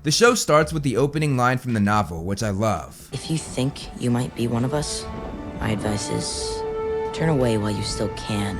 The show starts with the opening line from the novel, which I love. If you think you might be one of us, my advice is turn away while you still can.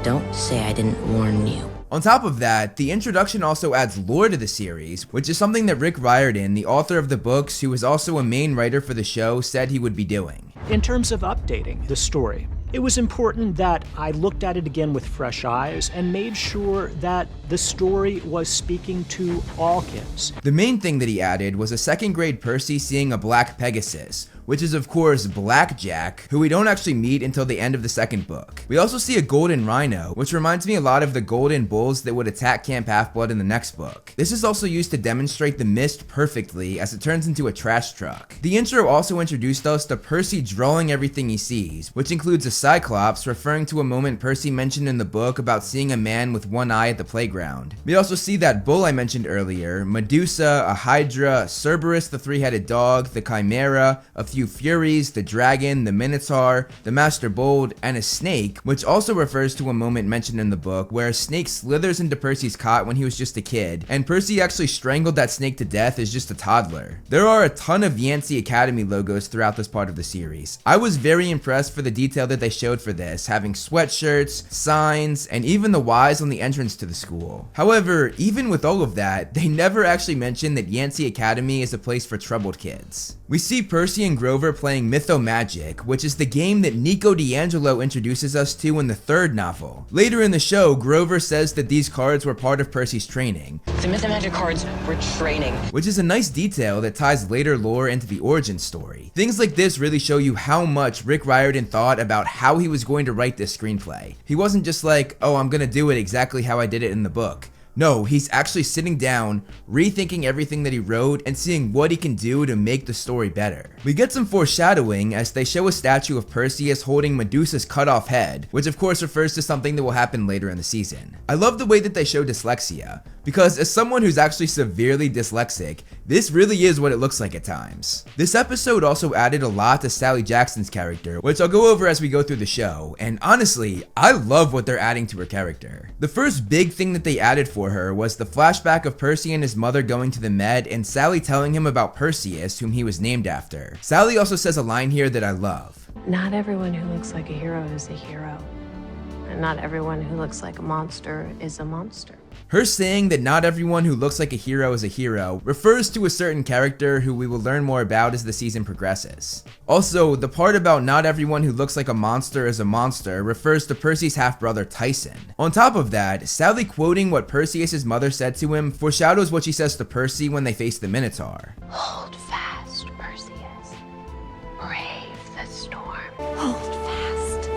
Don't say I didn't warn you. On top of that, the introduction also adds lore to the series, which is something that Rick Riordan, the author of the books, who is also a main writer for the show, said he would be doing. In terms of updating the story, it was important that I looked at it again with fresh eyes and made sure that the story was speaking to all kids. The main thing that he added was a second grade Percy seeing a black Pegasus, which is of course Blackjack, who we don't actually meet until the end of the second book. We also see a golden rhino, which reminds me a lot of the golden bulls that would attack Camp Half-Blood in the next book. This is also used to demonstrate the mist perfectly as it turns into a trash truck. The intro also introduced us to Percy drawing everything he sees, which includes a Cyclops referring to a moment Percy mentioned in the book about seeing a man with one eye at the playground. We also see that bull I mentioned earlier, Medusa, a Hydra, Cerberus the three-headed dog, the Chimera, a few Furies, the dragon, the Minotaur, the Master Bold, and a snake, which also refers to a moment mentioned in the book where a snake slithers into Percy's cot when he was just a kid, and Percy actually strangled that snake to death as just a toddler. There are a ton of Yancey Academy logos throughout this part of the series. I was very impressed for the detail that they showed for this, having sweatshirts, signs, and even the Y's on the entrance to the school. However, even with all of that, they never actually mentioned that Yancey Academy is a place for troubled kids. We see Percy and Grover playing Mytho-Magic, which is the game that Nico D'Angelo introduces us to in the third novel. Later in the show, Grover says that these cards were part of Percy's training. The Mytho-Magic cards were training. Which is a nice detail that ties later lore into the origin story. Things like this really show you how much Rick Riordan thought about how he was going to write this screenplay. He wasn't just like, oh, I'm gonna do it exactly how I did it in the book. No, he's actually sitting down, rethinking everything that he wrote, and seeing what he can do to make the story better. We get some foreshadowing as they show a statue of Perseus holding Medusa's cut off head, which of course refers to something that will happen later in the season. I love the way that they show dyslexia, because as someone who's actually severely dyslexic, this really is what it looks like at times. This episode also added a lot to Sally Jackson's character, which I'll go over as we go through the show, and honestly, I love what they're adding to her character. The first big thing that they added for her was the flashback of Percy and his mother going to the Med and Sally telling him about Perseus, whom he was named after. Sally also says a line here that I love. Not everyone who looks like a hero is a hero, and not everyone who looks like a monster is a monster. Her saying that not everyone who looks like a hero is a hero refers to a certain character who we will learn more about as the season progresses. Also, the part about not everyone who looks like a monster is a monster refers to Percy's half-brother Tyson. On top of that, Sally quoting what Perseus' mother said to him foreshadows what she says to Percy when they face the Minotaur. Hold fast, Perseus. Brave the storm. Hold fast.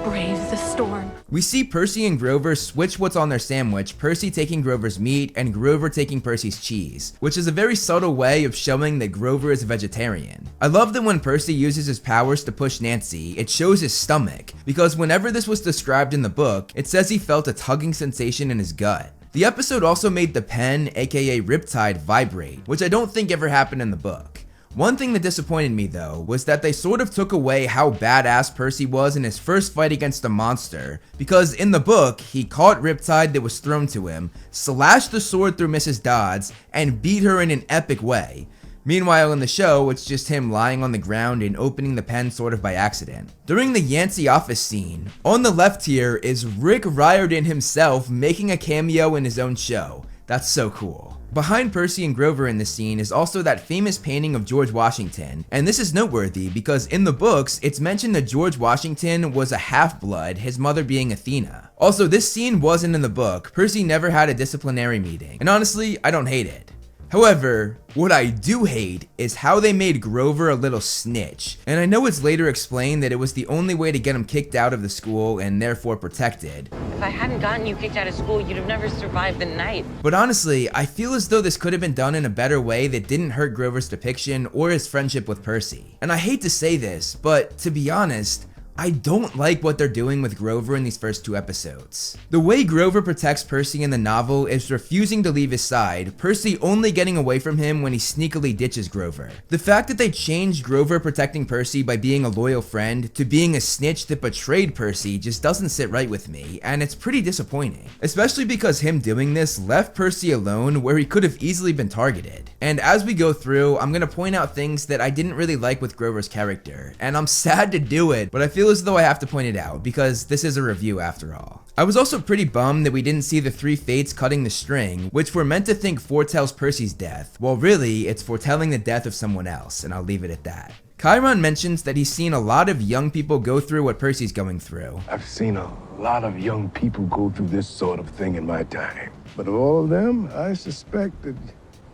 Brave the storm. We see Percy and Grover switch what's on their sandwich, Percy taking Grover's meat and Grover taking Percy's cheese, which is a very subtle way of showing that Grover is a vegetarian. I love that when Percy uses his powers to push Nancy, it shows his stomach, because whenever this was described in the book, it says he felt a tugging sensation in his gut. The episode also made the pen, aka Riptide, vibrate, which I don't think ever happened in the book. One thing that disappointed me though was that they sort of took away how badass Percy was in his first fight against the monster, because in the book, he caught Riptide that was thrown to him, slashed the sword through Mrs. Dodds, and beat her in an epic way. Meanwhile in the show, it's just him lying on the ground and opening the pen sort of by accident. During the Yancey office scene, on the left here is Rick Riordan himself making a cameo in his own show. That's so cool. Behind Percy and Grover in this scene is also that famous painting of George Washington, and this is noteworthy because in the books, it's mentioned that George Washington was a half-blood, his mother being Athena. Also, this scene wasn't in the book. Percy never had a disciplinary meeting, and honestly, I don't hate it. However, what I do hate is how they made Grover a little snitch, and I know it's later explained that it was the only way to get him kicked out of the school and therefore protected. If I hadn't gotten you kicked out of school, you'd have never survived the night. But honestly, I feel as though this could have been done in a better way that didn't hurt Grover's depiction or his friendship with Percy. And I hate to say this, but to be honest, I don't like what they're doing with Grover in these first 2 episodes. The way Grover protects Percy in the novel is refusing to leave his side, Percy only getting away from him when he sneakily ditches Grover. The fact that they changed Grover protecting Percy by being a loyal friend to being a snitch that betrayed Percy just doesn't sit right with me, and it's pretty disappointing. Especially because him doing this left Percy alone where he could have easily been targeted. And as we go through, I'm gonna point out things that I didn't really like with Grover's character, and I'm sad to do it, but I feel as though I have to point it out because this is a review after all. I was also pretty bummed that we didn't see the 3 fates cutting the string, which we're meant to think foretells Percy's death, while really it's foretelling the death of someone else, and I'll leave it at that. Chiron mentions that he's seen a lot of young people go through what Percy's going through. I've seen a lot of young people go through this sort of thing in my time. But of all of them, I suspect that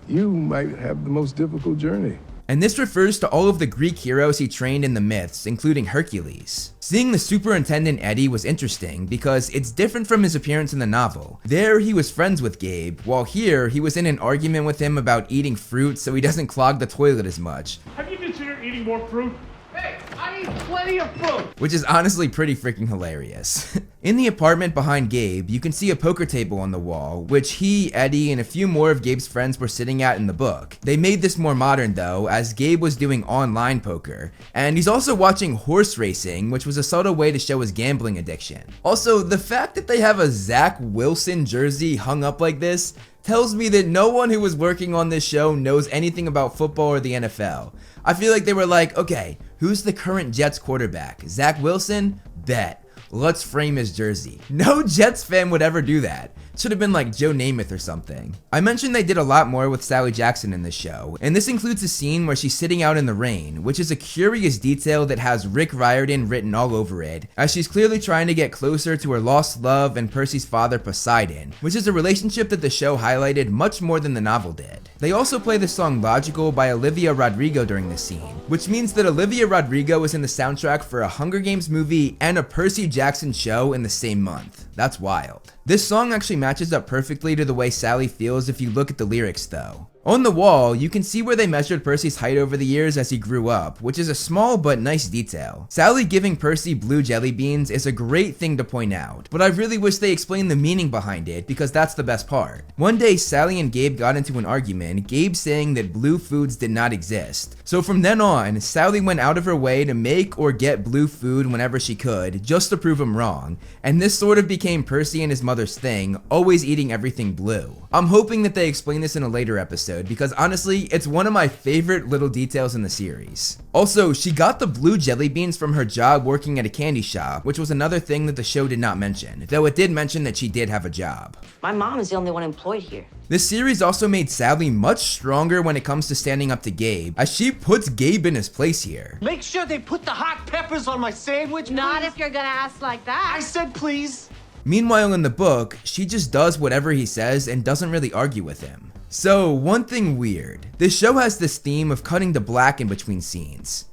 you might have the most difficult journey. And this refers to all of the Greek heroes he trained in the myths, including Hercules. Seeing the superintendent Eddie was interesting because it's different from his appearance in the novel. There he was friends with Gabe, while here he was in an argument with him about eating fruit so he doesn't clog the toilet as much. Have you considered eating more fruit? Hey, I eat plenty of fruit! Which is honestly pretty freaking hilarious. In the apartment behind Gabe, you can see a poker table on the wall, which he, Eddie, and a few more of Gabe's friends were sitting at in the book. They made this more modern though, as Gabe was doing online poker, and he's also watching horse racing, which was a subtle way to show his gambling addiction. Also, the fact that they have a Zach Wilson jersey hung up like this tells me that no one who was working on this show knows anything about football or the NFL. I feel like they were like, okay, who's the current Jets quarterback? Zach Wilson? Bet. Let's frame his jersey. No Jets fan would ever do that. Should have been like Joe Namath or something. I mentioned they did a lot more with Sally Jackson in this show, and this includes a scene where she's sitting out in the rain, which is a curious detail that has Rick Riordan written all over it, as she's clearly trying to get closer to her lost love and Percy's father Poseidon, which is a relationship that the show highlighted much more than the novel did. They also play the song Logical by Olivia Rodrigo during this scene, which means that Olivia Rodrigo is in the soundtrack for a Hunger Games movie and a Percy Jackson show in the same month. That's wild. This song actually matches up perfectly to the way Sally feels if you look at the lyrics though. On the wall, you can see where they measured Percy's height over the years as he grew up, which is a small but nice detail. Sally giving Percy blue jelly beans is a great thing to point out, but I really wish they explained the meaning behind it because that's the best part. One day, Sally and Gabe got into an argument, Gabe saying that blue foods did not exist. So from then on, Sally went out of her way to make or get blue food whenever she could, just to prove him wrong, and this sort of became Percy and his mother's thing, always eating everything blue. I'm hoping that they explain this in a later episode, because honestly, it's one of my favorite little details in the series. Also, she got the blue jelly beans from her job working at a candy shop, which was another thing that the show did not mention, though it did mention that she did have a job. My mom is the only one employed here. This series also made Sally much stronger when it comes to standing up to Gabe, as she puts Gabe in his place here. Make sure they put the hot peppers on my sandwich, Not please. if you're gonna ask like that. I said please. Meanwhile in the book, she just does whatever he says and doesn't really argue with him. So, one thing weird. This show has this theme of cutting to black in between scenes.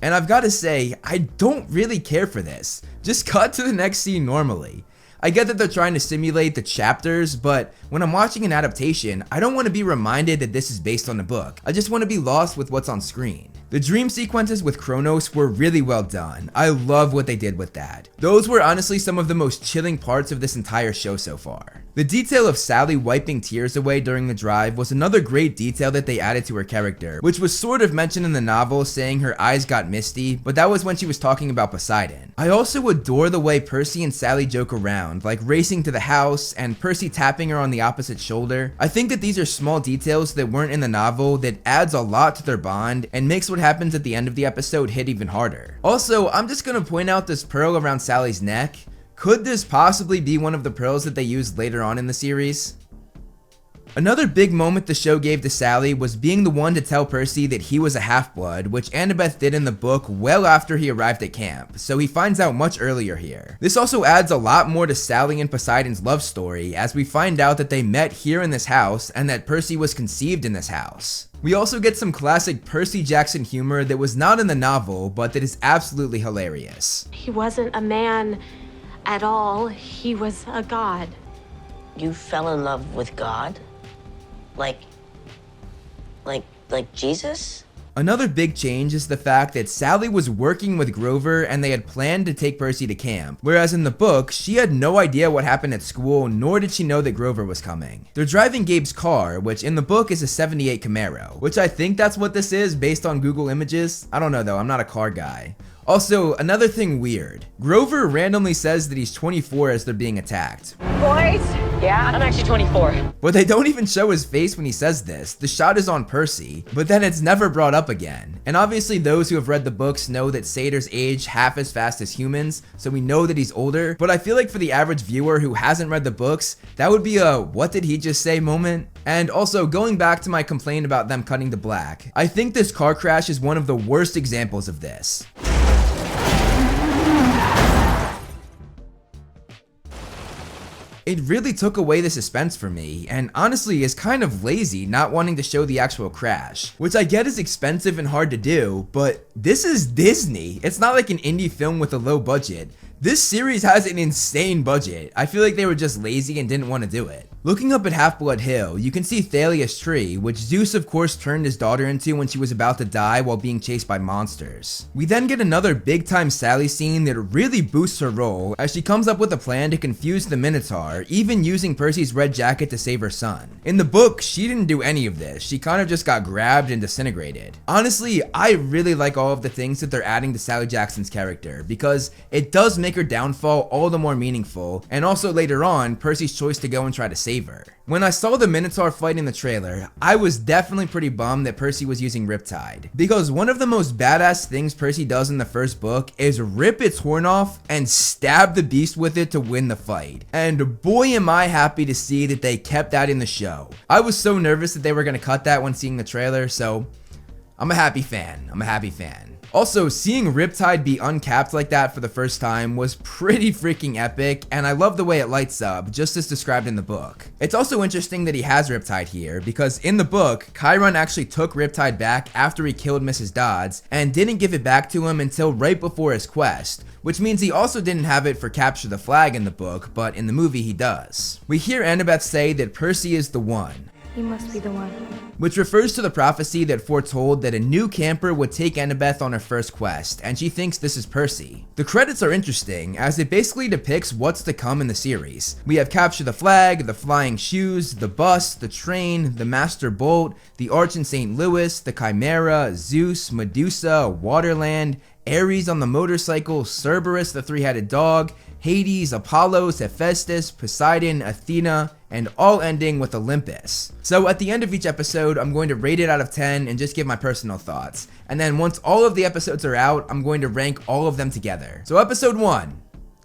And I've gotta say, I don't really care for this. Just cut to the next scene normally. I get that they're trying to simulate the chapters, but when I'm watching an adaptation, I don't want to be reminded that this is based on the book. I just want to be lost with what's on screen. The dream sequences with Kronos were really well done. I love what they did with that. Those were honestly some of the most chilling parts of this entire show so far. The detail of Sally wiping tears away during the drive was another great detail that they added to her character, which was sort of mentioned in the novel saying her eyes got misty, but that was when she was talking about Poseidon. I also adore the way Percy and Sally joke around, like racing to the house and Percy tapping her on the opposite shoulder. I think that these are small details that weren't in the novel that adds a lot to their bond and makes what happens at the end of the episode hit even harder. Also, I'm just gonna point out this pearl around Sally's neck. Could this possibly be one of the pearls that they used later on in the series? Another big moment the show gave to Sally was being the one to tell Percy that he was a half-blood, which Annabeth did in the book well after he arrived at camp, so he finds out much earlier here. This also adds a lot more to Sally and Poseidon's love story, as we find out that they met here in this house and that Percy was conceived in this house. We also get some classic Percy Jackson humor that was not in the novel, but that is absolutely hilarious. He wasn't a man at all. He was a god. You fell in love with God? Like Jesus? Another big change is the fact that Sally was working with Grover and they had planned to take Percy to camp, whereas in the book, she had no idea what happened at school, nor did she know that Grover was coming. They're driving Gabe's car, which in the book is a 78 Camaro, which I think that's what this is based on Google Images. I don't know though, I'm not a car guy. Also, another thing weird. Grover randomly says that he's 24 as they're being attacked. Boys? Yeah, I'm actually 24. But they don't even show his face when he says this. The shot is on Percy, but then it's never brought up again. And obviously those who have read the books know that satyrs age half as fast as humans, so we know that he's older. But I feel like for the average viewer who hasn't read the books, that would be a "what did he just say" moment. And also, going back to my complaint about them cutting to black, I think this car crash is one of the worst examples of this. It really took away the suspense for me, and honestly is kind of lazy not wanting to show the actual crash, which I get is expensive and hard to do, but this is Disney. It's not like an indie film with a low budget. This series has an insane budget. I feel like they were just lazy and didn't want to do it. Looking up at Half-Blood Hill, you can see Thalia's tree, which Zeus of course turned his daughter into when she was about to die while being chased by monsters. We then get another big time Sally scene that really boosts her role as she comes up with a plan to confuse the Minotaur, even using Percy's red jacket to save her son. In the book, she didn't do any of this, she kind of just got grabbed and disintegrated. Honestly, I really like all of the things that they're adding to Sally Jackson's character, because it does make her downfall all the more meaningful, and also later on, Percy's choice to go and try to save her. When I saw the Minotaur fight in the trailer, I was definitely pretty bummed that Percy was using Riptide, because one of the most badass things Percy does in the first book is rip its horn off and stab the beast with it to win the fight. And boy am I happy to see that they kept that in the show. I was so nervous that they were going to cut that when seeing the trailer, so I'm a happy fan. Also, seeing Riptide be uncapped like that for the first time was pretty freaking epic, and I love the way it lights up, just as described in the book. It's also interesting that he has Riptide here, because in the book, Chiron actually took Riptide back after he killed Mrs. Dodds, and didn't give it back to him until right before his quest, which means he also didn't have it for Capture the Flag in the book, but in the movie he does. We hear Annabeth say that Percy is the one. He must be the one. Which refers to the prophecy that foretold that a new camper would take Annabeth on her first quest, and she thinks this is Percy. The credits are interesting, as it basically depicts what's to come in the series. We have Capture the Flag, the Flying Shoes, the Bus, the Train, the Master Bolt, the Arch in St. Louis, the Chimera, Zeus, Medusa, Waterland, Ares on the motorcycle, Cerberus the three-headed dog, Hades, Apollos, Hephaestus, Poseidon, Athena, and all ending with Olympus. So at the end of each episode, I'm going to rate it out of 10 and just give my personal thoughts. And then once all of the episodes are out, I'm going to rank all of them together. So episode 1,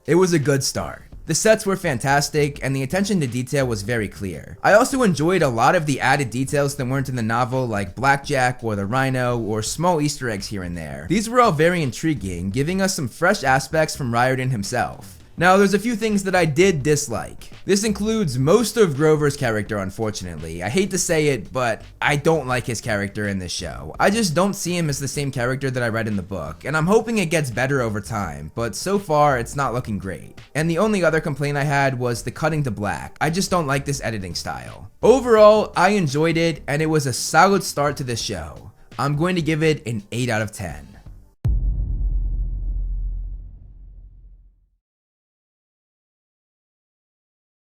it was a good start. The sets were fantastic, and the attention to detail was very clear. I also enjoyed a lot of the added details that weren't in the novel, like Blackjack or the Rhino, or small Easter eggs here and there. These were all very intriguing, giving us some fresh aspects from Riordan himself. Now, there's a few things that I did dislike. This includes most of Grover's character, unfortunately. I hate to say it, but I don't like his character in this show. I just don't see him as the same character that I read in the book, and I'm hoping it gets better over time, but so far, it's not looking great. And the only other complaint I had was the cutting to black. I just don't like this editing style. Overall, I enjoyed it, and it was a solid start to this show. I'm going to give it an 8 out of 10.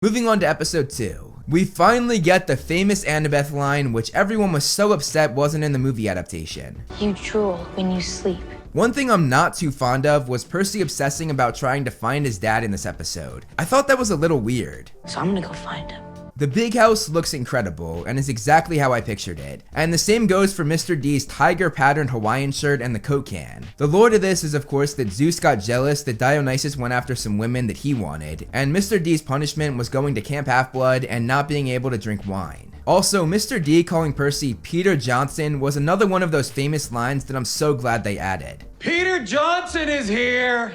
Moving on to episode 2, we finally get the famous Annabeth line, which everyone was so upset wasn't in the movie adaptation. You drool when you sleep. One thing I'm not too fond of was Percy obsessing about trying to find his dad in this episode. I thought that was a little weird. So I'm gonna go find him. The big house looks incredible and is exactly how I pictured it. And the same goes for Mr. D's tiger patterned Hawaiian shirt and the Coke can. The lore to this is of course that Zeus got jealous that Dionysus went after some women that he wanted, and Mr. D's punishment was going to Camp Half-Blood and not being able to drink wine. Also, Mr. D calling Percy Peter Johnson was another one of those famous lines that I'm so glad they added. Peter Johnson is here!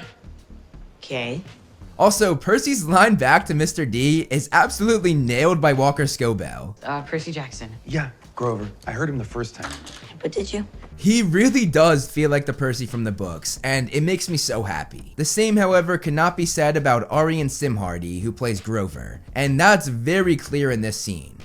Okay. Also, Percy's line back to Mr. D is absolutely nailed by Walker Scobell. Percy Jackson. Yeah, Grover. I heard him the first time. But did you? He really does feel like the Percy from the books, and it makes me so happy. The same, however, cannot be said about Arian Simhardy, who plays Grover, and that's very clear in this scene.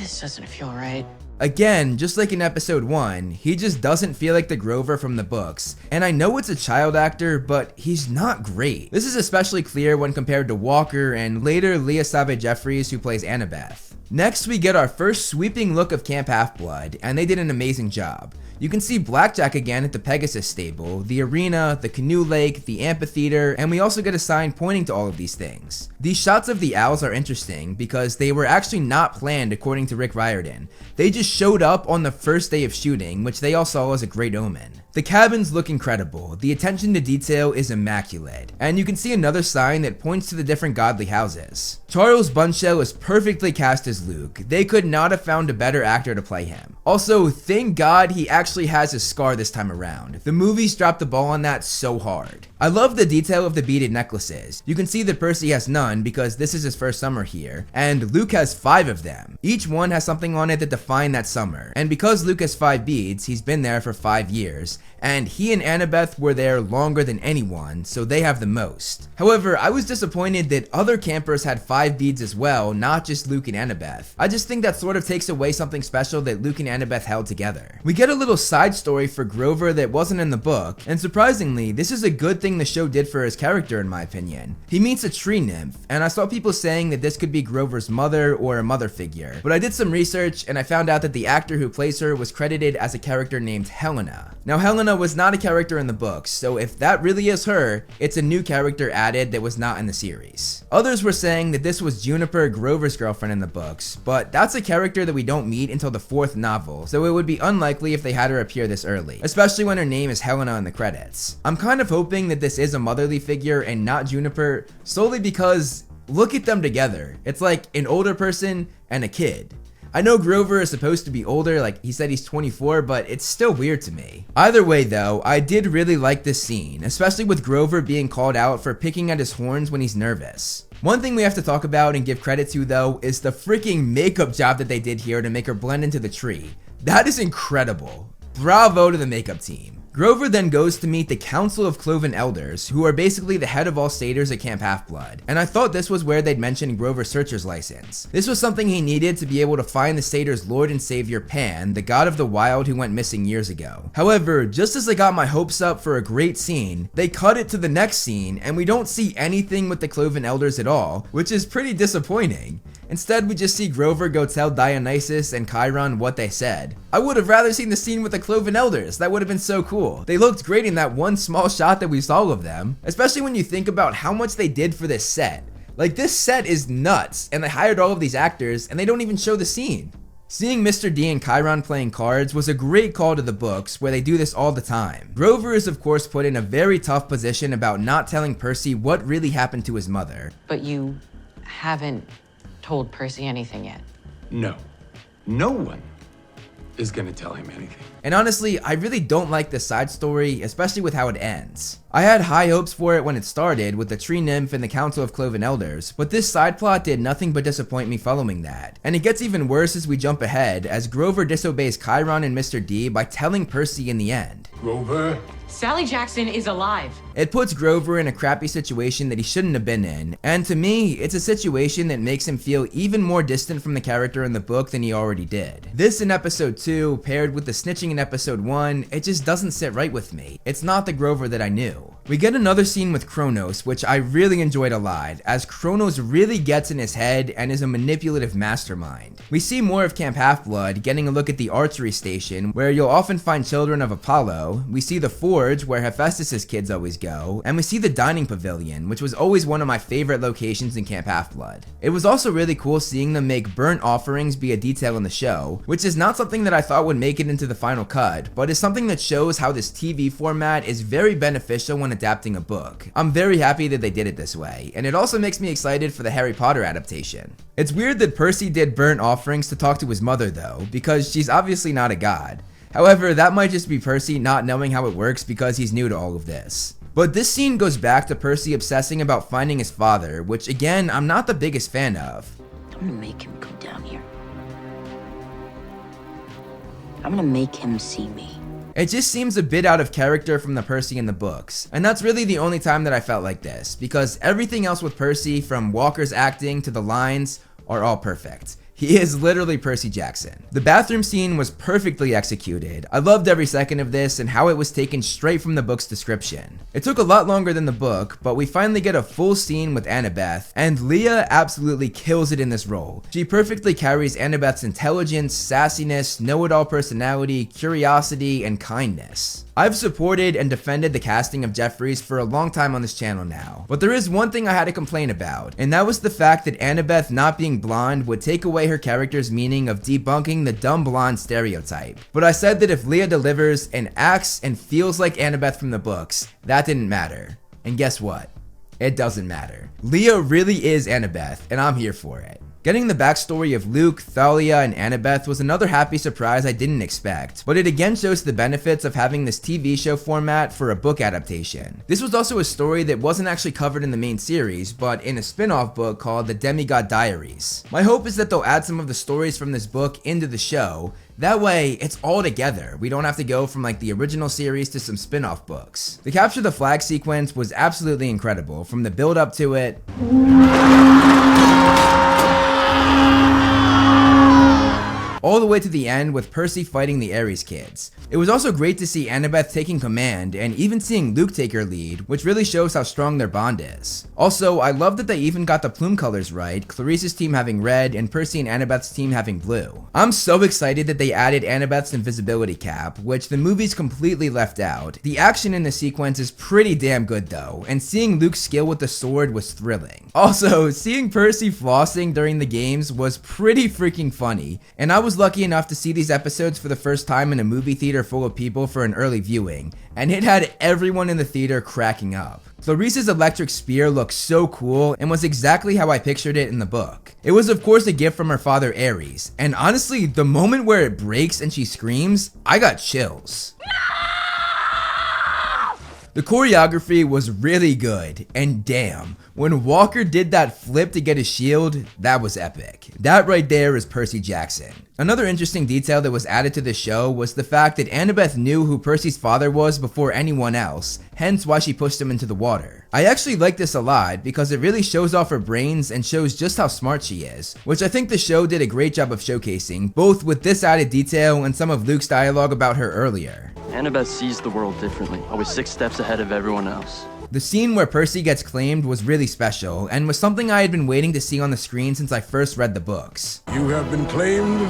This doesn't feel right. Again, just like in episode 1, he just doesn't feel like the Grover from the books, and I know it's a child actor, but he's not great. This is especially clear when compared to Walker and later Leah Savage-Jeffries, who plays Annabeth. Next, we get our first sweeping look of Camp Half-Blood, and they did an amazing job. You can see Blackjack again at the Pegasus stable, the arena, the canoe lake, the amphitheater, and we also get a sign pointing to all of these things. These shots of the owls are interesting because they were actually not planned according to Rick Riordan. They just showed up on the first day of shooting, which they all saw as a great omen. The cabins look incredible, the attention to detail is immaculate, and you can see another sign that points to the different godly houses. Charles Bunchell is perfectly cast as Luke. They could not have found a better actor to play him. Also, thank God he actually has a scar this time around. The movies dropped the ball on that so hard. I love the detail of the beaded necklaces. You can see that Percy has none because this is his first summer here, and Luke has 5 of them. Each one has something on it that define that summer, and because Luke has 5 beads, he's been there for 5 years, and he and Annabeth were there longer than anyone, so they have the most. However, I was disappointed that other campers had 5 beads as well, not just Luke and Annabeth. I just think that sort of takes away something special that Luke and Annabeth held together. We get a little side story for Grover that wasn't in the book, and surprisingly, this is a good thing the show did for his character in my opinion. He meets a tree nymph, and I saw people saying that this could be Grover's mother or a mother figure, but I did some research and I found out that the actor who plays her was credited as a character named Helena. Now Helena was not a character in the books, so if that really is her, it's a new character added that was not in the series. Others were saying that this was Juniper, Grover's girlfriend in the books, but that's a character that we don't meet until the 4th novel, so it would be unlikely if they had her appear this early, especially when her name is Helena in the credits. I'm kind of hoping that this is a motherly figure and not Juniper, solely because look at them together. It's like an older person and a kid. I know Grover is supposed to be older, like he said he's 24, but it's still weird to me. Either way though, I did really like this scene, especially with Grover being called out for picking at his horns when he's nervous. One thing we have to talk about and give credit to though is the freaking makeup job that they did here to make her blend into the tree. That is incredible. Bravo to the makeup team. Grover then goes to meet the Council of Cloven Elders, who are basically the head of all satyrs at Camp Half-Blood, and I thought this was where they'd mentioned Grover's searcher's license. This was something he needed to be able to find the satyrs' lord and savior Pan, the god of the wild who went missing years ago. However, just as I got my hopes up for a great scene, they cut it to the next scene and we don't see anything with the Cloven Elders at all, which is pretty disappointing. Instead, we just see Grover go tell Dionysus and Chiron what they said. I would have rather seen the scene with the Cloven Elders. That would have been so cool. They looked great in that one small shot that we saw of them, especially when you think about how much they did for this set. Like, this set is nuts, and they hired all of these actors, and they don't even show the scene. Seeing Mr. D and Chiron playing cards was a great call to the books, where they do this all the time. Grover is of course put in a very tough position about not telling Percy what really happened to his mother. But you haven't told Percy anything yet. No. No one is gonna tell him anything. And honestly, I really don't like this side story, especially with how it ends. I had high hopes for it when it started with the tree nymph and the Council of Cloven Elders, but this side plot did nothing but disappoint me following that. And it gets even worse as we jump ahead, as Grover disobeys Chiron and Mr. D by telling Percy in the end. Grover? Sally Jackson is alive. It puts Grover in a crappy situation that he shouldn't have been in, and to me, it's a situation that makes him feel even more distant from the character in the book than he already did. This in episode 2, paired with the snitching in episode 1, it just doesn't sit right with me. It's not the Grover that I knew. We get another scene with Kronos, which I really enjoyed a lot, as Kronos really gets in his head and is a manipulative mastermind. We see more of Camp Half-Blood, getting a look at the archery station, where you'll often find children of Apollo. We see the forge, where Hephaestus' kids always go, and we see the dining pavilion, which was always one of my favorite locations in Camp Half-Blood. It was also really cool seeing them make burnt offerings be a detail in the show, which is not something that I thought would make it into the final cut, but is something that shows how this TV format is very beneficial when adapting a book. I'm very happy that they did it this way, and it also makes me excited for the Harry Potter adaptation. It's weird that Percy did burnt offerings to talk to his mother though, because she's obviously not a god. However, that might just be Percy not knowing how it works because he's new to all of this. But this scene goes back to Percy obsessing about finding his father, which again, I'm not the biggest fan of. I'm gonna make him come down here. I'm gonna make him see me. It just seems a bit out of character from the Percy in the books, and that's really the only time that I felt like this, because everything else with Percy, from Walker's acting to the lines, are all perfect. He is literally Percy Jackson. The bathroom scene was perfectly executed. I loved every second of this and how it was taken straight from the book's description. It took a lot longer than the book, but we finally get a full scene with Annabeth, and Leah absolutely kills it in this role. She perfectly carries Annabeth's intelligence, sassiness, know-it-all personality, curiosity, and kindness. I've supported and defended the casting of Jeffries for a long time on this channel now, but there is one thing I had to complain about, and that was the fact that Annabeth not being blonde would take away her character's meaning of debunking the dumb blonde stereotype. But I said that if Leah delivers and acts and feels like Annabeth from the books, that didn't matter. And guess what? It doesn't matter. Leah really is Annabeth, and I'm here for it. Getting the backstory of Luke, Thalia, and Annabeth was another happy surprise I didn't expect, but it again shows the benefits of having this TV show format for a book adaptation. This was also a story that wasn't actually covered in the main series, but in a spin-off book called The Demigod Diaries. My hope is that they'll add some of the stories from this book into the show. That way, it's all together. We don't have to go from like the original series to some spin-off books. The Capture the Flag sequence was absolutely incredible, from the build up to it all the way to the end with Percy fighting the Ares kids. It was also great to see Annabeth taking command and even seeing Luke take her lead, which really shows how strong their bond is. Also, I love that they even got the plume colors right, Clarice's team having red and Percy and Annabeth's team having blue. I'm so excited that they added Annabeth's invisibility cap, which the movies completely left out. The action in the sequence is pretty damn good though, and seeing Luke's skill with the sword was thrilling. Also, seeing Percy flossing during the games was pretty freaking funny, and I was lucky enough to see these episodes for the first time in a movie theater full of people for an early viewing, and it had everyone in the theater cracking up. Clarice's electric spear looked so cool and was exactly how I pictured it in the book. It was of course a gift from her father Ares, and honestly, the moment where it breaks and she screams, I got chills. The choreography was really good, and damn, when Walker did that flip to get his shield, that was epic. That right there is Percy Jackson. Another interesting detail that was added to the show was the fact that Annabeth knew who Percy's father was before anyone else, hence why she pushed him into the water. I actually like this a lot because it really shows off her brains and shows just how smart she is, which I think the show did a great job of showcasing, both with this added detail and some of Luke's dialogue about her earlier. Annabeth sees the world differently, always 6 steps ahead of everyone else. The scene where Percy gets claimed was really special and was something I had been waiting to see on the screen since I first read the books. You have been claimed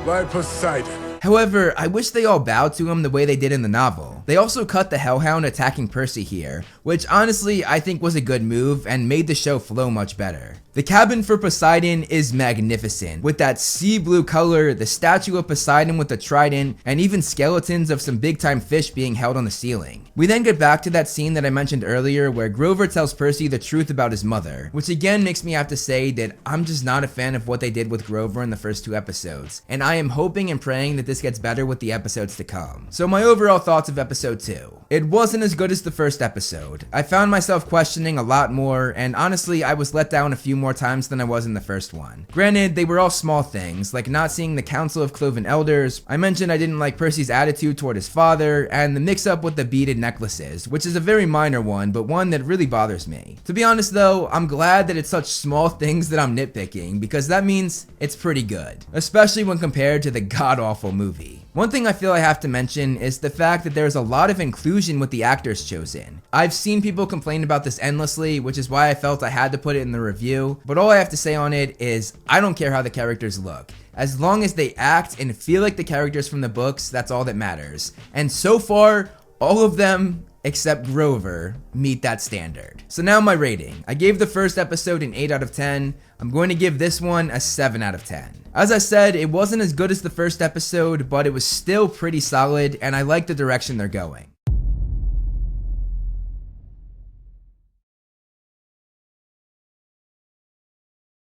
by Poseidon. However, I wish they all bowed to him the way they did in the novel. They also cut the Hellhound attacking Percy here, which honestly I think was a good move and made the show flow much better. The cabin for Poseidon is magnificent, with that sea blue color, the statue of Poseidon with the trident, and even skeletons of some big time fish being held on the ceiling. We then get back to that scene that I mentioned earlier where Grover tells Percy the truth about his mother, which again makes me have to say that I'm just not a fan of what they did with Grover in the first 2 episodes, and I am hoping and praying that this gets better with the episodes to come. So my overall thoughts of episode 2. It wasn't as good as the first episode. I found myself questioning a lot more, and honestly I was let down a few more times than I was in the first one. Granted, they were all small things, like not seeing the Council of Cloven Elders. I mentioned I didn't like Percy's attitude toward his father, and the mix up with the beaded necklaces, which is a very minor one, but one that really bothers me. To be honest though, I'm glad that it's such small things that I'm nitpicking, because that means it's pretty good, especially when compared to the god-awful movie. One thing I feel I have to mention is the fact that there's a lot of inclusion with the actors chosen. I've seen people complain about this endlessly, which is why I felt I had to put it in the review, but all I have to say on it is I don't care how the characters look. As long as they act and feel like the characters from the books, that's all that matters. And so far, all of them, except Grover, meet that standard. So now my rating. I gave the first episode an 8 out of 10. I'm going to give this one a 7 out of 10. As I said, it wasn't as good as the first episode, but it was still pretty solid, and I like the direction they're going.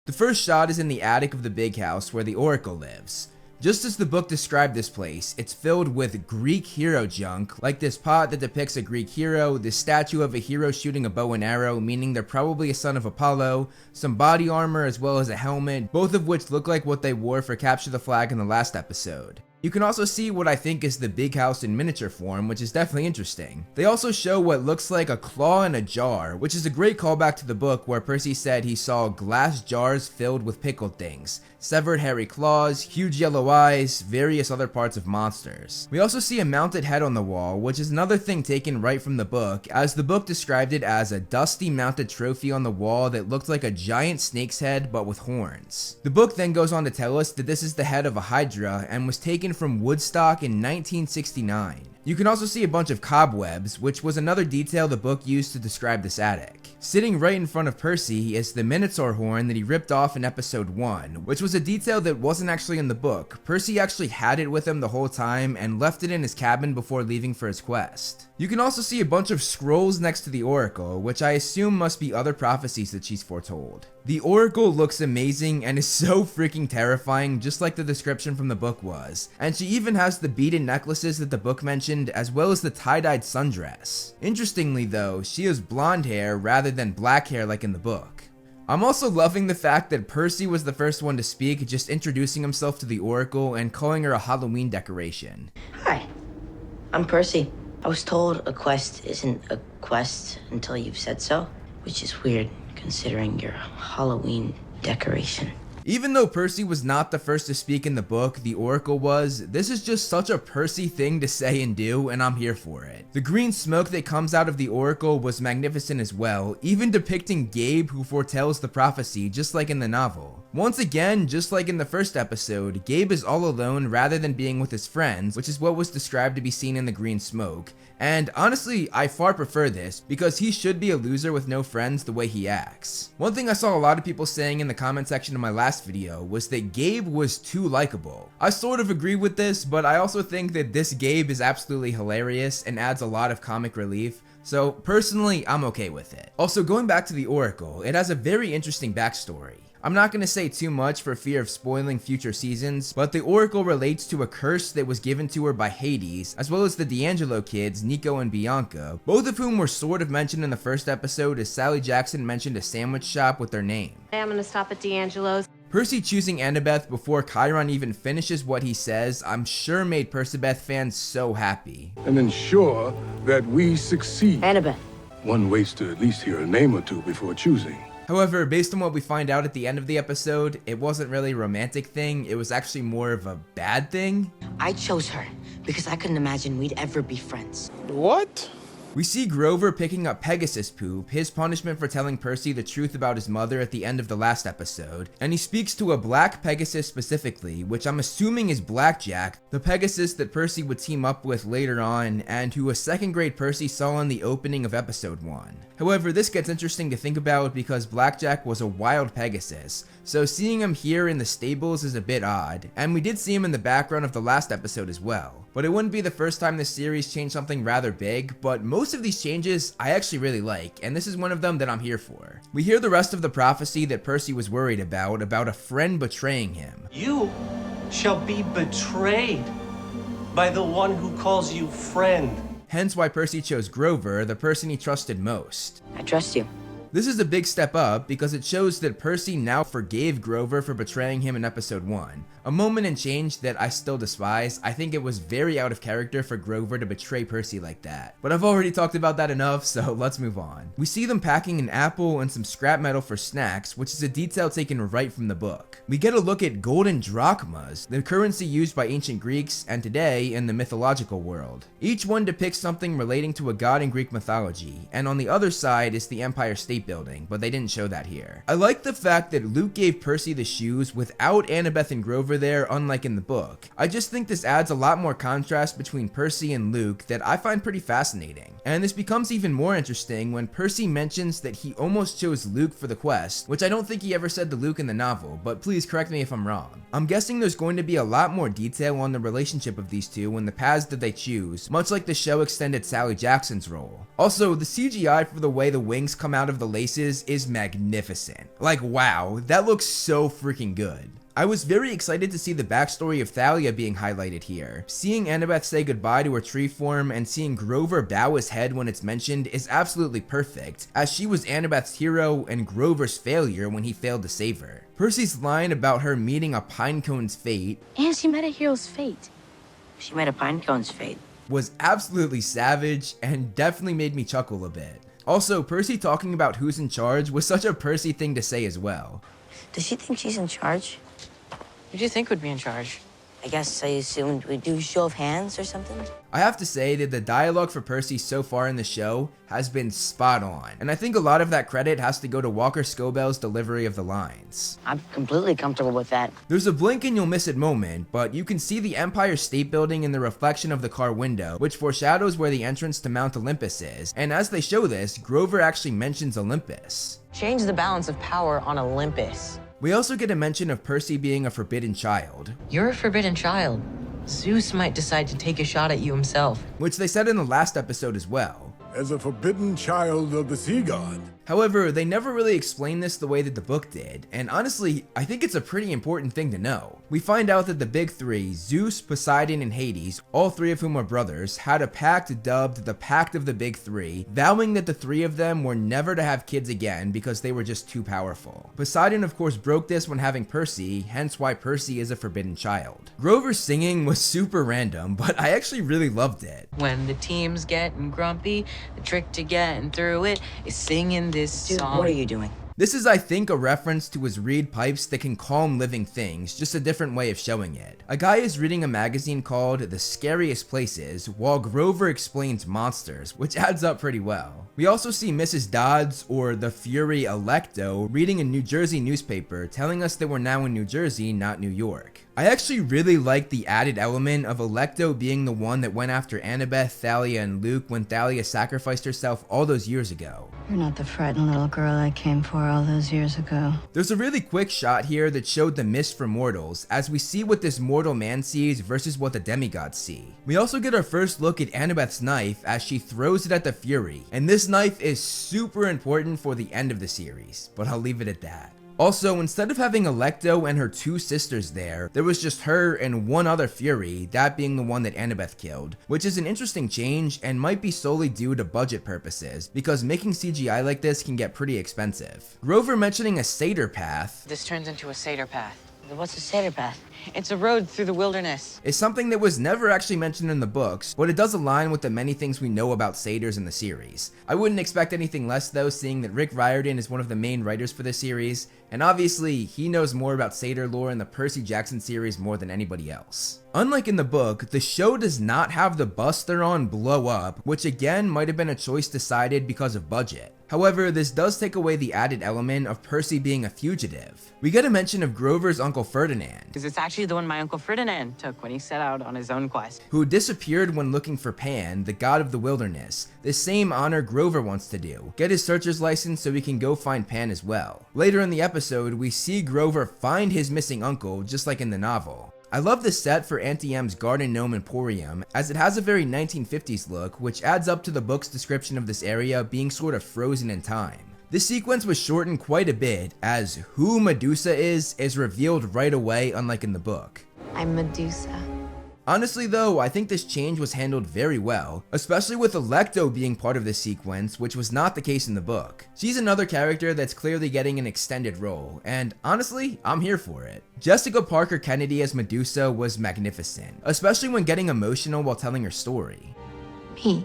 The first shot is in the attic of the big house where the Oracle lives. Just as the book described this place, it's filled with Greek hero junk, like this pot that depicts a Greek hero, this statue of a hero shooting a bow and arrow, meaning they're probably a son of Apollo, some body armor as well as a helmet, both of which look like what they wore for Capture the Flag in the last episode. You can also see what I think is the big house in miniature form, which is definitely interesting. They also show what looks like a claw in a jar, which is a great callback to the book where Percy said he saw glass jars filled with pickled things, severed hairy claws, huge yellow eyes, various other parts of monsters. We also see a mounted head on the wall, which is another thing taken right from the book, as the book described it as a dusty mounted trophy on the wall that looked like a giant snake's head but with horns. The book then goes on to tell us that this is the head of a hydra and was taken from Woodstock in 1969. You can also see a bunch of cobwebs, which was another detail the book used to describe this attic. Sitting right in front of Percy is the Minotaur horn that he ripped off in episode 1, which was a detail that wasn't actually in the book. Percy actually had it with him the whole time and left it in his cabin before leaving for his quest. You can also see a bunch of scrolls next to the Oracle, which I assume must be other prophecies that she's foretold. The Oracle looks amazing and is so freaking terrifying, just like the description from the book was. And she even has the beaded necklaces that the book mentioned, as well as the tie-dyed sundress. Interestingly though, she has blonde hair rather than black hair like in the book. I'm also loving the fact that Percy was the first one to speak, just introducing himself to the Oracle and calling her a Halloween decoration. Hi, I'm Percy. I was told a quest isn't a quest until you've said so, which is weird considering your Halloween decoration. Even though Percy was not the first to speak in the book, the Oracle was, this is just such a Percy thing to say and do, and I'm here for it. The green smoke that comes out of the Oracle was magnificent as well, even depicting Gabe who foretells the prophecy just like in the novel. Once again, just like in the first episode, Gabe is all alone rather than being with his friends, which is what was described to be seen in the green smoke. And honestly, I far prefer this, because he should be a loser with no friends the way he acts. One thing I saw a lot of people saying in the comment section of my last video was that Gabe was too likable. I sort of agree with this, but I also think that this Gabe is absolutely hilarious and adds a lot of comic relief. So personally, I'm okay with it. Also, going back to the Oracle, it has a very interesting backstory. I'm not going to say too much for fear of spoiling future seasons, but the Oracle relates to a curse that was given to her by Hades, as well as the D'Angelo kids, Nico and Bianca, both of whom were sort of mentioned in the first episode as Sally Jackson mentioned a sandwich shop with their name. I'm gonna stop at D'Angelo's. Percy choosing Annabeth before Chiron even finishes what he says, I'm sure made Percabeth fans so happy. And ensure that we succeed. Annabeth. One waits to at least hear a name or two before choosing. However, based on what we find out at the end of the episode, it wasn't really a romantic thing, it was actually more of a bad thing. I chose her because I couldn't imagine we'd ever be friends. What? We see Grover picking up Pegasus poop, his punishment for telling Percy the truth about his mother at the end of the last episode, and he speaks to a black Pegasus specifically, which I'm assuming is Blackjack, the Pegasus that Percy would team up with later on, and who a second grade Percy saw in the opening of episode 1. However, this gets interesting to think about because Blackjack was a wild Pegasus, so seeing him here in the stables is a bit odd, and we did see him in the background of the last episode as well. But it wouldn't be the first time this series changed something rather big, but most of these changes I actually really like, and this is one of them that I'm here for. We hear the rest of the prophecy that Percy was worried about a friend betraying him. You shall be betrayed by the one who calls you friend. Hence why Percy chose Grover, the person he trusted most. I trust you. This is a big step up because it shows that Percy now forgave Grover for betraying him in episode 1. A moment and change that I still despise. I think it was very out of character for Grover to betray Percy like that. But I've already talked about that enough, so let's move on. We see them packing an apple and some scrap metal for snacks, which is a detail taken right from the book. We get a look at golden drachmas, the currency used by ancient Greeks and today in the mythological world. Each one depicts something relating to a god in Greek mythology, and on the other side is the Empire State Building, but they didn't show that here. I like the fact that Luke gave Percy the shoes without Annabeth and Grover there, unlike in the book. I just think this adds a lot more contrast between Percy and Luke that I find pretty fascinating. And this becomes even more interesting when Percy mentions that he almost chose Luke for the quest, which I don't think he ever said to Luke in the novel, but please correct me if I'm wrong. I'm guessing there's going to be a lot more detail on the relationship of these two and the paths that they choose, much like the show extended Sally Jackson's role. Also, the CGI for the way the wings come out of the laces is magnificent. Like, wow, that looks so freaking good. I was very excited to see the backstory of Thalia being highlighted here. Seeing Annabeth say goodbye to her tree form and seeing Grover bow his head when it's mentioned is absolutely perfect, as she was Annabeth's hero and Grover's failure when he failed to save her. Percy's line about her meeting a pinecone's fate, And she met a hero's fate. She made a pinecone's fate. Was absolutely savage and definitely made me chuckle a bit. Also, Percy talking about who's in charge was such a Percy thing to say as well. Does she think she's in charge? Who do you think would be in charge? I guess I assumed we'd do show of hands or something. I have to say that the dialogue for Percy so far in the show has been spot on, and I think a lot of that credit has to go to Walker Scobell's delivery of the lines. I'm completely comfortable with that. There's a blink and you'll miss it moment, but you can see the Empire State Building in the reflection of the car window, which foreshadows where the entrance to Mount Olympus is, and as they show this, Grover actually mentions Olympus. Change the balance of power on Olympus. We also get a mention of Percy being a forbidden child. You're a forbidden child. Zeus might decide to take a shot at you himself. Which they said in the last episode as well. As a forbidden child of the sea god. However, they never really explained this the way that the book did, and honestly, I think it's a pretty important thing to know. We find out that the big three, Zeus, Poseidon, and Hades, all three of whom are brothers, had a pact dubbed the Pact of the Big Three, vowing that the three of them were never to have kids again because they were just too powerful. Poseidon of course broke this when having Percy, hence why Percy is a forbidden child. Grover's singing was super random, but I actually really loved it. When the team's getting grumpy, the trick to getting through it is singing this song. What are you doing? This is, I think, a reference to his reed pipes that can calm living things, just a different way of showing it. A guy is reading a magazine called The Scariest Places, while Grover explains monsters, which adds up pretty well. We also see Mrs. Dodds, or the Fury Electo, reading a New Jersey newspaper, telling us that we're now in New Jersey, not New York. I actually really like the added element of Electo being the one that went after Annabeth, Thalia, and Luke when Thalia sacrificed herself all those years ago. You're not the frightened little girl I came for all those years ago. There's a really quick shot here that showed the mist for mortals, as we see what this mortal man sees versus what the demigods see. We also get our first look at Annabeth's knife as she throws it at the Fury, and this knife is super important for the end of the series, but I'll leave it at that. Also, instead of having Electo and her two sisters there was just her and one other Fury, that being the one that Annabeth killed, which is an interesting change and might be solely due to budget purposes, because making CGI like this can get pretty expensive. Grover mentioning a satyr path. This turns into a satyr path. What's a satyr path? It's a road through the wilderness. Is something that was never actually mentioned in the books, but it does align with the many things we know about satyrs in the series. I wouldn't expect anything less though, seeing that Rick Riordan is one of the main writers for the series, and obviously he knows more about satyr lore in the Percy Jackson series more than anybody else. Unlike in the book, the show does not have the bus they're on blow up, which again might have been a choice decided because of budget. However, this does take away the added element of Percy being a fugitive. We get a mention of Grover's Uncle Ferdinand, Because it's actually the one my Uncle Ferdinand took when he set out on his own quest. who disappeared when looking for Pan, the god of the wilderness, the same honor Grover wants to do, get his searcher's license so he can go find Pan as well. Later in the episode, we see Grover find his missing uncle, just like in the novel. I love the set for Auntie M's Garden Gnome Emporium, as it has a very 1950s look, which adds up to the book's description of this area being sort of frozen in time. This sequence was shortened quite a bit, as who Medusa is revealed right away, unlike in the book. I'm Medusa. Honestly though, I think this change was handled very well, especially with Electo being part of this sequence, which was not the case in the book. She's another character that's clearly getting an extended role, and honestly, I'm here for it. Jessica Parker Kennedy as Medusa was magnificent, especially when getting emotional while telling her story. Me.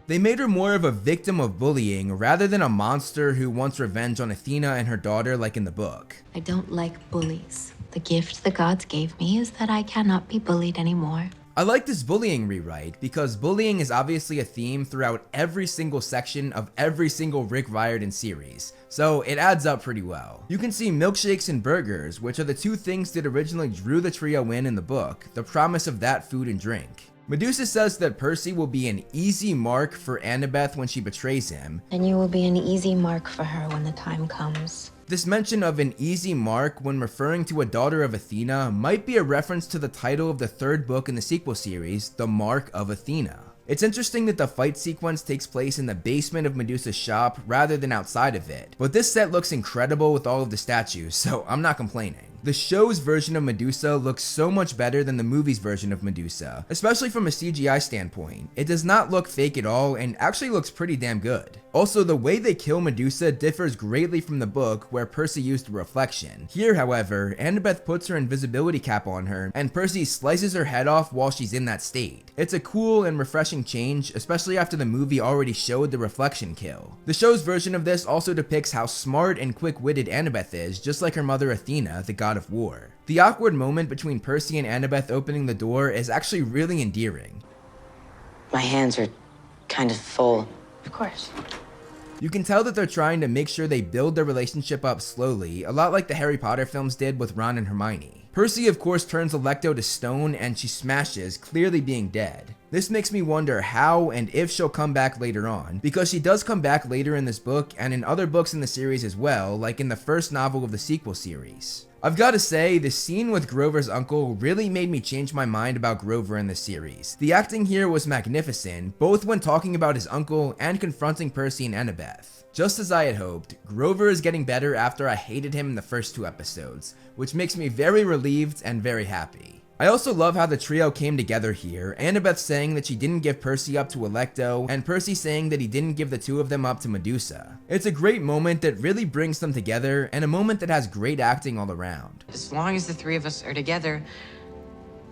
They made her more of a victim of bullying rather than a monster who wants revenge on Athena and her daughter like in the book. I don't like bullies. The gift the gods gave me is that I cannot be bullied anymore. I like this bullying rewrite because bullying is obviously a theme throughout every single section of every single Rick Riordan series, so it adds up pretty well. You can see milkshakes and burgers, which are the two things that originally drew the trio in the book, the promise of that food and drink. Medusa says that Percy will be an easy mark for Annabeth when she betrays him, And you will be an easy mark for her when the time comes. This mention of an easy mark when referring to a daughter of Athena might be a reference to the title of the third book in the sequel series, The Mark of Athena. It's interesting that the fight sequence takes place in the basement of Medusa's shop rather than outside of it, but this set looks incredible with all of the statues, so I'm not complaining. The show's version of Medusa looks so much better than the movie's version of Medusa, especially from a CGI standpoint. It does not look fake at all and actually looks pretty damn good. Also, the way they kill Medusa differs greatly from the book where Percy used a reflection. Here, however, Annabeth puts her invisibility cap on her and Percy slices her head off while she's in that state. It's a cool and refreshing change, especially after the movie already showed the reflection kill. The show's version of this also depicts how smart and quick-witted Annabeth is, just like her mother Athena, the god of war. The awkward moment between Percy and Annabeth opening the door is actually really endearing. My hands are kind of full. Of course. You can tell that they're trying to make sure they build their relationship up slowly, a lot like the Harry Potter films did with Ron and Hermione. Percy of course turns Alecto to stone and she smashes, clearly being dead. This makes me wonder how and if she'll come back later on, because she does come back later in this book and in other books in the series as well, like in the first novel of the sequel series. I've got to say, the scene with Grover's uncle really made me change my mind about Grover in this series. The acting here was magnificent, both when talking about his uncle and confronting Percy and Annabeth. Just as I had hoped, Grover is getting better after I hated him in the first 2 episodes, which makes me very relieved and very happy. I also love how the trio came together here, Annabeth saying that she didn't give Percy up to Alecto, and Percy saying that he didn't give the two of them up to Medusa. It's a great moment that really brings them together, and a moment that has great acting all around. As long as the 3 of us are together,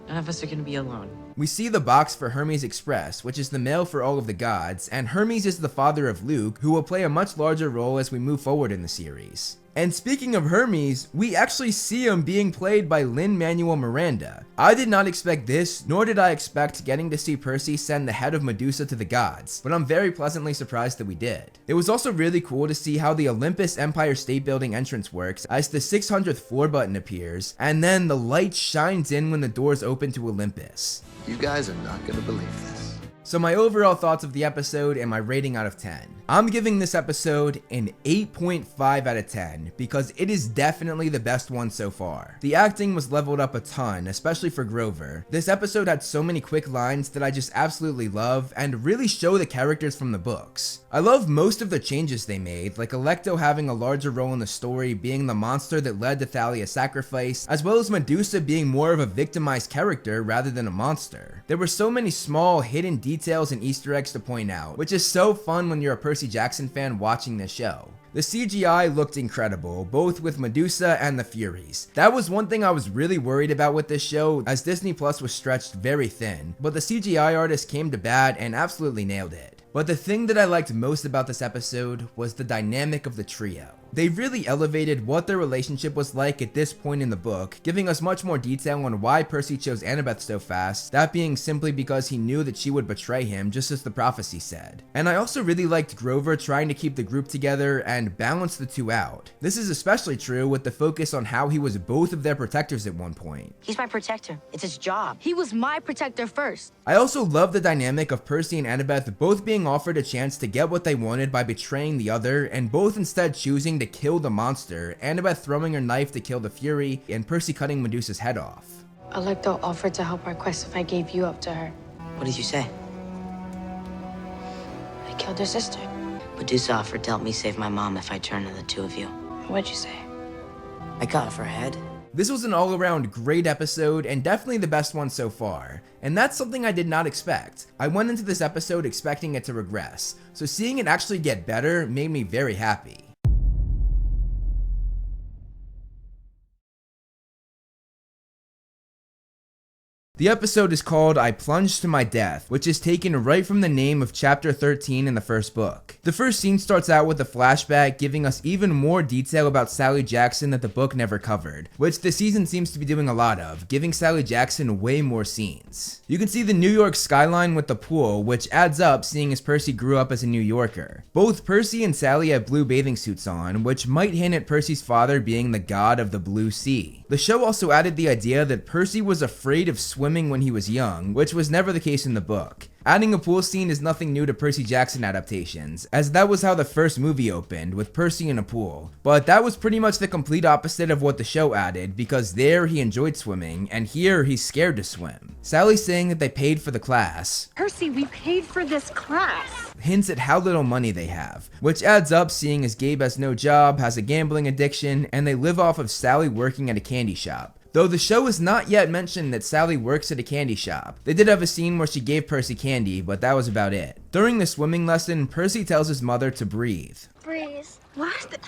none of us are gonna be alone. We see the box for Hermes Express, which is the mail for all of the gods, and Hermes is the father of Luke, who will play a much larger role as we move forward in the series. And speaking of Hermes, we actually see him being played by Lin-Manuel Miranda. I did not expect this, nor did I expect getting to see Percy send the head of Medusa to the gods, but I'm very pleasantly surprised that we did. It was also really cool to see how the Olympus Empire State Building entrance works as the 600th floor button appears, and then the light shines in when the doors open to Olympus. You guys are not gonna believe this. So my overall thoughts of the episode and my rating out of 10. I'm giving this episode an 8.5 out of 10 because it is definitely the best one so far. The acting was leveled up a ton, especially for Grover. This episode had so many quick lines that I just absolutely love and really show the characters from the books. I love most of the changes they made, like Alecto having a larger role in the story, being the monster that led to Thalia's sacrifice, as well as Medusa being more of a victimized character rather than a monster. There were so many small hidden details and Easter eggs to point out, which is so fun when you're a Percy Jackson fan watching this show. The CGI looked incredible, both with Medusa and the Furies. That was one thing I was really worried about with this show, as Disney Plus was stretched very thin, but the CGI artist came to bat and absolutely nailed it. But the thing that I liked most about this episode was the dynamic of the trio. They really elevated what their relationship was like at this point in the book, giving us much more detail on why Percy chose Annabeth so fast, that being simply because he knew that she would betray him, just as the prophecy said. And I also really liked Grover trying to keep the group together and balance the two out. This is especially true with the focus on how he was both of their protectors at one point. He's my protector. It's his job. He was my protector first. I also love the dynamic of Percy and Annabeth both being offered a chance to get what they wanted by betraying the other, and both instead choosing to kill the monster, Annabeth throwing her knife to kill the Fury, and Percy cutting Medusa's head off. Alecto offered to help our quest if I gave you up to her. What did you say? I killed her sister. Medusa offered to help me save my mom if I turned to the 2 of you. What'd you say? I cut off her head. This was an all-around great episode and definitely the best one so far, and that's something I did not expect. I went into this episode expecting it to regress, so seeing it actually get better made me very happy. The episode is called I Plunged to My Death, which is taken right from the name of chapter 13 in the first book. The first scene starts out with a flashback giving us even more detail about Sally Jackson that the book never covered, which the season seems to be doing a lot of, giving Sally Jackson way more scenes. You can see the New York skyline with the pool, which adds up seeing as Percy grew up as a New Yorker. Both Percy and Sally have blue bathing suits on, which might hint at Percy's father being the god of the blue sea. The show also added the idea that Percy was afraid of swimming swimming when he was young, which was never the case in the book. Adding a pool scene is nothing new to Percy Jackson adaptations, as that was how the first movie opened, with Percy in a pool. But that was pretty much the complete opposite of what the show added, because there he enjoyed swimming, and here he's scared to swim. Sally's saying that they paid for the class. Percy, we paid for this class. Hints at how little money they have, which adds up seeing as Gabe has no job, has a gambling addiction, and they live off of Sally working at a candy shop. Though the show has not yet mentioned that Sally works at a candy shop. They did have a scene where she gave Percy candy, but that was about it. During the swimming lesson, Percy tells his mother to breathe. Breathe. What?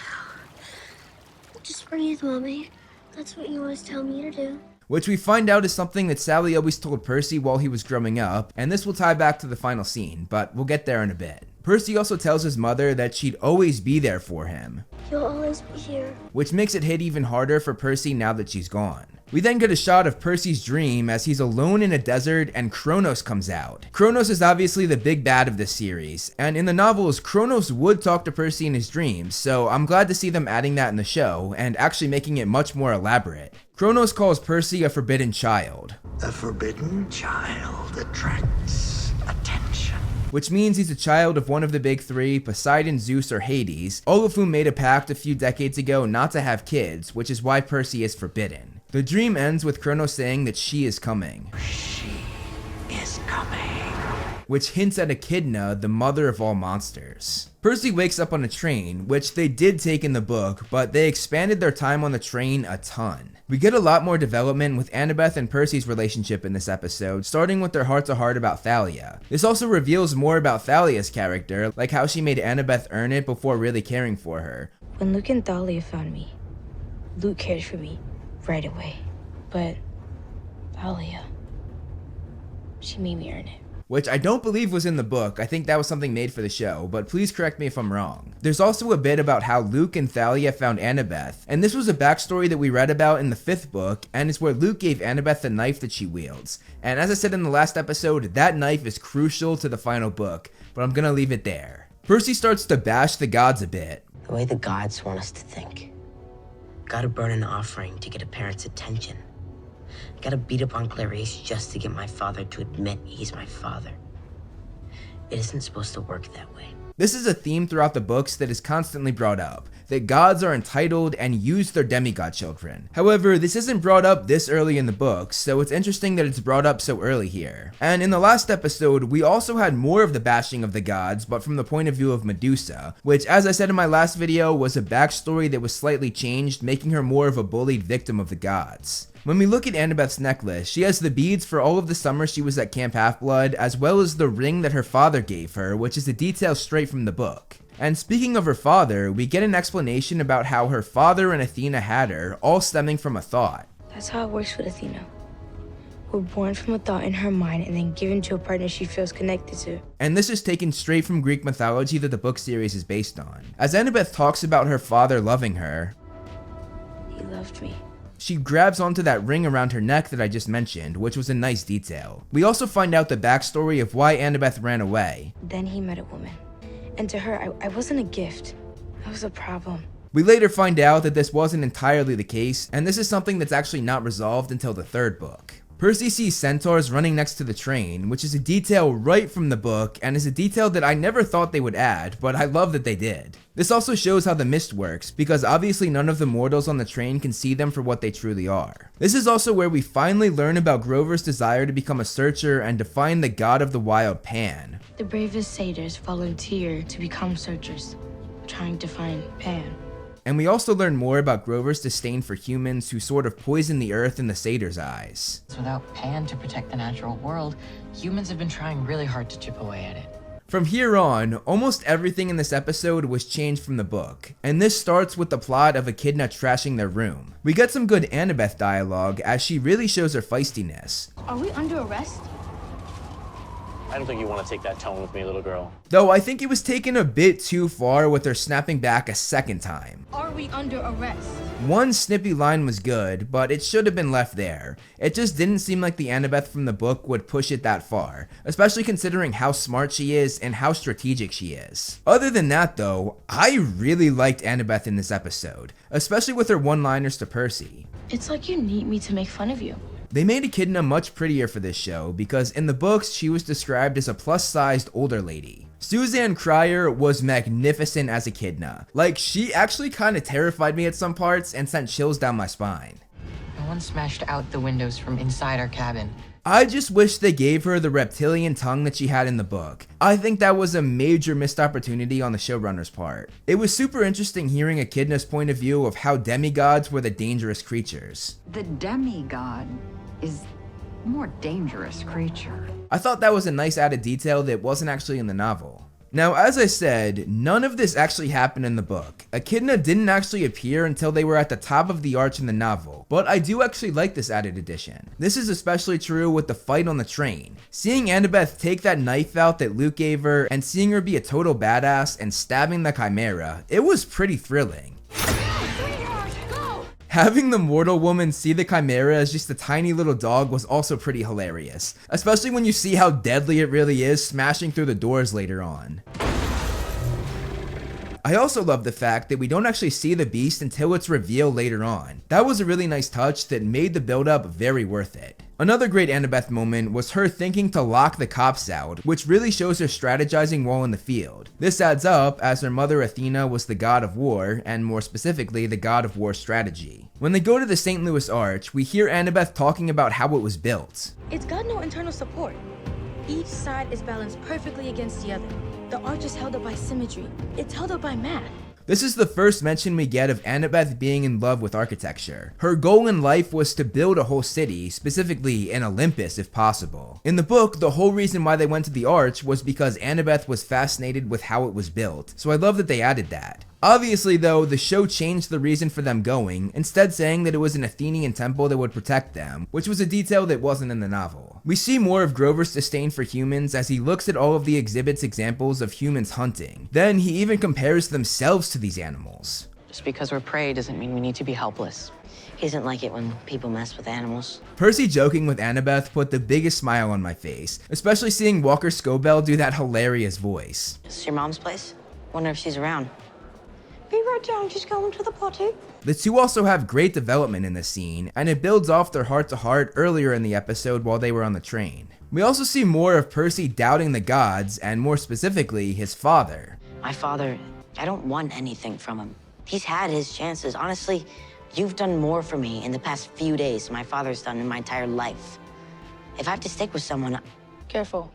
Just breathe, Mommy. That's what you always tell me to do. Which we find out is something that Sally always told Percy while he was growing up, and this will tie back to the final scene, but we'll get there in a bit. Percy also tells his mother that she'd always be there for him. You'll always be here. Which makes it hit even harder for Percy now that she's gone. We then get a shot of Percy's dream as he's alone in a desert and Kronos comes out. Kronos is obviously the big bad of this series, and in the novels, Kronos would talk to Percy in his dreams, so I'm glad to see them adding that in the show, and actually making it much more elaborate. Kronos calls Percy a forbidden child. A forbidden child attracts attention. Which means he's a child of one of the big three, Poseidon, Zeus, or Hades, all of whom made a pact a few decades ago not to have kids, which is why Percy is forbidden. The dream ends with Kronos saying that she is coming. She is coming. Which hints at Echidna, the mother of all monsters. Percy wakes up on a train, which they did take in the book, but they expanded their time on the train a ton. We get a lot more development with Annabeth and Percy's relationship in this episode, starting with their heart-to-heart about Thalia. This also reveals more about Thalia's character, like how she made Annabeth earn it before really caring for her. When Luke and Thalia found me, Luke cared for me right away. But Thalia, she made me earn it. Which I don't believe was in the book. I think that was something made for the show, but please correct me if I'm wrong. There's also a bit about how Luke and Thalia found Annabeth, and this was a backstory that we read about in the 5th book, and it's where Luke gave Annabeth the knife that she wields. And as I said in the last episode, that knife is crucial to the final book, but I'm gonna leave it there. Percy starts to bash the gods a bit. The way the gods want us to think. Gotta burn an offering to get a parent's attention. Gotta beat up on Clarice just to get my father to admit he's my father. It isn't supposed to work that way. This is a theme throughout the books that is constantly brought up, that gods are entitled and use their demigod children. However, this isn't brought up this early in the books, so it's interesting that it's brought up so early here. And in the last episode, we also had more of the bashing of the gods, but from the point of view of Medusa, which, as I said in my last video, was a backstory that was slightly changed, making her more of a bullied victim of the gods. When we look at Annabeth's necklace, she has the beads for all of the summer she was at Camp Half-Blood, as well as the ring that her father gave her, which is a detail straight from the book. And speaking of her father, we get an explanation about how her father and Athena had her, all stemming from a thought. That's how it works with Athena. We're born from a thought in her mind and then given to a partner she feels connected to. And this is taken straight from Greek mythology that the book series is based on. As Annabeth talks about her father loving her, he loved me. She grabs onto that ring around her neck that I just mentioned, which was a nice detail. We also find out the backstory of why Annabeth ran away. Then he met a woman. And to her, I wasn't a gift. I was a problem. We later find out that this wasn't entirely the case, and this is something that's actually not resolved until the 3rd book. Percy sees centaurs running next to the train, which is a detail right from the book, and is a detail that I never thought they would add, but I love that they did. This also shows how the mist works, because obviously none of the mortals on the train can see them for what they truly are. This is also where we finally learn about Grover's desire to become a searcher and to find the god of the wild, Pan. The bravest satyrs volunteer to become searchers, trying to find Pan. And we also learn more about Grover's disdain for humans who sort of poison the earth in the satyrs' eyes. Without Pan to protect the natural world, humans have been trying really hard to chip away at it. From here on, almost everything in this episode was changed from the book, and this starts with the plot of Echidna trashing their room. We get some good Annabeth dialogue as she really shows her feistiness. Are we under arrest? I don't think you want to take that tone with me, little girl. Though I think it was taken a bit too far with her snapping back a 2nd time. Are we under arrest? One snippy line was good, but it should have been left there. It just didn't seem like the Annabeth from the book would push it that far, especially considering how smart she is and how strategic she is. Other than that though, I really liked Annabeth in this episode, especially with her one-liners to Percy. It's like you need me to make fun of you. They made Echidna much prettier for this show because in the books she was described as a plus-sized older lady. Suzanne Cryer was magnificent as Echidna. Like, she actually kind of terrified me at some parts and sent chills down my spine. No one smashed out the windows from inside our cabin. I just wish they gave her the reptilian tongue that she had in the book. I think that was a major missed opportunity on the showrunner's part. It was super interesting hearing Echidna's point of view of how demigods were the dangerous creatures. The demigod is a more dangerous creature. I thought that was a nice added detail that wasn't actually in the novel. Now, as I said, none of this actually happened in the book. Echidna didn't actually appear until they were at the top of the arch in the novel, but I do actually like this added addition. This is especially true with the fight on the train. Seeing Annabeth take that knife out that Luke gave her and seeing her be a total badass and stabbing the Chimera, it was pretty thrilling. Having the mortal woman see the Chimera as just a tiny little dog was also pretty hilarious, especially when you see how deadly it really is smashing through the doors later on. I also love the fact that we don't actually see the beast until its reveal later on. That was a really nice touch that made the build-up very worth it. Another great Annabeth moment was her thinking to lock the cops out, which really shows her strategizing while in the field. This adds up as her mother Athena was the god of war, and more specifically the god of war strategy. When they go to the St. Louis Arch, we hear Annabeth talking about how it was built. It's got no internal support. Each side is balanced perfectly against the other. The arch is held up by symmetry. It's held up by math. This is the first mention we get of Annabeth being in love with architecture. Her goal in life was to build a whole city, specifically an Olympus if possible. In the book, the whole reason why they went to the arch was because Annabeth was fascinated with how it was built, so I love that they added that. Obviously though, the show changed the reason for them going, instead saying that it was an Athenian temple that would protect them, which was a detail that wasn't in the novel. We see more of Grover's disdain for humans as he looks at all of the exhibit's examples of humans hunting. Then he even compares themselves to these animals. Just because we're prey doesn't mean we need to be helpless. He doesn't like it when people mess with animals. Percy joking with Annabeth put the biggest smile on my face, especially seeing Walker Scobell do that hilarious voice. Is this your mom's place? Wonder if she's around. Be right down, just going to the potty. The two also have great development in this scene, and it builds off their heart-to-heart earlier in the episode while they were on the train. We also see more of Percy doubting the gods, and more specifically, his father. My father, I don't want anything from him. He's had his chances. Honestly, you've done more for me in the past few days than my father's done in my entire life. If I have to stick with someone... Careful.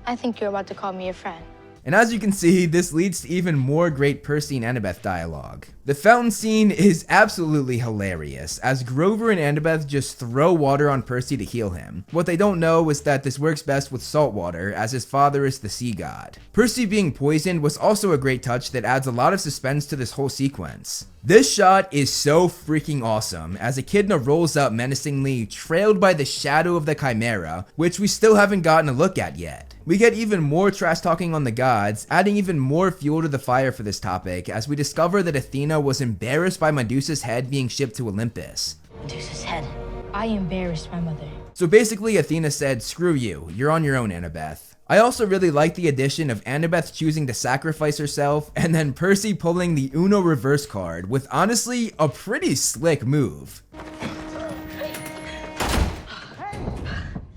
I think you're about to call me a friend. And as you can see, this leads to even more great Percy and Annabeth dialogue. The fountain scene is absolutely hilarious, as Grover and Annabeth just throw water on Percy to heal him. What they don't know is that this works best with salt water, as his father is the sea god. Percy being poisoned was also a great touch that adds a lot of suspense to this whole sequence. This shot is so freaking awesome, as Echidna rolls up menacingly, trailed by the shadow of the Chimera, which we still haven't gotten a look at yet. We get even more trash talking on the gods, adding even more fuel to the fire for this topic, as we discover that Athena was embarrassed by Medusa's head being shipped to Olympus. Medusa's head? I embarrassed my mother. So basically Athena said, screw you, you're on your own, Annabeth. I also really like the addition of Annabeth choosing to sacrifice herself, and then Percy pulling the Uno reverse card with honestly a pretty slick move.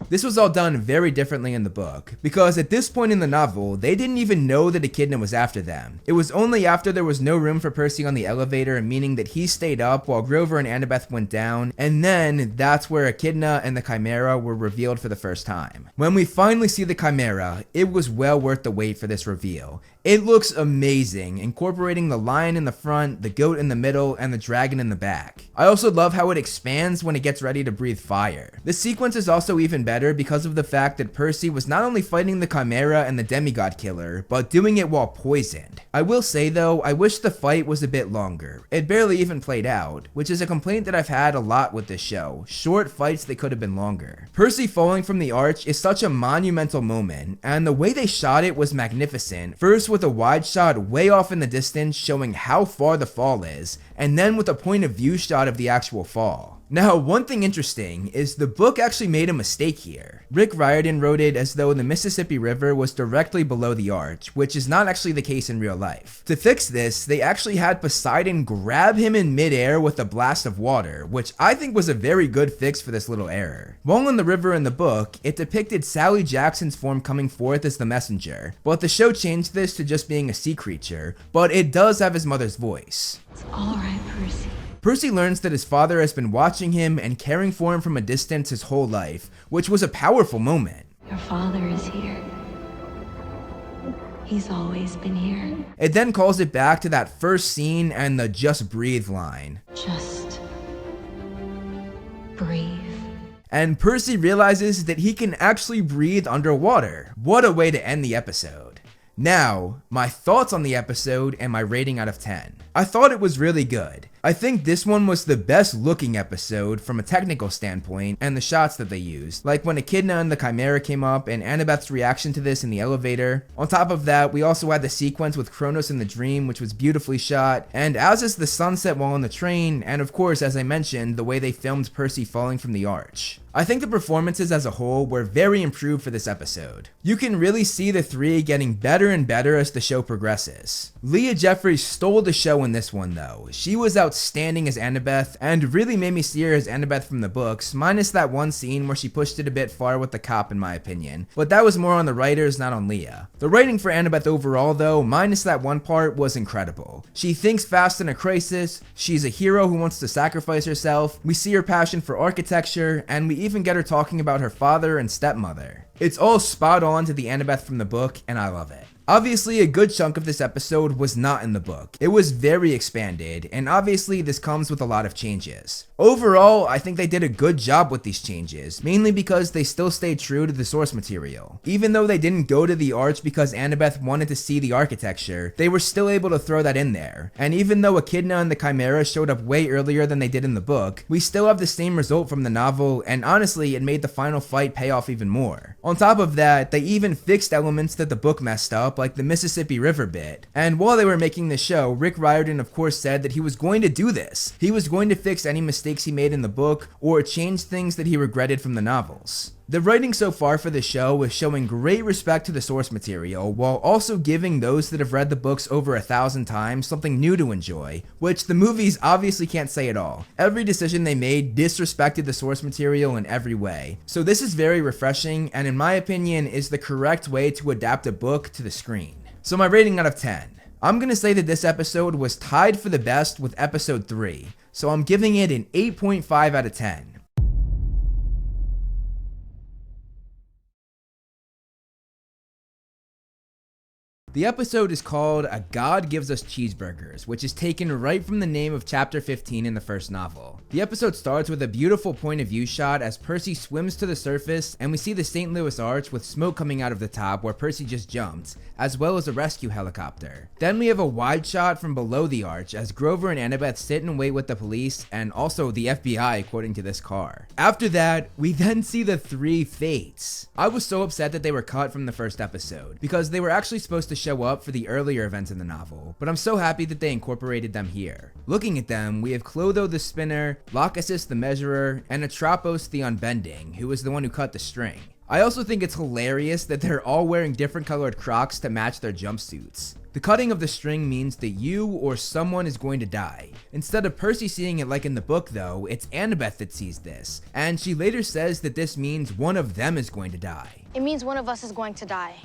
This was all done very differently in the book, because at this point in the novel, they didn't even know that Echidna was after them. It was only after there was no room for Percy on the elevator, meaning that he stayed up while Grover and Annabeth went down, and then that's where Echidna and the Chimera were revealed for the first time. When we finally see the Chimera, it was well worth the wait for this reveal. It looks amazing, incorporating the lion in the front, the goat in the middle, and the dragon in the back. I also love how it expands when it gets ready to breathe fire. This sequence is also even better because of the fact that Percy was not only fighting the Chimera and the demigod killer, but doing it while poisoned. I will say though, I wish the fight was a bit longer. It barely even played out, which is a complaint that I've had a lot with this show. Short fights that could have been longer. Percy falling from the arch is such a monumental moment, and the way they shot it was magnificent. First with a wide shot way off in the distance showing how far the fall is, and then with a point of view shot of the actual fall. Now, one thing interesting is the book actually made a mistake here. Rick Riordan wrote it as though the Mississippi River was directly below the arch, which is not actually the case in real life. To fix this, they actually had Poseidon grab him in midair with a blast of water, which I think was a very good fix for this little error. While on the river in the book, it depicted Sally Jackson's form coming forth as the messenger, but the show changed this to just being a sea creature, but it does have his mother's voice. It's all right, Percy. Percy learns that his father has been watching him and caring for him from a distance his whole life, which was a powerful moment. Your father is here. He's always been here. It then calls it back to that first scene and the just breathe line. Just breathe. And Percy realizes that he can actually breathe underwater. What a way to end the episode. Now, my thoughts on the episode and my rating out of 10. I thought it was really good. I think this one was the best looking episode from a technical standpoint and the shots that they used, like when Echidna and the Chimera came up and Annabeth's reaction to this in the elevator. On top of that, we also had the sequence with Kronos in the dream, which was beautifully shot, and as is the sunset while on the train, and of course, as I mentioned, the way they filmed Percy falling from the arch. I think the performances as a whole were very improved for this episode. You can really see the three getting better and better as the show progresses. Leah Jeffries stole the show in this one though. She was outstanding as Annabeth and really made me see her as Annabeth from the books, minus that one scene where she pushed it a bit far with the cop in my opinion, but that was more on the writers, not on Leah. The writing for Annabeth overall though, minus that one part, was incredible. She thinks fast in a crisis, she's a hero who wants to sacrifice herself, we see her passion for architecture, and we even get her talking about her father and stepmother. It's all spot on to the Annabeth from the book, and I love it. Obviously, a good chunk of this episode was not in the book. It was very expanded, and obviously this comes with a lot of changes. Overall, I think they did a good job with these changes, mainly because they still stayed true to the source material. Even though they didn't go to the arch because Annabeth wanted to see the architecture, they were still able to throw that in there. And even though Echidna and the Chimera showed up way earlier than they did in the book, we still have the same result from the novel, and honestly, it made the final fight pay off even more. On top of that, they even fixed elements that the book messed up, like the Mississippi River bit. And while they were making the show, Rick Riordan of course said that he was going to do this. He was going to fix any mistakes he made in the book or change things that he regretted from the novels. The writing so far for the show is showing great respect to the source material while also giving those that have read the books over 1,000 times something new to enjoy, which the movies obviously can't say at all. Every decision they made disrespected the source material in every way. So this is very refreshing and in my opinion is the correct way to adapt a book to the screen. So my rating out of 10. I'm gonna say that this episode was tied for the best with episode 3, so I'm giving it an 8.5 out of 10. The episode is called A God Gives Us Cheeseburgers, which is taken right from the name of chapter 15 in the first novel. The episode starts with a beautiful point of view shot as Percy swims to the surface and we see the St. Louis Arch with smoke coming out of the top where Percy just jumped, as well as a rescue helicopter. Then we have a wide shot from below the arch as Grover and Annabeth sit and wait with the police and also the FBI according to this car. After that, we then see the 3 fates. I was so upset that they were cut from the first episode because they were actually supposed to show up for the earlier events in the novel, but I'm so happy that they incorporated them here. Looking at them, we have Clotho the Spinner, Lachesis the Measurer, and Atropos the Unbending, who was the one who cut the string. I also think it's hilarious that they're all wearing different colored Crocs to match their jumpsuits. The cutting of the string means that you or someone is going to die. Instead of Percy seeing it like in the book though, it's Annabeth that sees this, and she later says that this means one of them is going to die. It means one of us is going to die.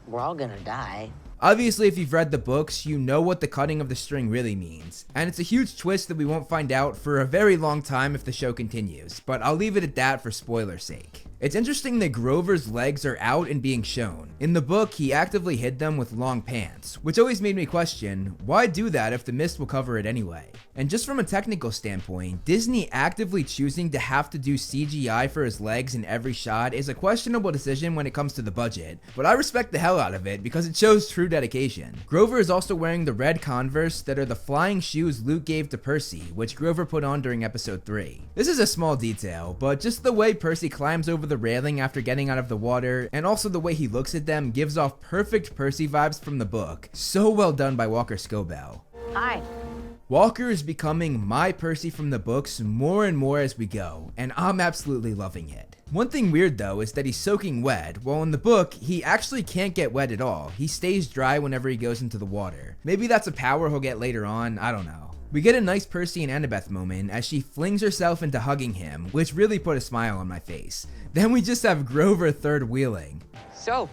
We're all gonna die. Obviously, if you've read the books, you know what the cutting of the string really means, and it's a huge twist that we won't find out for a very long time if the show continues, but I'll leave it at that for spoiler's sake. It's interesting that Grover's legs are out and being shown. In the book, he actively hid them with long pants, which always made me question, why do that if the mist will cover it anyway? And just from a technical standpoint, Disney actively choosing to have to do CGI for his legs in every shot is a questionable decision when it comes to the budget, but I respect the hell out of it because it shows true dedication. Grover is also wearing the red Converse that are the flying shoes Luke gave to Percy, which Grover put on during episode 3. This is a small detail, but just the way Percy climbs over the railing after getting out of the water, and also the way he looks at them gives off perfect Percy vibes from the book. So well done by Walker Scobell. Hi. Walker is becoming my Percy from the books more and more as we go, and I'm absolutely loving it. One thing weird though is that he's soaking wet, while in the book, he actually can't get wet at all. He stays dry whenever he goes into the water. Maybe that's a power he'll get later on, I don't know. We get a nice Percy and Annabeth moment as she flings herself into hugging him, which really put a smile on my face. Then we just have Grover third wheeling. So,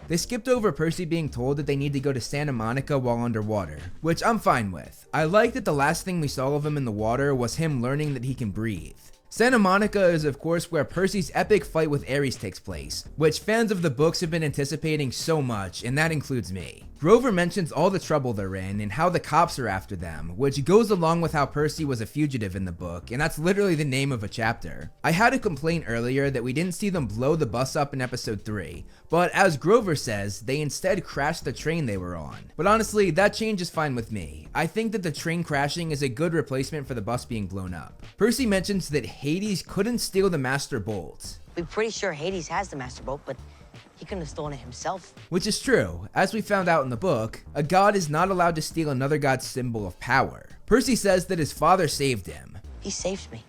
they skipped over Percy being told that they need to go to Santa Monica while underwater, which I'm fine with. I like that the last thing we saw of him in the water was him learning that he can breathe. Santa Monica is of course where Percy's epic fight with Ares takes place, which fans of the books have been anticipating so much, and that includes me. Grover mentions all the trouble they're in and how the cops are after them, which goes along with how Percy was a fugitive in the book, and that's literally the name of a chapter. I had a complaint earlier that we didn't see them blow the bus up in episode 3, but as Grover says, they instead crashed the train they were on. But honestly, that change is fine with me. I think that the train crashing is a good replacement for the bus being blown up. Percy mentions that Hades couldn't steal the Master Bolt. we're pretty sure Hades has the Master Bolt, but he couldn't have stolen it himself. Which is true. As we found out in the book, a god is not allowed to steal another god's symbol of power. Percy says that his father saved him. He saved me.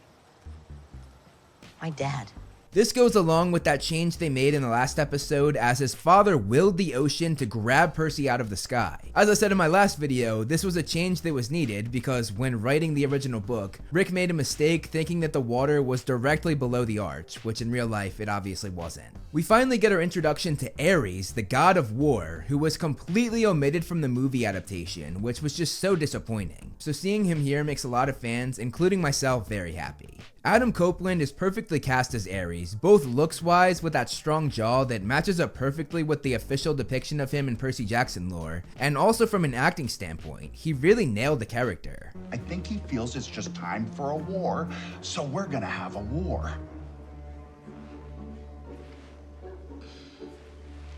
My dad. This goes along with that change they made in the last episode as his father willed the ocean to grab Percy out of the sky. As I said in my last video, this was a change that was needed because when writing the original book, Rick made a mistake thinking that the water was directly below the arch, which in real life it obviously wasn't. We finally get our introduction to Ares, the god of war, who was completely omitted from the movie adaptation, which was just so disappointing. So seeing him here makes a lot of fans, including myself, very happy. Adam Copeland is perfectly cast as Ares, both looks-wise with that strong jaw that matches up perfectly with the official depiction of him in Percy Jackson lore, and also from an acting standpoint, he really nailed the character. I think he feels it's just time for a war, so we're gonna have a war.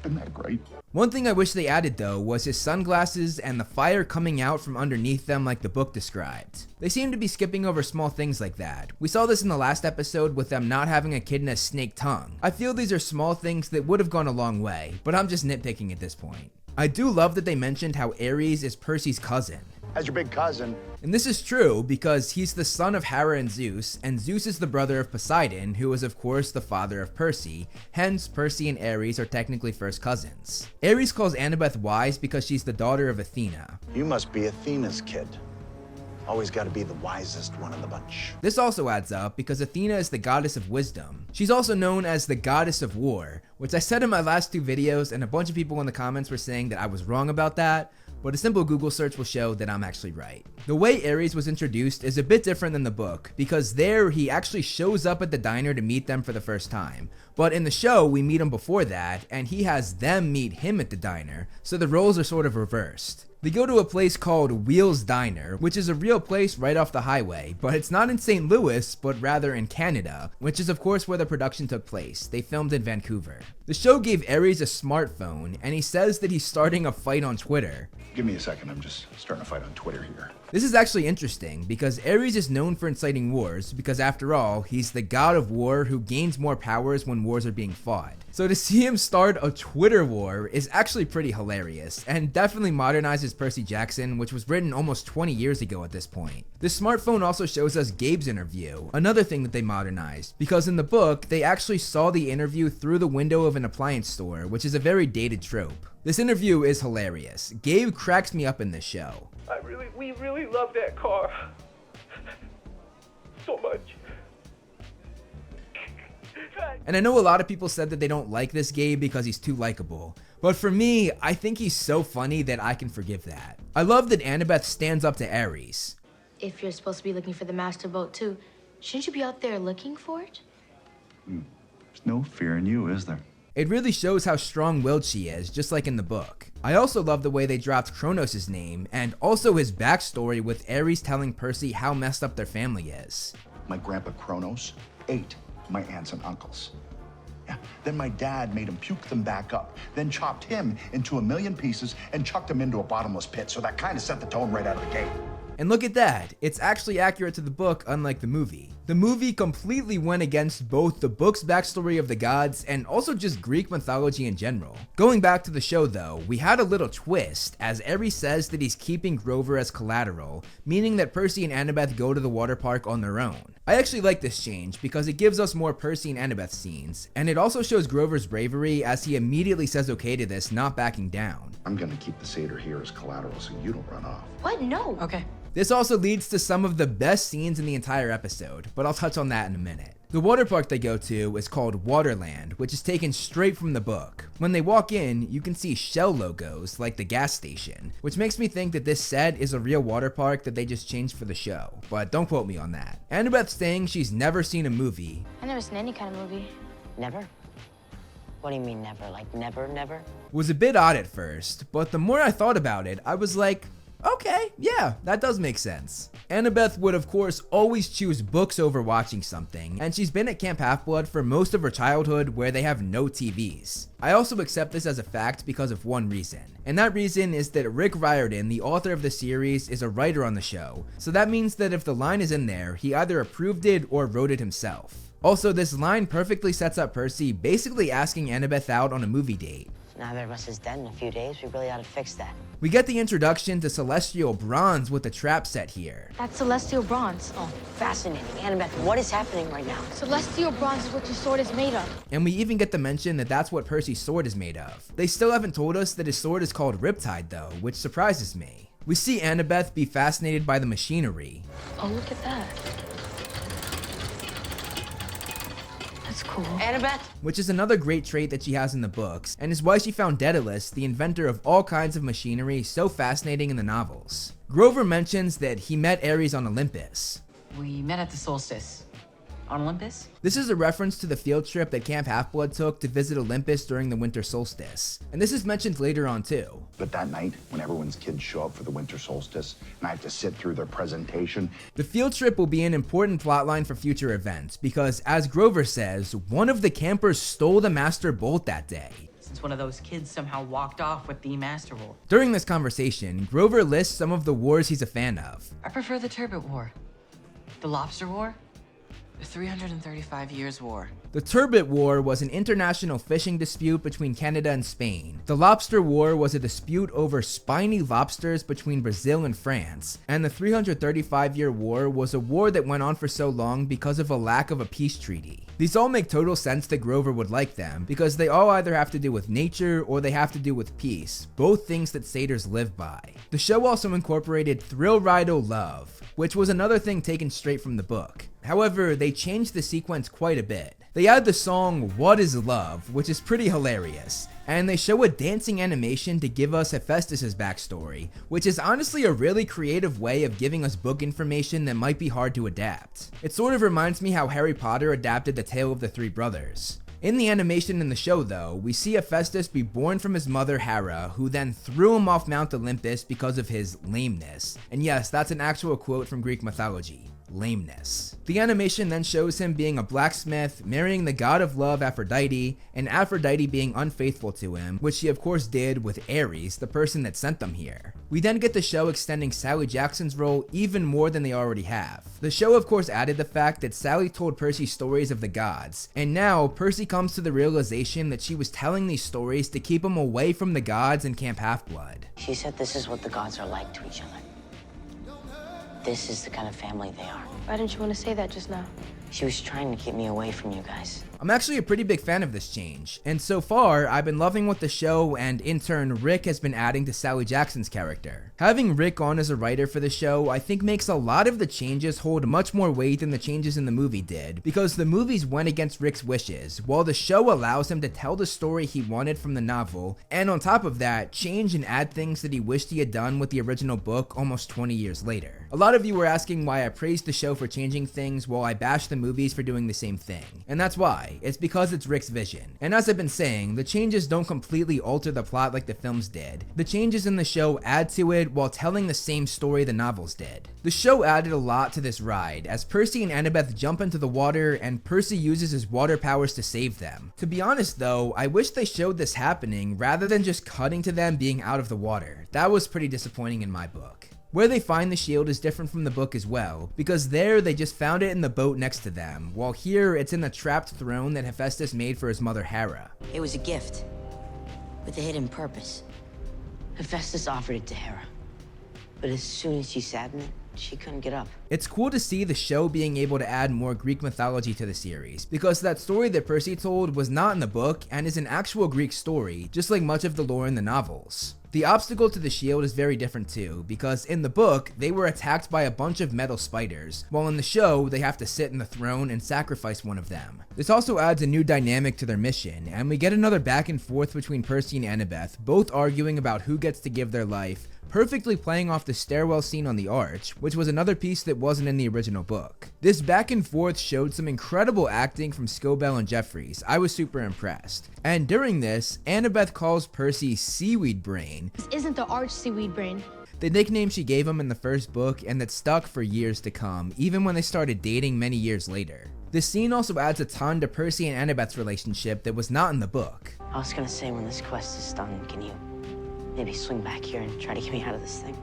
Isn't that great? One thing I wish they added though was his sunglasses and the fire coming out from underneath them like the book described. They seem to be skipping over small things like that. We saw this in the last episode with them not having a kid in a snake tongue. I feel these are small things that would have gone a long way, but I'm just nitpicking at this point. I do love that they mentioned how Ares is Percy's cousin. As your big cousin. And this is true because he's the son of Hera and Zeus is the brother of Poseidon, who is of course the father of Percy, hence Percy and Ares are technically first cousins. Ares calls Annabeth wise because she's the daughter of Athena. You must be Athena's kid. Always gotta be the wisest one in the bunch. This also adds up because Athena is the goddess of wisdom. She's also known as the goddess of war, which I said in my last two videos and a bunch of people in the comments were saying that I was wrong about that, but a simple Google search will show that I'm actually right. The way Ares was introduced is a bit different than the book, because there he actually shows up at the diner to meet them for the first time. But in the show, we meet him before that, and he has them meet him at the diner, so the roles are sort of reversed. They go to a place called Wheels Diner, which is a real place right off the highway, but it's not in St. Louis, but rather in Canada, which is of course where the production took place. They filmed in Vancouver. The show gave Ares a smartphone, and he says that he's starting a fight on Twitter. Give me a second, I'm just starting a fight on Twitter here. This is actually interesting because Ares is known for inciting wars because after all, he's the god of war who gains more powers when wars are being fought. So to see him start a Twitter war is actually pretty hilarious and definitely modernizes Percy Jackson, which was written almost 20 years ago at this point. This smartphone also shows us Gabe's interview, another thing that they modernized, because in the book, they actually saw the interview through the window of an appliance store, which is a very dated trope. This interview is hilarious. Gabe cracks me up in this show. We really love that car. So much. And I know a lot of people said that they don't like this Gabe because he's too likable, but for me, I think he's so funny that I can forgive that. I love that Annabeth stands up to Ares. If you're supposed to be looking for the Master Boat too, shouldn't you be out there looking for it? There's no fear in you, is there? It really shows how strong-willed she is, just like in the book. I also love the way they dropped Kronos' name, and also his backstory with Ares telling Percy how messed up their family is. My grandpa Kronos ate my aunts and uncles. Yeah. Then my dad made him puke them back up, then chopped him into a million pieces and chucked him into a bottomless pit, so that kind of set the tone right out of the gate. And look at that, it's actually accurate to the book unlike the movie. The movie completely went against both the book's backstory of the gods and also just Greek mythology in general. Going back to the show though, we had a little twist as Ares says that he's keeping Grover as collateral, meaning that Percy and Annabeth go to the water park on their own. I actually like this change because it gives us more Percy and Annabeth scenes, and it also shows Grover's bravery as he immediately says okay to this, not backing down. I'm gonna keep the satyr here as collateral so you don't run off. What? No. Okay. This also leads to some of the best scenes in the entire episode, but I'll touch on that in a minute. The water park they go to is called Waterland, which is taken straight from the book. When they walk in, you can see Shell logos like the gas station, which makes me think that this set is a real water park that they just changed for the show, but don't quote me on that. Annabeth's saying she's never seen a movie. I've never seen any kind of movie. Never? What do you mean never? Like never? Was a bit odd at first, but the more I thought about it, I was like, okay, yeah, that does make sense. Annabeth would of course always choose books over watching something, and she's been at Camp Half-Blood for most of her childhood where they have no TVs. I also accept this as a fact because of one reason, and that reason is that Rick Riordan, the author of the series, is a writer on the show, so that means that if the line is in there, he either approved it or wrote it himself. Also, this line perfectly sets up Percy basically asking Annabeth out on a movie date. Neither of us is dead in a few days. We really ought to fix that. We get the introduction to Celestial Bronze with the trap set here. That's celestial bronze. Oh, fascinating. Annabeth, what is happening right now? Celestial bronze is what your sword is made of. And we even get the mention that that's what Percy's sword is made of. They still haven't told us that his sword is called Riptide though, which surprises me. We see Annabeth be fascinated by the machinery. Oh, look at that. That's cool. Annabeth? Which is another great trait that she has in the books, and is why she found Daedalus, the inventor of all kinds of machinery, so fascinating in the novels. Grover mentions that he met Ares on Olympus. We met at the solstice. On Olympus? This is a reference to the field trip that Camp Half-Blood took to visit Olympus during the winter solstice. And this is mentioned later on too. But that night, when everyone's kids show up for the winter solstice, and I have to sit through their presentation. The field trip will be an important plotline for future events, because as Grover says, one of the campers stole the Master Bolt that day. Since one of those kids somehow walked off with the Master Bolt. During this conversation, Grover lists some of the wars he's a fan of. I prefer the Turbot War. The Lobster War? The 335 Years War. The Turbot War was an international fishing dispute between Canada and Spain. The Lobster War was a dispute over spiny lobsters between Brazil and France. And the 335-year war was a war that went on for so long because of a lack of a peace treaty. These all make total sense that Grover would like them, because they all either have to do with nature or they have to do with peace, both things that satyrs live by. The show also incorporated Thrill Ride-O Love, which was another thing taken straight from the book. However, they changed the sequence quite a bit. They add the song What Is Love, which is pretty hilarious, and they show a dancing animation to give us Hephaestus' backstory, which is honestly a really creative way of giving us book information that might be hard to adapt. It sort of reminds me how Harry Potter adapted the Tale of the Three Brothers. In the animation in the show though, we see Hephaestus be born from his mother Hera, who then threw him off Mount Olympus because of his lameness. And yes, that's an actual quote from Greek mythology. Lameness. The animation then shows him being a blacksmith, marrying the god of love Aphrodite, and Aphrodite being unfaithful to him, which she of course did with Ares, the person that sent them here. We then get the show extending Sally Jackson's role even more than they already have. The show of course added the fact that Sally told Percy stories of the gods, and now Percy comes to the realization that she was telling these stories to keep him away from the gods and Camp Half-Blood. She said this is what the gods are like to each other. This is the kind of family they are. Why didn't you want to say that just now? She was trying to keep me away from you guys. I'm actually a pretty big fan of this change, and so far, I've been loving what the show and in turn Rick has been adding to Sally Jackson's character. Having Rick on as a writer for the show I think makes a lot of the changes hold much more weight than the changes in the movie did, because the movies went against Rick's wishes, while the show allows him to tell the story he wanted from the novel, and on top of that, change and add things that he wished he had done with the original book almost 20 years later. A lot of you were asking why I praised the show for changing things while I bashed the movies for doing the same thing, and that's why. It's because it's Rick's vision. And as I've been saying, the changes don't completely alter the plot like the films did. The changes in the show add to it while telling the same story the novels did. The show added a lot to this ride, as Percy and Annabeth jump into the water and Percy uses his water powers to save them. To be honest though, I wish they showed this happening rather than just cutting to them being out of the water. That was pretty disappointing in my book. Where they find the shield is different from the book as well, because there they just found it in the boat next to them, while here it's in the trapped throne that Hephaestus made for his mother Hera. It was a gift with a hidden purpose. Hephaestus offered it to Hera, but as soon as she sat in it, she couldn't get up. It's cool to see the show being able to add more Greek mythology to the series, because that story that Percy told was not in the book and is an actual Greek story, just like much of the lore in the novels. The obstacle to the shield is very different too, because in the book, they were attacked by a bunch of metal spiders, while in the show, they have to sit in the throne and sacrifice one of them. This also adds a new dynamic to their mission, and we get another back and forth between Percy and Annabeth, both arguing about who gets to give their life, perfectly playing off the stairwell scene on the arch, which was another piece that wasn't in the original book. This back and forth showed some incredible acting from Scobell and Jeffries. I was super impressed. And during this, Annabeth calls Percy Seaweed Brain. This isn't the arch seaweed brain. The nickname she gave him in the first book and that stuck for years to come, even when they started dating many years later. This scene also adds a ton to Percy and Annabeth's relationship that was not in the book. I was gonna say, when this quest is done, can you maybe swing back here and try to get me out of this thing?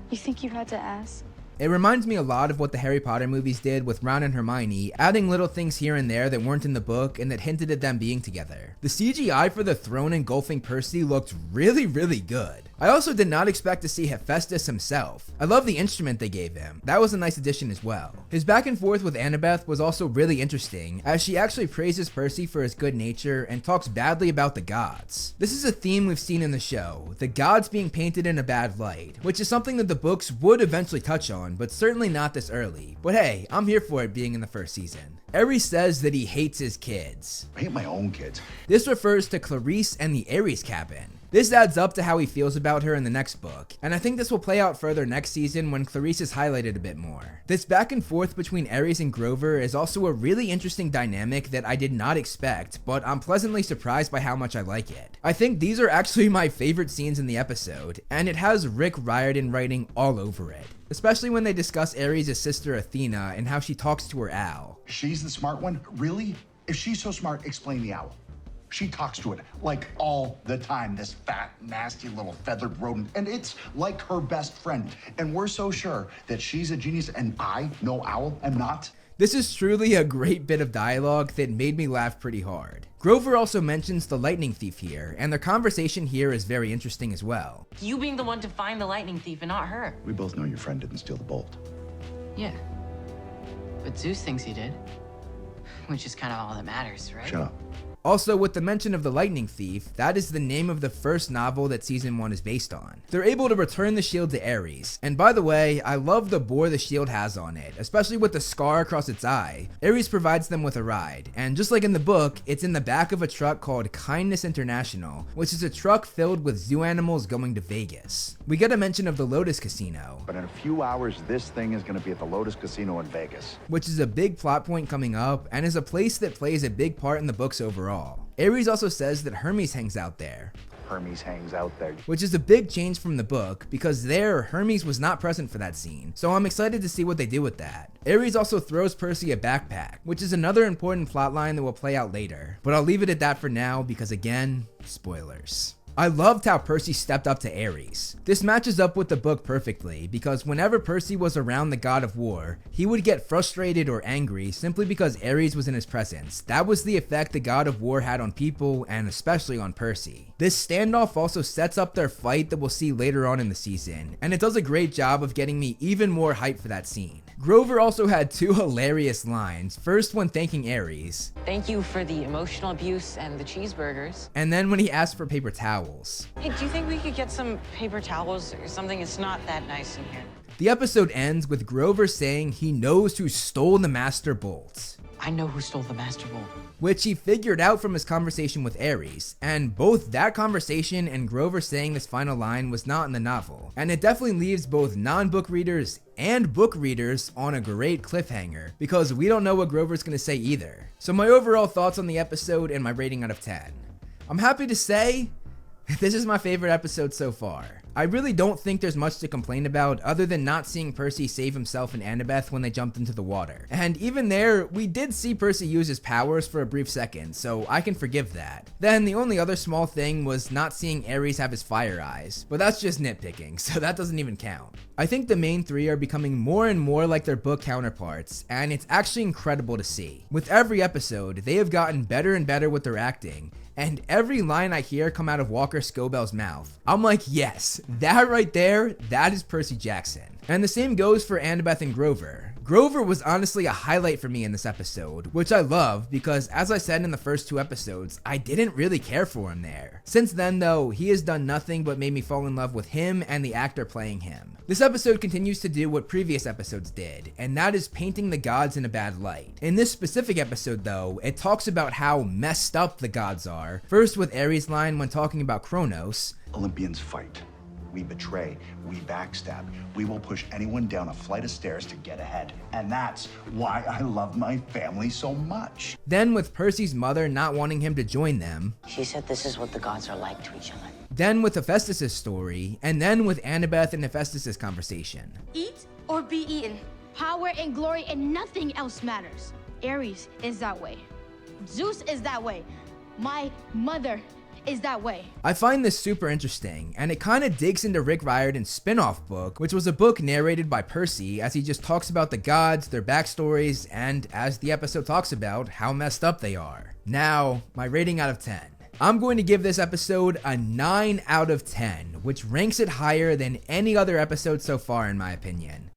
You think you had to ask? It reminds me a lot of what the Harry Potter movies did with Ron and Hermione, adding little things here and there that weren't in the book and that hinted at them being together. The CGI for the throne engulfing Percy looked really good. I also did not expect to see Hephaestus himself. I love the instrument they gave him. That was a nice addition as well. His back and forth with Annabeth was also really interesting, as she actually praises Percy for his good nature and talks badly about the gods. This is a theme we've seen in the show, the gods being painted in a bad light, which is something that the books would eventually touch on, but certainly not this early. But hey, I'm here for it being in the first season. Ares says that he hates his kids. I hate my own kids. This refers to Clarice and the Ares cabin. This adds up to how he feels about her in the next book, and I think this will play out further next season when Clarice is highlighted a bit more. This back and forth between Ares and Grover is also a really interesting dynamic that I did not expect, but I'm pleasantly surprised by how much I like it. I think these are actually my favorite scenes in the episode, and it has Rick Riordan writing all over it. Especially when they discuss Ares' sister Athena and how she talks to her owl. She's the smart one? Really? If she's so smart, explain the owl. She talks to it like all the time, this fat, nasty little feathered rodent, and it's like her best friend. And we're so sure that she's a genius and I, no owl, am not. This is truly a great bit of dialogue that made me laugh pretty hard. Grover also mentions the lightning thief here, and their conversation here is very interesting as well. You being the one to find the lightning thief and not her. We both know your friend didn't steal the bolt. Yeah. But Zeus thinks he did. Which is kind of all that matters, right? Shut up. Also, with the mention of the Lightning Thief, that is the name of the first novel that Season 1 is based on. They're able to return the shield to Ares. And by the way, I love the bore the shield has on it, especially with the scar across its eye. Ares provides them with a ride, and just like in the book, it's in the back of a truck called Kindness International, which is a truck filled with zoo animals going to Vegas. We get a mention of the Lotus Casino. But in a few hours, this thing is going to be at the Lotus Casino in Vegas. Which is a big plot point coming up, and is a place that plays a big part in the books overall. Ares also says that Hermes hangs out there. Hermes hangs out there. Which is a big change from the book, because there, Hermes was not present for that scene, so I'm excited to see what they do with that. Ares also throws Percy a backpack, which is another important plotline that will play out later, but I'll leave it at that for now because again, spoilers. I loved how Percy stepped up to Ares. This matches up with the book perfectly, because whenever Percy was around the god of war, he would get frustrated or angry simply because Ares was in his presence. That was the effect the god of war had on people, and especially on Percy. This standoff also sets up their fight that we'll see later on in the season, and it does a great job of getting me even more hyped for that scene. Grover also had two hilarious lines, first when thanking Ares. Thank you for the emotional abuse and the cheeseburgers. And then when he asked for paper towels. Hey, do you think we could get some paper towels or something? It's not that nice in here. The episode ends with Grover saying he knows who stole the Master Bolt. I know who stole the Master Bolt. Which he figured out from his conversation with Ares, and both that conversation and Grover saying this final line was not in the novel, and it definitely leaves both non-book readers and book readers on a great cliffhanger, because we don't know what Grover's gonna say either. So my overall thoughts on the episode and my rating out of 10. I'm happy to say this is my favorite episode so far. I really don't think there's much to complain about other than not seeing Percy save himself and Annabeth when they jumped into the water. And even there, we did see Percy use his powers for a brief second, so I can forgive that. Then the only other small thing was not seeing Ares have his fire eyes, but that's just nitpicking, so that doesn't even count. I think the main three are becoming more and more like their book counterparts, and it's actually incredible to see. With every episode, they have gotten better and better with their acting, and every line I hear come out of Walker Scobell's mouth, I'm like, yes, that right there, that is Percy Jackson. And the same goes for Annabeth and Grover. Grover was honestly a highlight for me in this episode, which I love because, as I said in the first 2 episodes, I didn't really care for him there. Since then though, he has done nothing but made me fall in love with him and the actor playing him. This episode continues to do what previous episodes did, and that is painting the gods in a bad light. In this specific episode though, it talks about how messed up the gods are, first with Ares' line when talking about Kronos. Olympians fight. We betray, we backstab, we will push anyone down a flight of stairs to get ahead. And that's why I love my family so much. Then with Percy's mother not wanting him to join them. She said this is what the gods are like to each other. Then with Hephaestus' story, and then with Annabeth and Hephaestus' conversation. Eat or be eaten. Power and glory and nothing else matters. Ares is that way. Zeus is that way. My mother is that way. I find this super interesting, and it kind of digs into Rick Riordan's spin-off book, which was a book narrated by Percy as he just talks about the gods, their backstories, and as the episode talks about, how messed up they are. Now, my rating out of 10. I'm going to give this episode a 9 out of 10, which ranks it higher than any other episode so far in my opinion.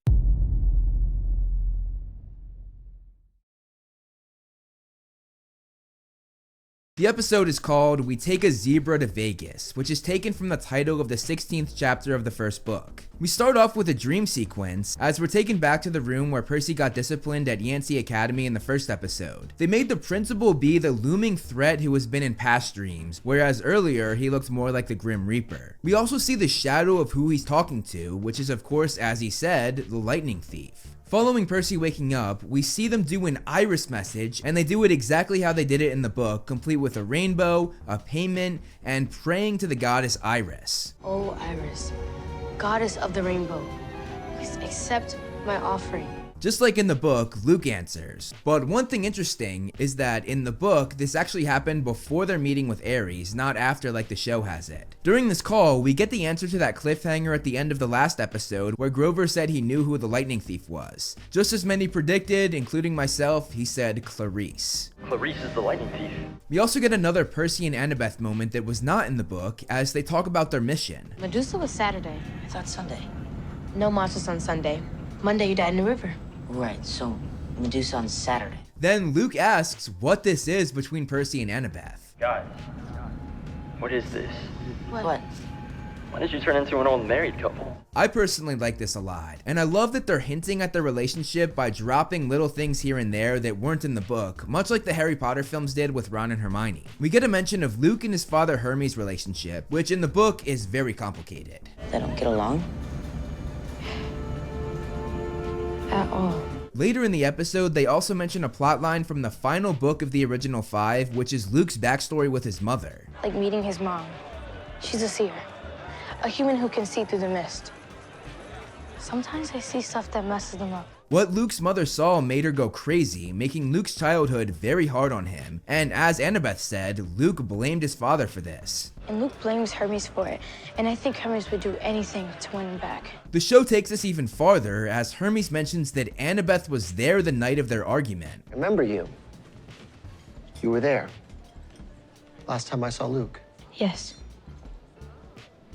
The episode is called We Take a Zebra to Vegas, which is taken from the title of the 16th chapter of the first book. We start off with a dream sequence as we're taken back to the room where Percy got disciplined at Yancey Academy in the first episode. They made the principal be the looming threat who has been in past dreams, whereas earlier he looked more like the Grim Reaper. We also see the shadow of who he's talking to, which is of course, as he said, the lightning thief. Following Percy waking up, we see them do an iris message, and they do it exactly how they did it in the book, complete with a rainbow, a payment, and praying to the goddess Iris. Oh, Iris, goddess of the rainbow, please accept my offering. Just like in the book, Luke answers. But one thing interesting is that in the book, this actually happened before their meeting with Ares, not after like the show has it. During this call, we get the answer to that cliffhanger at the end of the last episode where Grover said he knew who the lightning thief was. Just as many predicted, including myself, he said Clarice. Clarice is the lightning thief. We also get another Percy and Annabeth moment that was not in the book as they talk about their mission. Medusa was Saturday. I thought Sunday. No monsters on Sunday. Monday you died in the river. Right, so Medusa on Saturday. Then Luke asks what this is between Percy and Annabeth. Guys, what is this? What? Why did you turn into an old married couple? I personally like this a lot, and I love that they're hinting at their relationship by dropping little things here and there that weren't in the book, much like the Harry Potter films did with Ron and Hermione. We get a mention of Luke and his father Hermes' relationship, which in the book is very complicated. They don't get along? At all. Later in the episode, they also mention a plotline from the final book of the original 5, which is Luke's backstory with his mother. Like meeting his mom. She's a seer. A human who can see through the mist. Sometimes I see stuff that messes them up. What Luke's mother saw made her go crazy, making Luke's childhood very hard on him, and as Annabeth said, Luke blamed his father for this. And Luke blames Hermes for it, and I think Hermes would do anything to win him back. The show takes us even farther as Hermes mentions that Annabeth was there the night of their argument. Remember you. You were there. Last time I saw Luke. Yes.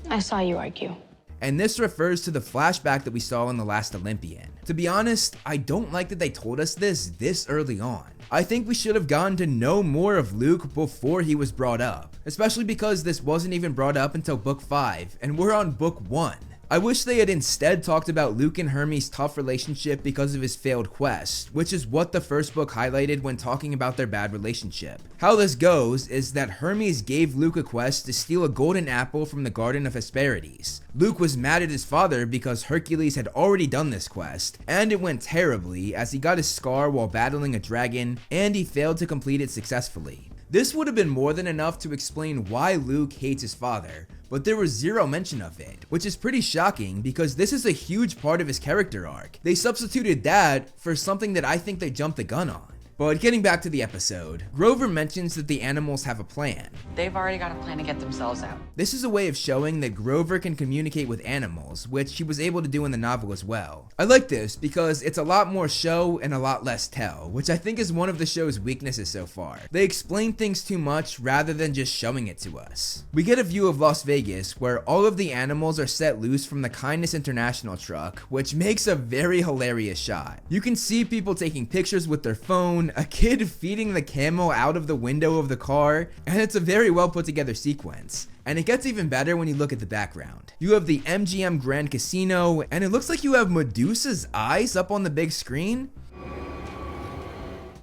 I saw you argue. And this refers to the flashback that we saw in The Last Olympian. To be honest, I don't like that they told us this early on. I think we should have gotten to know more of Luke before he was brought up, especially because this wasn't even brought up until book 5, and we're on book 1. I wish they had instead talked about Luke and Hermes' tough relationship because of his failed quest, which is what the first book highlighted when talking about their bad relationship. How this goes is that Hermes gave Luke a quest to steal a golden apple from the Garden of Hesperides. Luke was mad at his father because Hercules had already done this quest, and it went terribly as he got his scar while battling a dragon, and he failed to complete it successfully. This would have been more than enough to explain why Luke hates his father, but there was zero mention of it, which is pretty shocking because this is a huge part of his character arc. They substituted that for something that I think they jumped the gun on. But getting back to the episode, Grover mentions that the animals have a plan. They've already got a plan to get themselves out. This is a way of showing that Grover can communicate with animals, which he was able to do in the novel as well. I like this because it's a lot more show and a lot less tell, which I think is one of the show's weaknesses so far. They explain things too much rather than just showing it to us. We get a view of Las Vegas where all of the animals are set loose from the Kindness International truck, which makes a very hilarious shot. You can see people taking pictures with their phone, a kid feeding the camel out of the window of the car, and it's a very well put together sequence. And it gets even better when you look at the background. You have the MGM Grand Casino, and it looks like you have Medusa's eyes up on the big screen.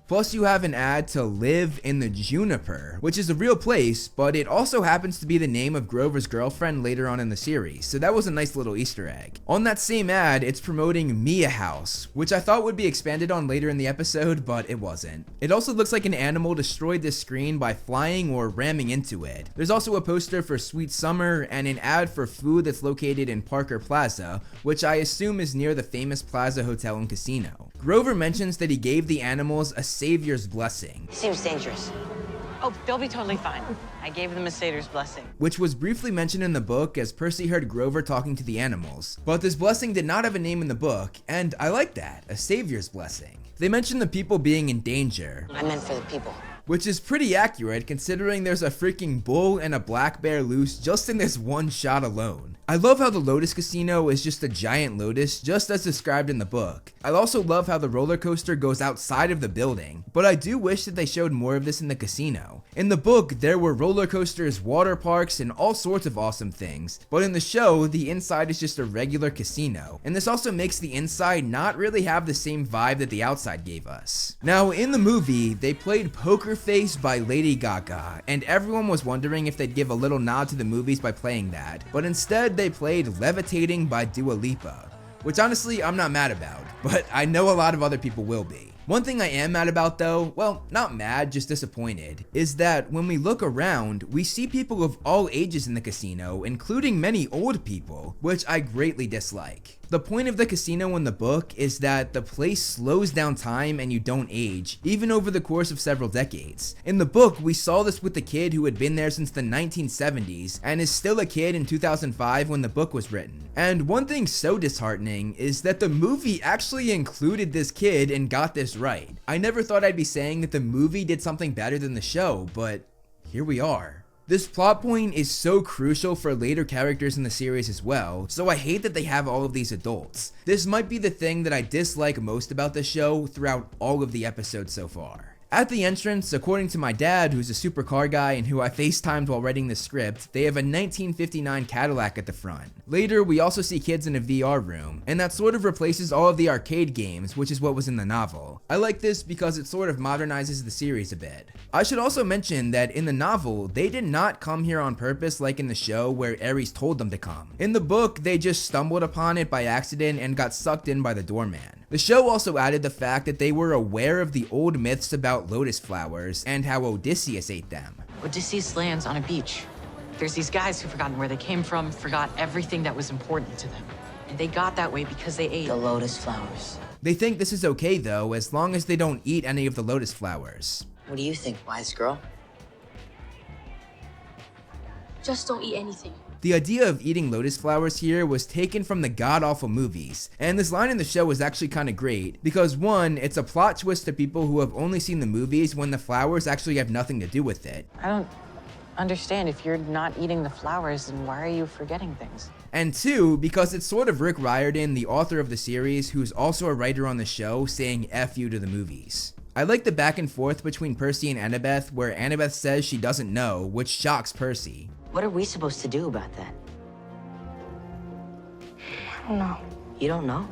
Plus you have an ad to live in the Juniper, which is a real place, but it also happens to be the name of Grover's girlfriend later on in the series, so that was a nice little Easter egg. On that same ad, it's promoting Mia House, which I thought would be expanded on later in the episode, but it wasn't. It also looks like an animal destroyed the screen by flying or ramming into it. There's also a poster for Sweet Summer and an ad for food that's located in Parker Plaza, which I assume is near the famous Plaza Hotel and Casino. Grover mentions that he gave the animals a savior's blessing. Seems dangerous. Oh, they'll be totally fine. I gave them a satyr's blessing. Which was briefly mentioned in the book as Percy heard Grover talking to the animals. But this blessing did not have a name in the book, and I like that, a savior's blessing. They mentioned the people being in danger. I meant for the people. Which is pretty accurate considering there's a freaking bull and a black bear loose just in this one shot alone. I love how the Lotus Casino is just a giant lotus, just as described in the book. I also love how the roller coaster goes outside of the building, but I do wish that they showed more of this in the casino. In the book, there were roller coasters, water parks, and all sorts of awesome things, but in the show, the inside is just a regular casino, and this also makes the inside not really have the same vibe that the outside gave us. Now, in the movie, they played Poker Face by Lady Gaga, and everyone was wondering if they'd give a little nod to the movies by playing that, but instead they played Levitating by Dua Lipa, which honestly I'm not mad about, but I know a lot of other people will be. One thing I am mad about though, well, not mad, just disappointed, is that when we look around, we see people of all ages in the casino, including many old people, which I greatly dislike. The point of the casino in the book is that the place slows down time and you don't age, even over the course of several decades. In the book, we saw this with the kid who had been there since the 1970s and is still a kid in 2005 when the book was written. And one thing so disheartening is that the movie actually included this kid and got this right. I never thought I'd be saying that the movie did something better than the show, but here we are. This plot point is so crucial for later characters in the series as well, so I hate that they have all of these adults. This might be the thing that I dislike most about the show throughout all of the episodes so far. At the entrance, according to my dad, who's a supercar guy and who I FaceTimed while writing the script, they have a 1959 Cadillac at the front. Later, we also see kids in a VR room, and that sort of replaces all of the arcade games, which is what was in the novel. I like this because it sort of modernizes the series a bit. I should also mention that in the novel, they did not come here on purpose like in the show where Ares told them to come. In the book, they just stumbled upon it by accident and got sucked in by the doorman. The show also added the fact that they were aware of the old myths about lotus flowers and how Odysseus ate them. Odysseus lands on a beach. There's these guys who've forgotten where they came from, forgot everything that was important to them. And they got that way because they ate the lotus flowers. They think this is okay though, as long as they don't eat any of the lotus flowers. What do you think, wise girl? Just don't eat anything. The idea of eating lotus flowers here was taken from the god-awful movies, and this line in the show is actually kinda great, because one, it's a plot twist to people who have only seen the movies when the flowers actually have nothing to do with it. I don't understand. If you're not eating the flowers, then why are you forgetting things? And two, because it's sort of Rick Riordan, the author of the series, who's also a writer on the show, saying F you to the movies. I like the back and forth between Percy and Annabeth, where Annabeth says she doesn't know, which shocks Percy. What are we supposed to do about that? I don't know. You don't know?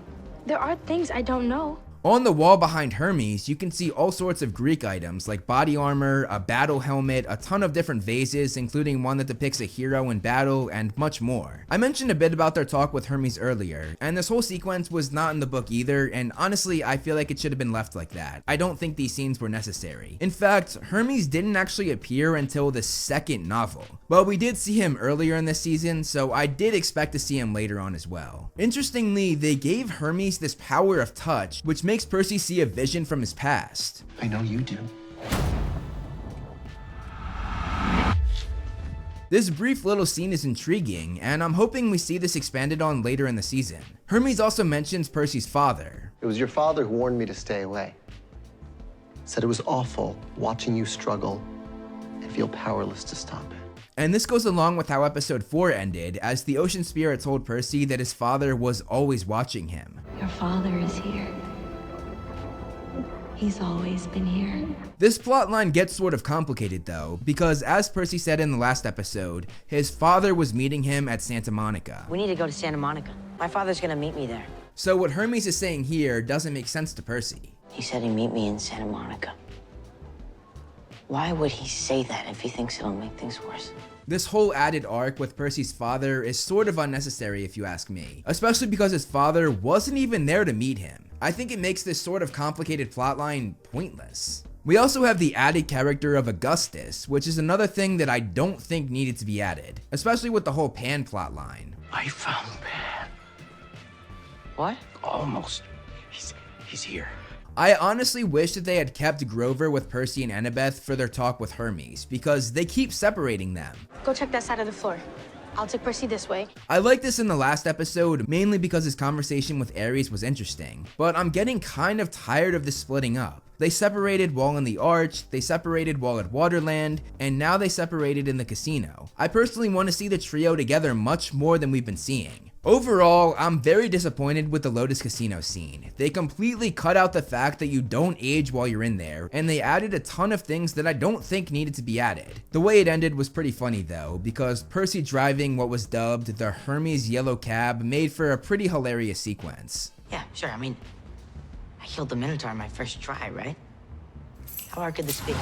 There are things I don't know. On the wall behind Hermes, you can see all sorts of Greek items like body armor, a battle helmet, a ton of different vases, including one that depicts a hero in battle, and much more. I mentioned a bit about their talk with Hermes earlier, and this whole sequence was not in the book either, and honestly, I feel like it should have been left like that. I don't think these scenes were necessary. In fact, Hermes didn't actually appear until the second novel, but we did see him earlier in this season, so I did expect to see him later on as well. Interestingly, they gave Hermes this power of touch, which makes Percy see a vision from his past. I know you do. This brief little scene is intriguing, and I'm hoping we see this expanded on later in the season. Hermes also mentions Percy's father. It was your father who warned me to stay away. Said it was awful watching you struggle and feel powerless to stop it. And this goes along with how episode 4 ended, as the Ocean Spirit told Percy that his father was always watching him. Your father is here. He's always been here. This plotline gets sort of complicated though, because as Percy said in the last episode, his father was meeting him at Santa Monica. We need to go to Santa Monica. My father's gonna meet me there. So what Hermes is saying here doesn't make sense to Percy. He said he'd meet me in Santa Monica. Why would he say that if he thinks it'll make things worse? This whole added arc with Percy's father is sort of unnecessary if you ask me, especially because his father wasn't even there to meet him. I think it makes this sort of complicated plotline pointless. We also have the added character of Augustus, which is another thing that I don't think needed to be added, especially with the whole Pan plotline. I found Pan. What? Almost. He's here. I honestly wish that they had kept Grover with Percy and Annabeth for their talk with Hermes, because they keep separating them. Go check that side of the floor. I'll take Percy this way. I liked this in the last episode, mainly because his conversation with Ares was interesting, but I'm getting kind of tired of this splitting up. They separated while in the Arch, they separated while at Waterland, and now they separated in the casino. I personally want to see the trio together much more than we've been seeing. Overall, I'm very disappointed with the Lotus Casino scene. They completely cut out the fact that you don't age while you're in there, and they added a ton of things that I don't think needed to be added. The way it ended was pretty funny though, because Percy driving what was dubbed the Hermes yellow cab made for a pretty hilarious sequence. Yeah, sure. I mean, I killed the Minotaur in my first try, right? How hard could this be?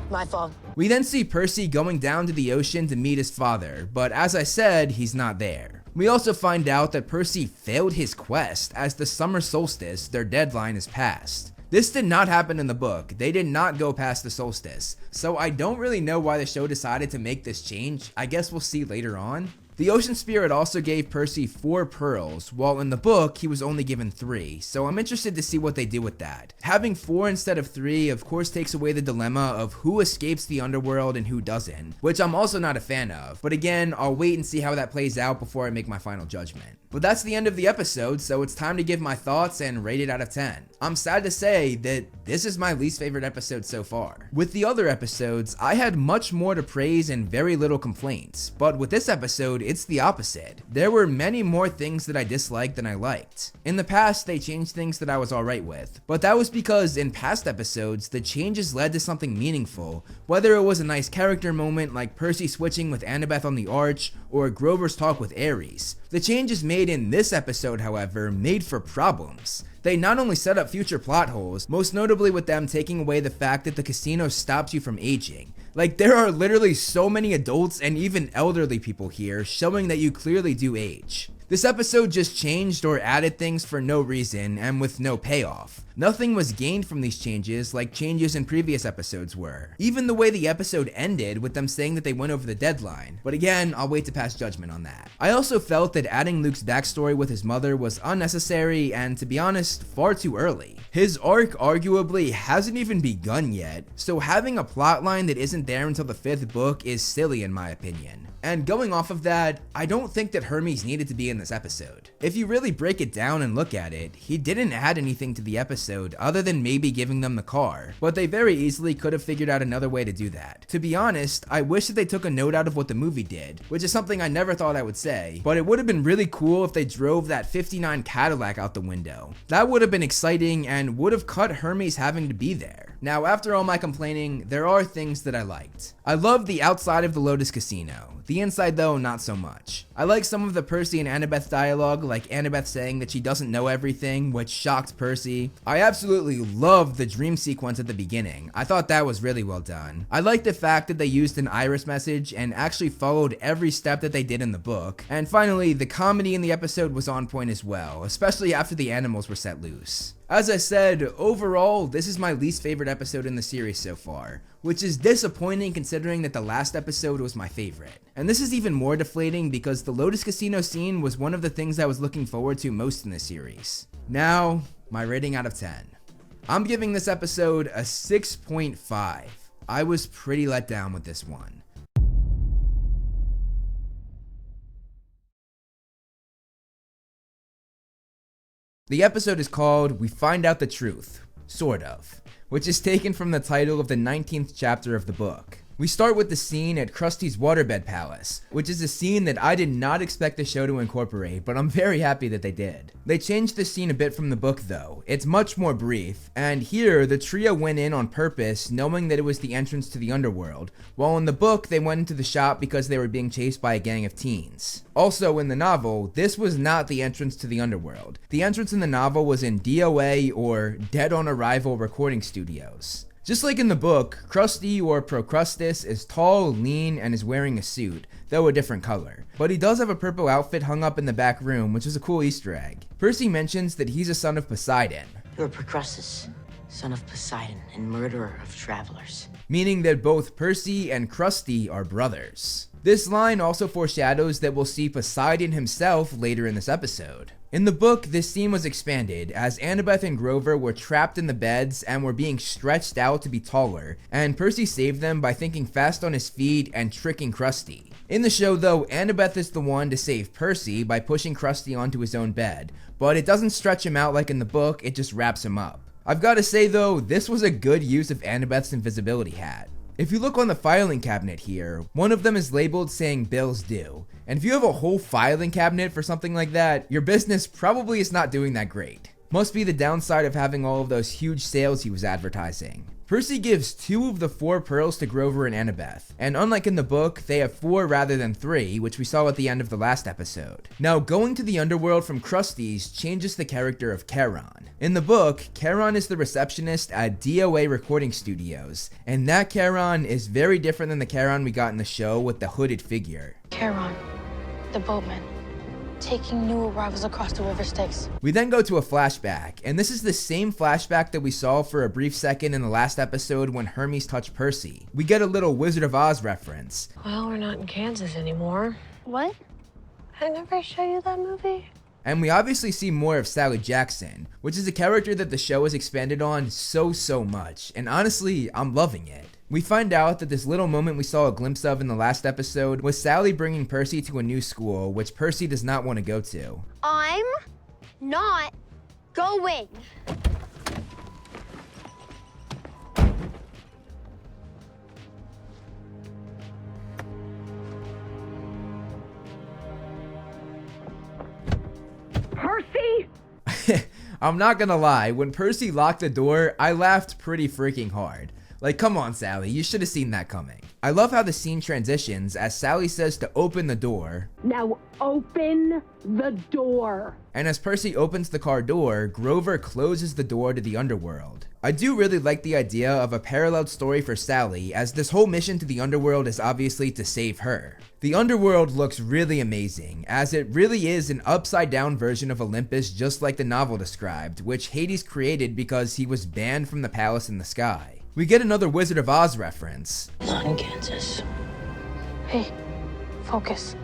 My fault. We then see Percy going down to the ocean to meet his father, but as I said, he's not there. We also find out that Percy failed his quest as the summer solstice, their deadline, is passed. This did not happen in the book. They did not go past the solstice, so I don't really know why the show decided to make this change. I guess we'll see later on. The Ocean Spirit also gave Percy 4 pearls, while in the book, he was only given 3, so I'm interested to see what they do with that. Having 4 instead of 3 of course takes away the dilemma of who escapes the underworld and who doesn't, which I'm also not a fan of, but again, I'll wait and see how that plays out before I make my final judgment. But that's the end of the episode, so it's time to give my thoughts and rate it out of 10. I'm sad to say that this is my least favorite episode so far. With the other episodes, I had much more to praise and very little complaints, but with this episode, it's the opposite. There were many more things that I disliked than I liked. In the past, they changed things that I was alright with, but that was because in past episodes, the changes led to something meaningful, whether it was a nice character moment like Percy switching with Annabeth on the Arch, or Grover's talk with Ares. The changes made in this episode, however, made for problems. They not only set up future plot holes, most notably with them taking away the fact that the casino stops you from aging. Like, there are literally so many adults and even elderly people here, showing that you clearly do age. This episode just changed or added things for no reason and with no payoff. Nothing was gained from these changes like changes in previous episodes were. Even the way the episode ended with them saying that they went over the deadline, but again, I'll wait to pass judgment on that. I also felt that adding Luke's backstory with his mother was unnecessary and, to be honest, far too early. His arc arguably hasn't even begun yet, so having a plotline that isn't there until the 5th book is silly in my opinion. And going off of that, I don't think that Hermes needed to be in this episode. If you really break it down and look at it, he didn't add anything to the episode other than maybe giving them the car, but they very easily could have figured out another way to do that. To be honest, I wish that they took a note out of what the movie did, which is something I never thought I would say, but it would have been really cool if they drove that 59 Cadillac out the window. That would have been exciting and would have cut Hermes having to be there. Now, after all my complaining, there are things that I liked. I love the outside of the Lotus Casino. The inside though, not so much. I like some of the Percy and Annabeth dialogue, like Annabeth saying that she doesn't know everything, which shocked Percy. I absolutely love the dream sequence at the beginning. I thought that was really well done. I like the fact that they used an iris message and actually followed every step that they did in the book. And finally, the comedy in the episode was on point as well, especially after the animals were set loose. As I said, overall, this is my least favorite episode in the series so far, which is disappointing considering that the last episode was my favorite. And this is even more deflating because the Lotus Casino scene was one of the things I was looking forward to most in the series. Now, my rating out of 10. I'm giving this episode a 6.5. I was pretty let down with this one. The episode is called We Find Out the Truth, sort of, which is taken from the title of the 19th chapter of the book. We start with the scene at Krusty's waterbed palace, which is a scene that I did not expect the show to incorporate, but I'm very happy that they did. They changed the scene a bit from the book though. It's much more brief, and here the trio went in on purpose knowing that it was the entrance to the underworld, while in the book they went into the shop because they were being chased by a gang of teens. Also in the novel, this was not the entrance to the underworld. The entrance in the novel was in DOA or Dead on Arrival recording studios. Just like in the book, Krusty or Procrustes is tall, lean, and is wearing a suit, though a different color. But he does have a purple outfit hung up in the back room, which is a cool Easter egg. Percy mentions that he's a son of Poseidon. You're Procrustes, son of Poseidon and murderer of travelers. Meaning that both Percy and Krusty are brothers. This line also foreshadows that we'll see Poseidon himself later in this episode. In the book, this scene was expanded as Annabeth and Grover were trapped in the beds and were being stretched out to be taller, and Percy saved them by thinking fast on his feet and tricking Krusty. In the show though, Annabeth is the one to save Percy by pushing Krusty onto his own bed, but it doesn't stretch him out like in the book, it just wraps him up. I've gotta say though, this was a good use of Annabeth's invisibility hat. If you look on the filing cabinet here, one of them is labeled saying bills due. And if you have a whole filing cabinet for something like that, your business probably is not doing that great. Must be the downside of having all of those huge sales he was advertising. Percy gives 2 of the 4 pearls to Grover and Annabeth, and unlike in the book, they have 4 rather than 3, which we saw at the end of the last episode. Now, going to the underworld from Krusty's changes the character of Charon. In the book, Charon is the receptionist at DOA recording studios, and that Charon is very different than the Charon we got in the show with the hooded figure. Charon, the boatman, taking new arrivals across the river Styx. We then go to a flashback, and this is the same flashback that we saw for a brief second in the last episode when Hermes touched Percy. We get a little Wizard of Oz reference. Well, we're not in Kansas anymore. What? I never show you that movie. And we obviously see more of Sally Jackson, which is a character that the show has expanded on so much, and honestly, I'm loving it. We find out that this little moment we saw a glimpse of in the last episode was Sally bringing Percy to a new school, which Percy does not want to go to. I'm not going. Percy! I'm not gonna lie, when Percy locked the door, I laughed pretty freaking hard. Like, come on, Sally, you should have seen that coming. I love how the scene transitions as Sally says to open the door. Now open the door. And as Percy opens the car door, Grover closes the door to the underworld. I do really like the idea of a parallel story for Sally, as this whole mission to the underworld is obviously to save her. The underworld looks really amazing, as it really is an upside down version of Olympus just like the novel described, which Hades created because he was banned from the palace in the sky. We get another Wizard of Oz reference. Not in Kansas. Hey, focus.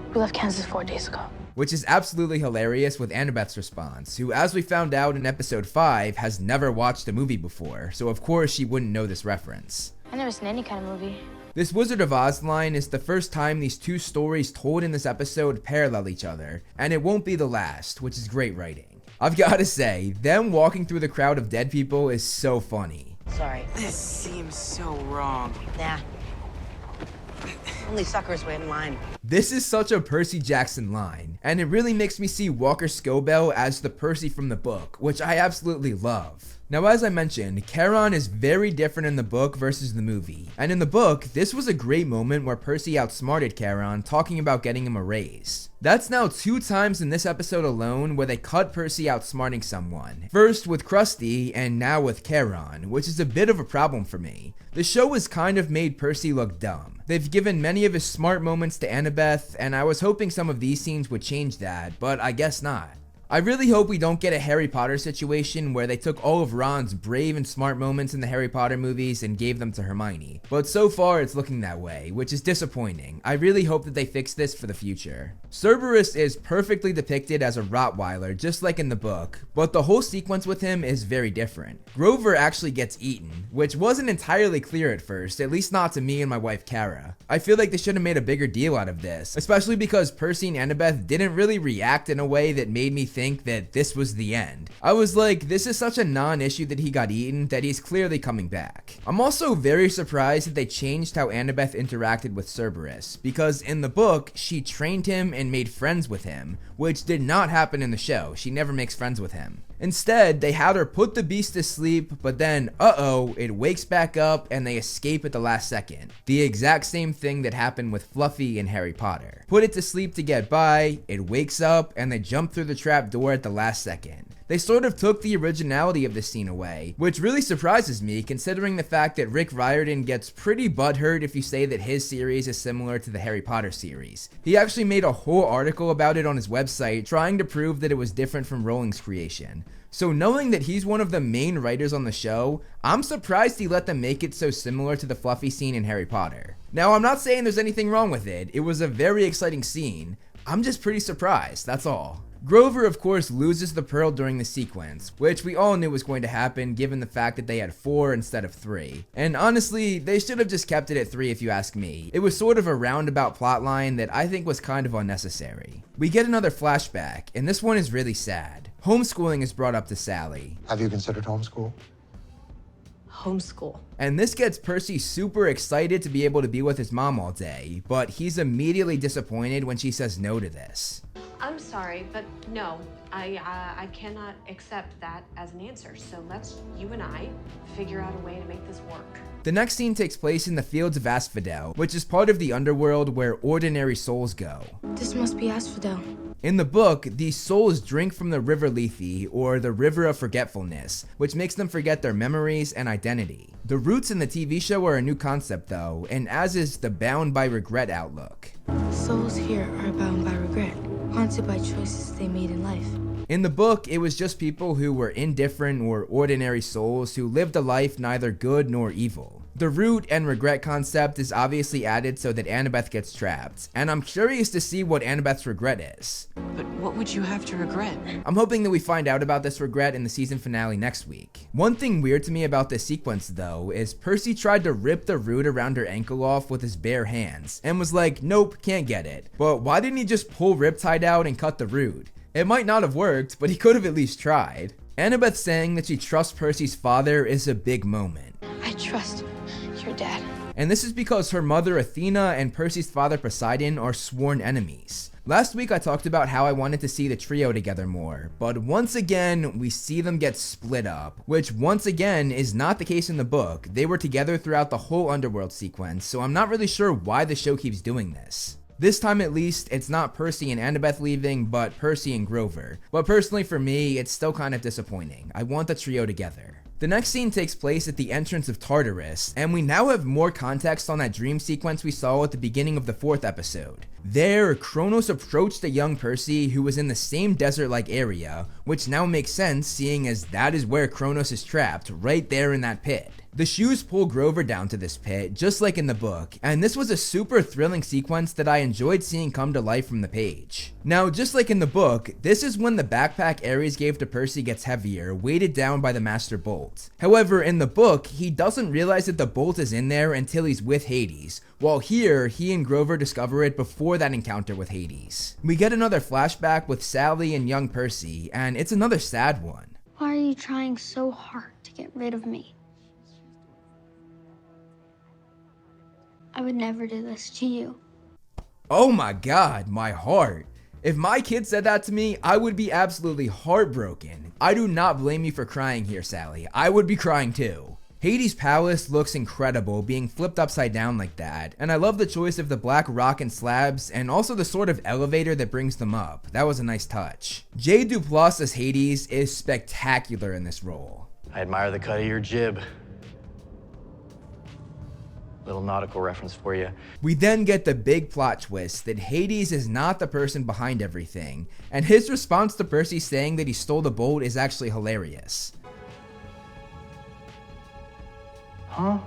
We left Kansas 4 days ago. Which is absolutely hilarious with Annabeth's response, who, as we found out in episode 5, has never watched a movie before, so of course she wouldn't know this reference. I've never seen any kind of movie. This Wizard of Oz line is the first time these 2 stories told in this episode parallel each other, and it won't be the last, which is great writing. I've gotta say, them walking through the crowd of dead people is so funny. Sorry. This seems so wrong. Nah. Only suckers wait in line. This is such a Percy Jackson line, and it really makes me see Walker Scobell as the Percy from the book, which I absolutely love. Now, as I mentioned, Charon is very different in the book versus the movie, and in the book, this was a great moment where Percy outsmarted Charon, talking about getting him a raise. That's now 2 times in this episode alone where they cut Percy outsmarting someone. First with Krusty, and now with Charon, which is a bit of a problem for me. The show has kind of made Percy look dumb. They've given many of his smart moments to Annabeth, and I was hoping some of these scenes would change that, but I guess not. I really hope we don't get a Harry Potter situation where they took all of Ron's brave and smart moments in the Harry Potter movies and gave them to Hermione. But so far it's looking that way, which is disappointing. I really hope that they fix this for the future. Cerberus is perfectly depicted as a Rottweiler, just like in the book, but the whole sequence with him is very different. Grover actually gets eaten, which wasn't entirely clear at first, at least not to me and my wife Kara. I feel like they should have made a bigger deal out of this, especially because Percy and Annabeth didn't really react in a way that made me think that this was the end. I was like, this is such a non-issue that he got eaten that he's clearly coming back. I'm also very surprised that they changed how Annabeth interacted with Cerberus, because in the book, she trained him and made friends with him, which did not happen in the show. She never makes friends with him. Instead, they had her put the beast to sleep, but then, it wakes back up and they escape at the last second. The exact same thing that happened with Fluffy and Harry Potter. Put it to sleep to get by, it wakes up, and they jump through the trap door at the last second. They sort of took the originality of the scene away, which really surprises me considering the fact that Rick Riordan gets pretty butthurt if you say that his series is similar to the Harry Potter series. He actually made a whole article about it on his website trying to prove that it was different from Rowling's creation. So knowing that he's one of the main writers on the show, I'm surprised he let them make it so similar to the Fluffy scene in Harry Potter. Now, I'm not saying there's anything wrong with it. It was a very exciting scene. I'm just pretty surprised, that's all. Grover, of course, loses the pearl during the sequence, which we all knew was going to happen given the fact that they had 4 instead of 3. And honestly, they should have just kept it at 3 if you ask me. It was sort of a roundabout plotline that I think was kind of unnecessary. We get another flashback, and this one is really sad. Homeschooling is brought up to Sally. Have you considered homeschool? Homeschool. And this gets Percy super excited to be able to be with his mom all day, but he's immediately disappointed when she says no to this. I'm sorry, but no, I cannot accept that as an answer. So let's, you and I, figure out a way to make this work. The next scene takes place in the Fields of Asphodel, which is part of the underworld where ordinary souls go. This must be Asphodel. In the book, these souls drink from the River Lethe, or the River of Forgetfulness, which makes them forget their memories and identity. The roots in the TV show are a new concept though, and as is the bound by regret outlook. Souls here are bound by regret, haunted by choices they made in life. In the book, it was just people who were indifferent or ordinary souls who lived a life neither good nor evil. The root and regret concept is obviously added so that Annabeth gets trapped, and I'm curious to see what Annabeth's regret is. But what would you have to regret? I'm hoping that we find out about this regret in the season finale next week. One thing weird to me about this sequence though is Percy tried to rip the root around her ankle off with his bare hands, and was like, nope, can't get it. But why didn't he just pull Riptide out and cut the root? It might not have worked, but he could have at least tried. Annabeth saying that she trusts Percy's father is a big moment. I trust your dad. And this is because her mother Athena and Percy's father Poseidon are sworn enemies. Last week I talked about how I wanted to see the trio together more, but once again we see them get split up, which once again is not the case in the book. They were together throughout the whole underworld sequence, so I'm not really sure why the show keeps doing this. This time at least, it's not Percy and Annabeth leaving, but Percy and Grover. But personally for me, it's still kind of disappointing. I want the trio together. The next scene takes place at the entrance of Tartarus, and we now have more context on that dream sequence we saw at the beginning of the 4th episode. There, Kronos approached a young Percy who was in the same desert-like area, which now makes sense seeing as that is where Kronos is trapped, right there in that pit. The shoes pull Grover down to this pit, just like in the book, and this was a super thrilling sequence that I enjoyed seeing come to life from the page. Now, just like in the book, this is when the backpack Ares gave to Percy gets heavier, weighted down by the Master Bolt. However, in the book, he doesn't realize that the bolt is in there until he's with Hades, while here, he and Grover discover it before that encounter with Hades. We get another flashback with Sally and young Percy, and it's another sad one. Why are you trying so hard to get rid of me? I would never do this to you. Oh my god, my heart. If my kid said that to me, I would be absolutely heartbroken. I do not blame you for crying here, Sally. I would be crying too. Hades' palace looks incredible being flipped upside down like that, and I love the choice of the black rock and slabs and also the sort of elevator that brings them up. That was a nice touch. J. Duplass as Hades is spectacular in this role. I admire the cut of your jib. Little nautical reference for you. We then get the big plot twist that Hades is not the person behind everything, and his response to Percy saying that he stole the bolt is actually hilarious. Huh?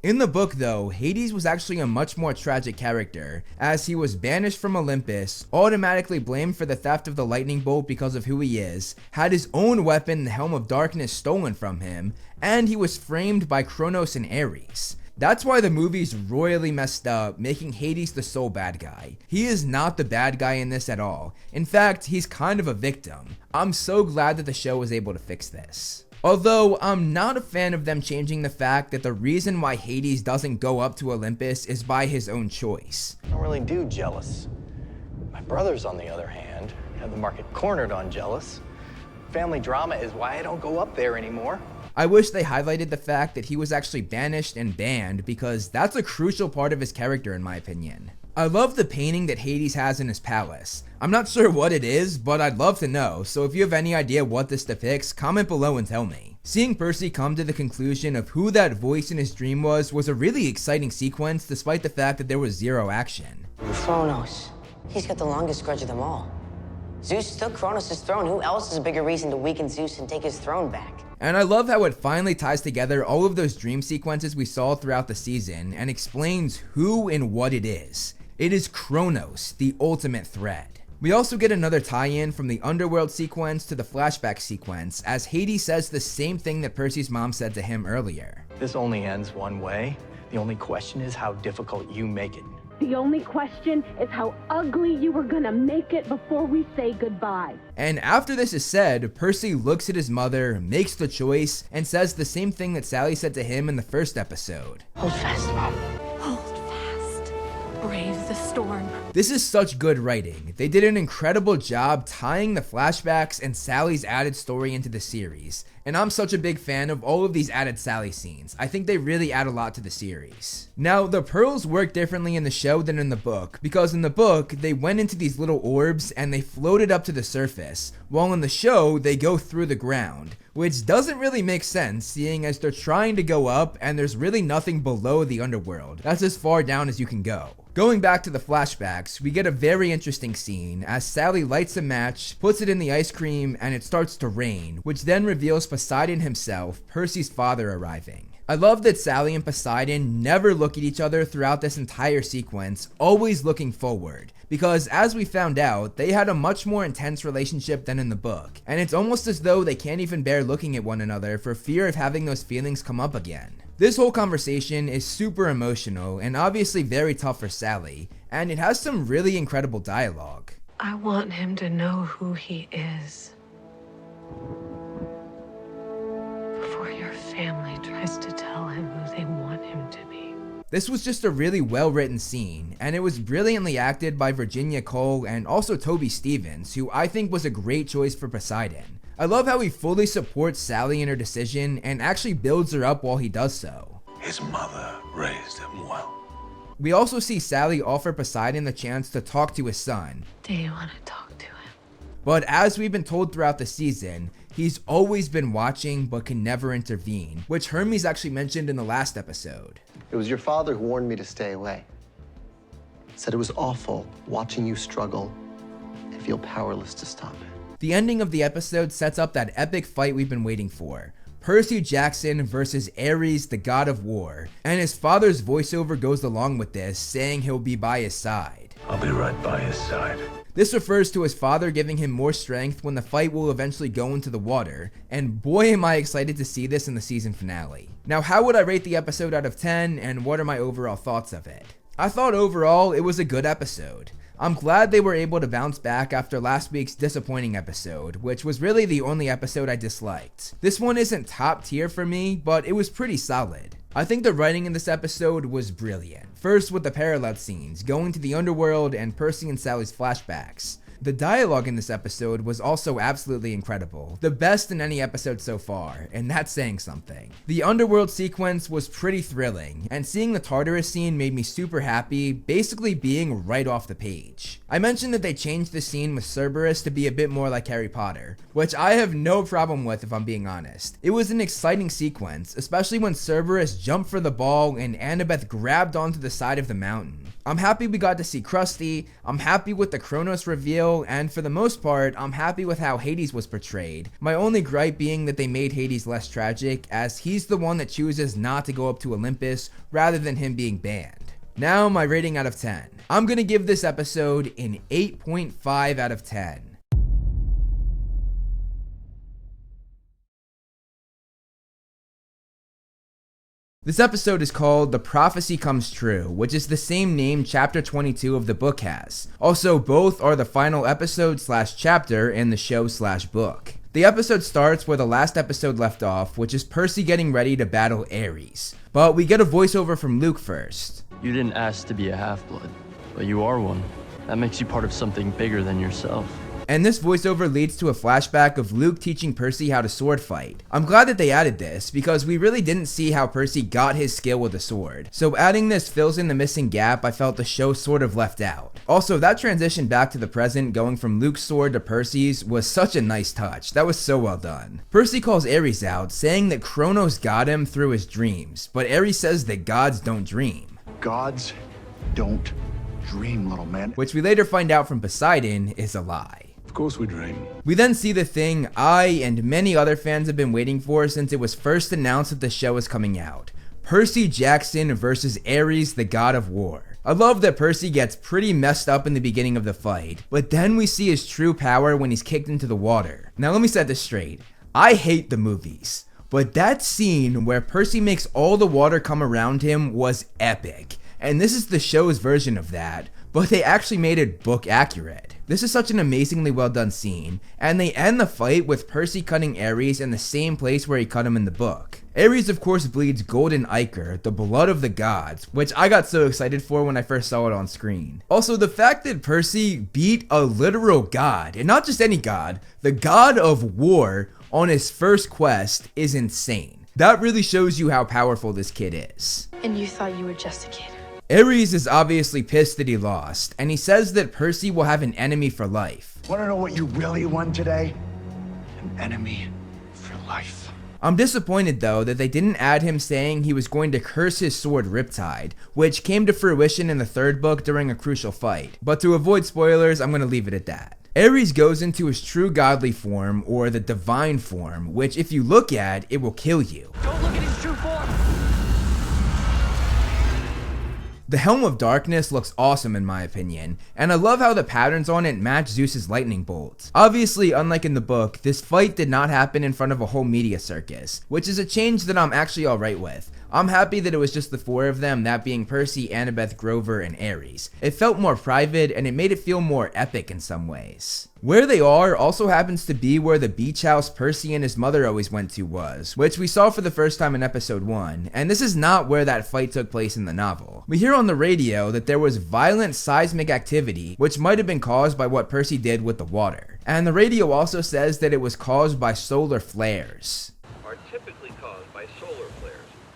In the book though, Hades was actually a much more tragic character, as he was banished from Olympus, automatically blamed for the theft of the lightning bolt because of who he is, had his own weapon, the Helm of Darkness, stolen from him, and he was framed by Kronos and Ares. That's why the movie's royally messed up, making Hades the sole bad guy. He is not the bad guy in this at all. In fact, he's kind of a victim. I'm so glad that the show was able to fix this. Although, I'm not a fan of them changing the fact that the reason why Hades doesn't go up to Olympus is by his own choice. I don't really do jealous. My brothers, on the other hand, have the market cornered on jealous. Family drama is why I don't go up there anymore. I wish they highlighted the fact that he was actually banished and banned, because that's a crucial part of his character in my opinion. I love the painting that Hades has in his palace. I'm not sure what it is, but I'd love to know, so if you have any idea what this depicts, comment below and tell me. Seeing Percy come to the conclusion of who that voice in his dream was a really exciting sequence, despite the fact that there was zero action. Kronos. He's got the longest grudge of them all. Zeus took Kronos' throne. Who else has a bigger reason to weaken Zeus and take his throne back? And I love how it finally ties together all of those dream sequences we saw throughout the season and explains who and what it is. It is Kronos, the ultimate threat. We also get another tie-in from the underworld sequence to the flashback sequence, as Hades says the same thing that Percy's mom said to him earlier. This only ends one way. The only question is how difficult you make it. The only question is how ugly you were gonna make it before we say goodbye. And after this is said, Percy looks at his mother, makes the choice, and says the same thing that Sally said to him in the first episode. Hold fast, Mom. Hold fast. Brave the storm. This is such good writing. They did an incredible job tying the flashbacks and Sally's added story into the series. And I'm such a big fan of all of these added Sally scenes. I think they really add a lot to the series. Now, the pearls work differently in the show than in the book, because in the book, they went into these little orbs and they floated up to the surface, while in the show, they go through the ground, which doesn't really make sense, seeing as they're trying to go up and there's really nothing below the underworld. That's as far down as you can go. Going back to the flashbacks, we get a very interesting scene as Sally lights a match, puts it in the ice cream, and it starts to rain, which then reveals Poseidon himself, Percy's father, arriving. I love that Sally and Poseidon never look at each other throughout this entire sequence, always looking forward, because as we found out, they had a much more intense relationship than in the book, and it's almost as though they can't even bear looking at one another for fear of having those feelings come up again. This whole conversation is super emotional and obviously very tough for Sally, and it has some really incredible dialogue. I want him to know who he is before your family tries to tell him who they want him to be. This was just a really well written scene, and it was brilliantly acted by Virginia Cole and also Toby Stephens, who I think was a great choice for Poseidon. I love how he fully supports Sally in her decision and actually builds her up while he does so. His mother raised him well. We also see Sally offer Poseidon the chance to talk to his son. Do you want to talk to him? But as we've been told throughout the season, he's always been watching but can never intervene, which Hermes actually mentioned in the last episode. It was your father who warned me to stay away. Said it was awful watching you struggle and feel powerless to stop it. The ending of the episode sets up that epic fight we've been waiting for. Percy Jackson versus Ares, the god of war, and his father's voiceover goes along with this, saying he'll be by his side. I'll be right by his side. This refers to his father giving him more strength when the fight will eventually go into the water, and boy am I excited to see this in the season finale. Now, how would I rate the episode out of 10, and what are my overall thoughts of it? I thought overall it was a good episode. I'm glad they were able to bounce back after last week's disappointing episode, which was really the only episode I disliked. This one isn't top tier for me, but it was pretty solid. I think the writing in this episode was brilliant. First with the parallel scenes, going to the underworld and Percy and Sally's flashbacks. The dialogue in this episode was also absolutely incredible, the best in any episode so far, and that's saying something. The underworld sequence was pretty thrilling, and seeing the Tartarus scene made me super happy, basically being right off the page. I mentioned that they changed the scene with Cerberus to be a bit more like Harry Potter, which I have no problem with if I'm being honest. It was an exciting sequence, especially when Cerberus jumped for the ball and Annabeth grabbed onto the side of the mountain. I'm happy we got to see Krusty, I'm happy with the Kronos reveal, and for the most part, I'm happy with how Hades was portrayed. My only gripe being that they made Hades less tragic, as he's the one that chooses not to go up to Olympus rather than him being banned. Now my rating out of 10. I'm gonna give this episode an 8.5 out of 10. This episode is called The Prophecy Comes True, which is the same name chapter 22 of the book has. Also, both are the final episode / chapter in the show / book. The episode starts where the last episode left off, which is Percy getting ready to battle Ares. But we get a voiceover from Luke first. You didn't ask to be a half-blood, but you are one. That makes you part of something bigger than yourself. And this voiceover leads to a flashback of Luke teaching Percy how to sword fight. I'm glad that they added this, because we really didn't see how Percy got his skill with a sword. So adding this fills in the missing gap I felt the show sort of left out. Also, that transition back to the present, going from Luke's sword to Percy's, was such a nice touch. That was so well done. Percy calls Ares out, saying that Kronos got him through his dreams, but Ares says that gods don't dream. Gods don't dream, little man. Which we later find out from Poseidon is a lie. Of course we dream. We then see the thing I and many other fans have been waiting for since it was first announced that the show is coming out. Percy Jackson versus Ares, the god of war. I love that Percy gets pretty messed up in the beginning of the fight, but then we see his true power when he's kicked into the water. Now let me set this straight. I hate the movies, but that scene where Percy makes all the water come around him was epic. And this is the show's version of that, but they actually made it book accurate. This is such an amazingly well done scene, and they end the fight with Percy cutting Ares in the same place where he cut him in the book. Ares of course bleeds golden ichor, the blood of the gods, which I got so excited for when I first saw it on screen. Also, the fact that Percy beat a literal god, and not just any god, the god of war, on his first quest is insane. That really shows you how powerful this kid is. And you thought you were just a kid. Ares is obviously pissed that he lost, and he says that Percy will have an enemy for life. Want to know what you really won today? An enemy for life. I'm disappointed though that they didn't add him saying he was going to curse his sword Riptide, which came to fruition in the third book during a crucial fight. But to avoid spoilers, I'm going to leave it at that. Ares goes into his true godly form, or the divine form, which if you look at, it will kill you. Don't look at his true form! The Helm of Darkness looks awesome in my opinion, and I love how the patterns on it match Zeus's lightning bolts. Obviously, unlike in the book, this fight did not happen in front of a whole media circus, which is a change that I'm actually alright with. I'm happy that it was just the four of them, that being Percy, Annabeth, Grover, and Ares. It felt more private, and it made it feel more epic in some ways. Where they are also happens to be where the beach house Percy and his mother always went to was, which we saw for the first time in episode 1, and this is not where that fight took place in the novel. We hear on the radio that there was violent seismic activity, which might have been caused by what Percy did with the water. And the radio also says that it was caused by solar flares. Are typically caused by solar flares.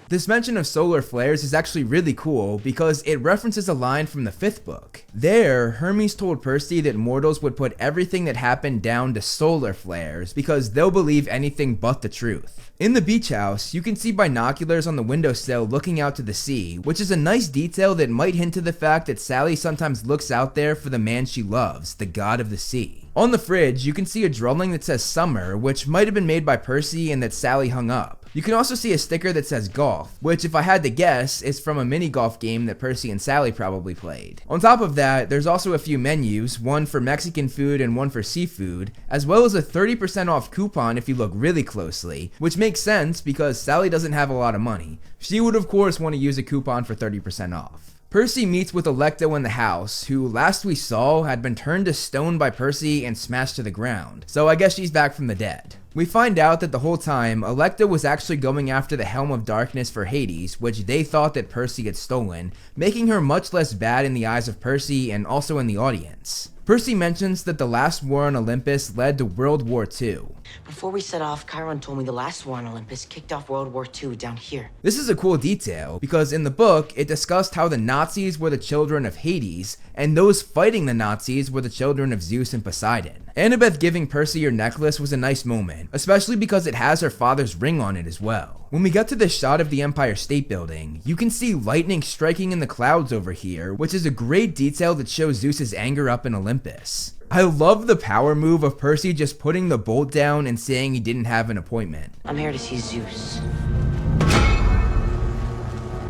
This mention of solar flares is actually really cool because it references a line from the 5th book. There, Hermes told Percy that mortals would put everything that happened down to solar flares because they'll believe anything but the truth. In the beach house, you can see binoculars on the windowsill looking out to the sea, which is a nice detail that might hint to the fact that Sally sometimes looks out there for the man she loves, the god of the sea. On the fridge, you can see a drawing that says summer, which might have been made by Percy and that Sally hung up. You can also see a sticker that says golf, which if I had to guess, is from a mini golf game that Percy and Sally probably played. On top of that, there's also a few menus, one for Mexican food and one for seafood, as well as a 30% off coupon if you look really closely, which makes sense because Sally doesn't have a lot of money. She would of course want to use a coupon for 30% off. Percy meets with Alecto in the house, who last we saw had been turned to stone by Percy and smashed to the ground, so I guess she's back from the dead. We find out that the whole time, Alecto was actually going after the Helm of Darkness for Hades, which they thought that Percy had stolen, making her much less bad in the eyes of Percy and also in the audience. Percy mentions that the last war on Olympus led to World War II. Before we set off, Chiron told me the last war on Olympus kicked off World War II down here. This is a cool detail, because in the book, it discussed how the Nazis were the children of Hades, and those fighting the Nazis were the children of Zeus and Poseidon. Annabeth giving Percy her necklace was a nice moment, especially because it has her father's ring on it as well. When we get to this shot of the Empire State Building, you can see lightning striking in the clouds over here, which is a great detail that shows Zeus's anger up in Olympus. I love the power move of Percy just putting the bolt down and saying he didn't have an appointment. I'm here to see Zeus.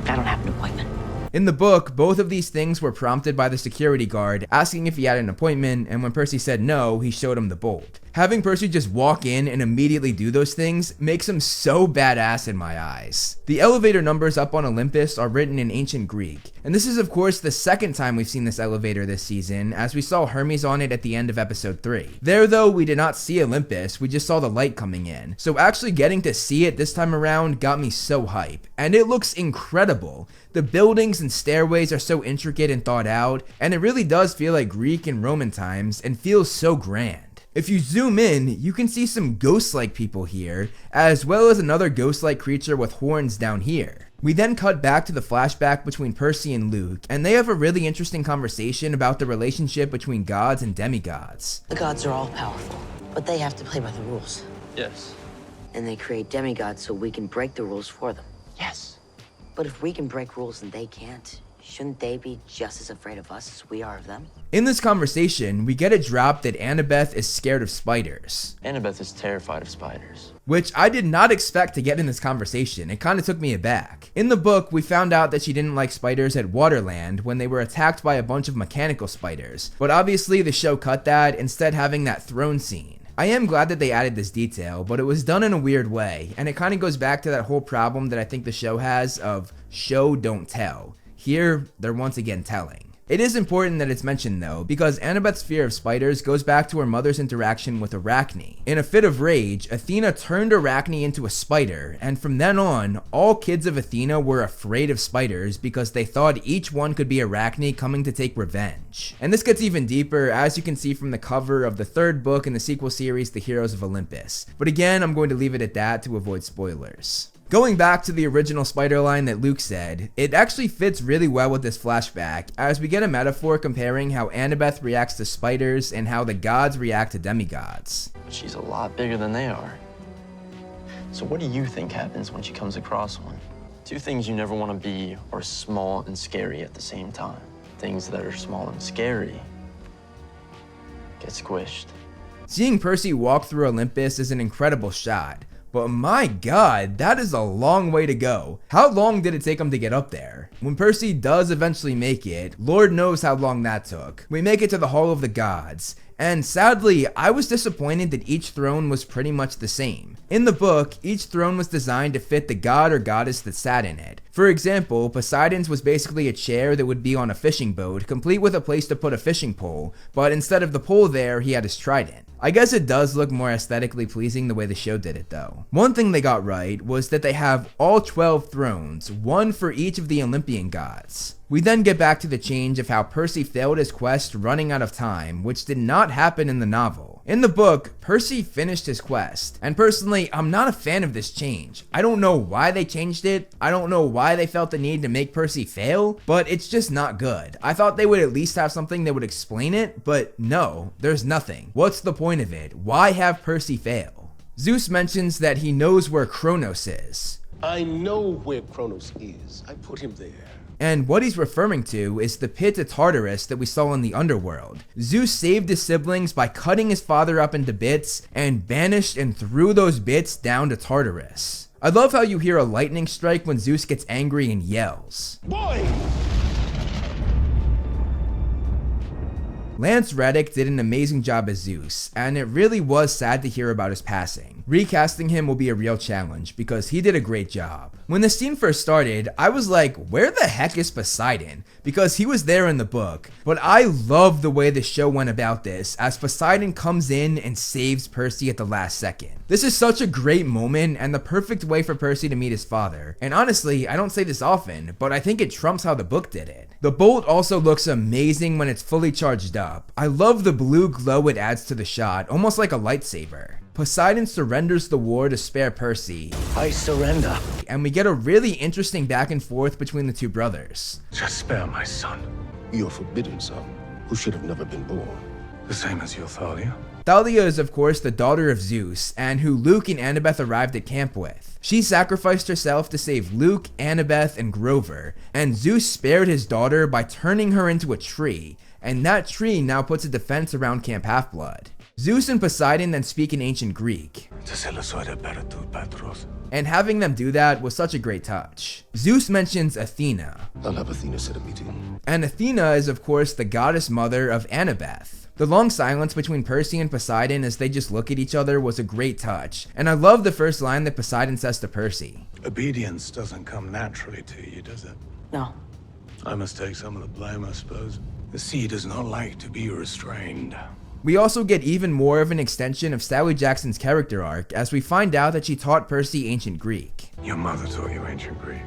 I don't have an appointment. In the book, both of these things were prompted by the security guard asking if he had an appointment, and when Percy said no, he showed him the bolt. Having Percy just walk in and immediately do those things makes him so badass in my eyes. The elevator numbers up on Olympus are written in ancient Greek, and this is of course the second time we've seen this elevator this season, as we saw Hermes on it at the end of episode 3. There though, we did not see Olympus, we just saw the light coming in, so actually getting to see it this time around got me so hype, and it looks incredible. The buildings and stairways are so intricate and thought out, and it really does feel like Greek and Roman times and feels so grand. If you zoom in, you can see some ghost-like people here, as well as another ghost-like creature with horns down here. We then cut back to the flashback between Percy and Luke, and they have a really interesting conversation about the relationship between gods and demigods. The gods are all powerful, but they have to play by the rules. Yes. And they create demigods so we can break the rules for them. Yes. But if we can break rules and they can't, shouldn't they be just as afraid of us as we are of them? In this conversation, we get a drop that Annabeth is scared of spiders. Annabeth is terrified of spiders. Which I did not expect to get in this conversation. It kind of took me aback. In the book, we found out that she didn't like spiders at Waterland when they were attacked by a bunch of mechanical spiders. But obviously the show cut that, instead having that throne scene. I am glad that they added this detail, but it was done in a weird way, and it kind of goes back to that whole problem that I think the show has of show don't tell. Here, they're once again telling. It is important that it's mentioned though, because Annabeth's fear of spiders goes back to her mother's interaction with Arachne. In a fit of rage, Athena turned Arachne into a spider, and from then on, all kids of Athena were afraid of spiders because they thought each one could be Arachne coming to take revenge. And this gets even deeper, as you can see from the cover of the third book in the sequel series, The Heroes of Olympus. But again, I'm going to leave it at that to avoid spoilers. Going back to the original spider line that Luke said, it actually fits really well with this flashback, as we get a metaphor comparing how Annabeth reacts to spiders and how the gods react to demigods. She's a lot bigger than they are. So what do you think happens when she comes across one? Two things you never want to be are small and scary at the same time. Things that are small and scary get squished. Seeing Percy walk through Olympus is an incredible shot. But my god, that is a long way to go. How long did it take him to get up there? When Percy does eventually make it, Lord knows how long that took. We make it to the Hall of the Gods. And sadly, I was disappointed that each throne was pretty much the same. In the book, each throne was designed to fit the god or goddess that sat in it. For example, Poseidon's was basically a chair that would be on a fishing boat, complete with a place to put a fishing pole, but instead of the pole there, he had his trident. I guess it does look more aesthetically pleasing the way the show did it though. One thing they got right was that they have all 12 thrones, one for each of the Olympian gods. We then get back to the change of how Percy failed his quest running out of time, which did not happen in the novel. In the book, Percy finished his quest, and personally, I'm not a fan of this change. I don't know why they changed it, I don't know why they felt the need to make Percy fail, but it's just not good. I thought they would at least have something that would explain it, but no, there's nothing. What's the point of it? Why have Percy fail? Zeus mentions that he knows where Kronos is. I know where Kronos is. I put him there. And what he's referring to is the pit of Tartarus that we saw in the underworld. Zeus saved his siblings by cutting his father up into bits and banished and threw those bits down to Tartarus. I love how you hear a lightning strike when Zeus gets angry and yells. Boy! Lance Reddick did an amazing job as Zeus, and it really was sad to hear about his passing. Recasting him will be a real challenge because he did a great job. When the scene first started, I was like, where the heck is Poseidon? Because he was there in the book, but I love the way the show went about this, as Poseidon comes in and saves Percy at the last second. This is such a great moment and the perfect way for Percy to meet his father. And honestly, I don't say this often, but I think it trumps how the book did it. The bolt also looks amazing when it's fully charged up. I love the blue glow it adds to the shot, almost like a lightsaber. Poseidon surrenders the war to spare Percy. I surrender. And we get a really interesting back and forth between the two brothers. Just spare my son. Your forbidden son, who should have never been born. The same as your Thalia. Thalia is of course the daughter of Zeus, and who Luke and Annabeth arrived at camp with. She sacrificed herself to save Luke, Annabeth, and Grover, and Zeus spared his daughter by turning her into a tree, and that tree now puts a defense around Camp Half-Blood. Zeus and Poseidon then speak in ancient Greek, and having them do that was such a great touch. Zeus mentions Athena. I'll have Athena set a meeting. And Athena is of course the goddess mother of Annabeth. The long silence between Percy and Poseidon as they just look at each other was a great touch, and I love the first line that Poseidon says to Percy. Obedience doesn't come naturally to you, does it? No. I must take some of the blame, I suppose. The sea does not like to be restrained. We also get even more of an extension of Sally Jackson's character arc as we find out that she taught Percy ancient Greek. Your mother taught you ancient Greek.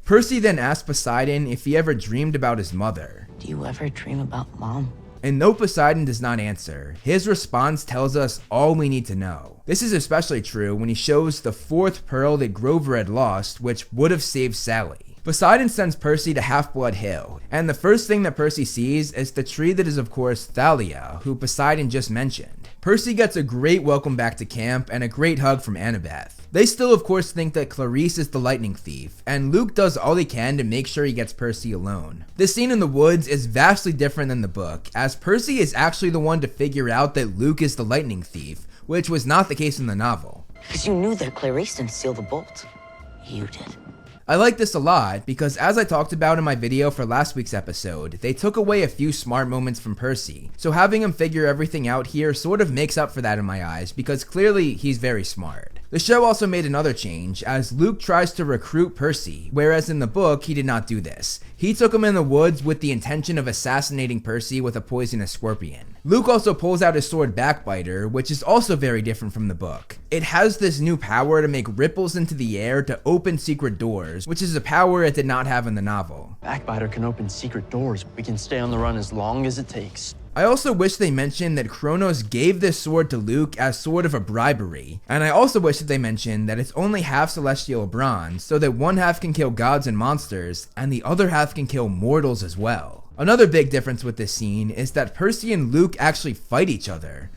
Percy then asks Poseidon if he ever dreamed about his mother. Do you ever dream about Mom? And no, Poseidon does not answer. His response tells us all we need to know. This is especially true when he shows the fourth pearl that Grover had lost, which would have saved Sally. Poseidon sends Percy to Half-Blood Hill, and the first thing that Percy sees is the tree that is of course Thalia, who Poseidon just mentioned. Percy gets a great welcome back to camp and a great hug from Annabeth. They still of course think that Clarice is the lightning thief, and Luke does all he can to make sure he gets Percy alone. This scene in the woods is vastly different than the book, as Percy is actually the one to figure out that Luke is the lightning thief, which was not the case in the novel. Because you knew that Clarice didn't steal the bolt. You did. I like this a lot because, as I talked about in my video for last week's episode, they took away a few smart moments from Percy, so having him figure everything out here sort of makes up for that in my eyes because clearly he's very smart. The show also made another change as Luke tries to recruit Percy, whereas in the book he did not do this. He took him in the woods with the intention of assassinating Percy with a poisonous scorpion. Luke also pulls out his sword Backbiter, which is also very different from the book. It has this new power to make ripples into the air to open secret doors, which is a power it did not have in the novel. Backbiter can open secret doors. We can stay on the run as long as it takes. I also wish they mentioned that Kronos gave this sword to Luke as sort of a bribery, and I also wish that they mentioned that it's only half celestial bronze, so that one half can kill gods and monsters, and the other half can kill mortals as well. Another big difference with this scene is that Percy and Luke actually fight each other.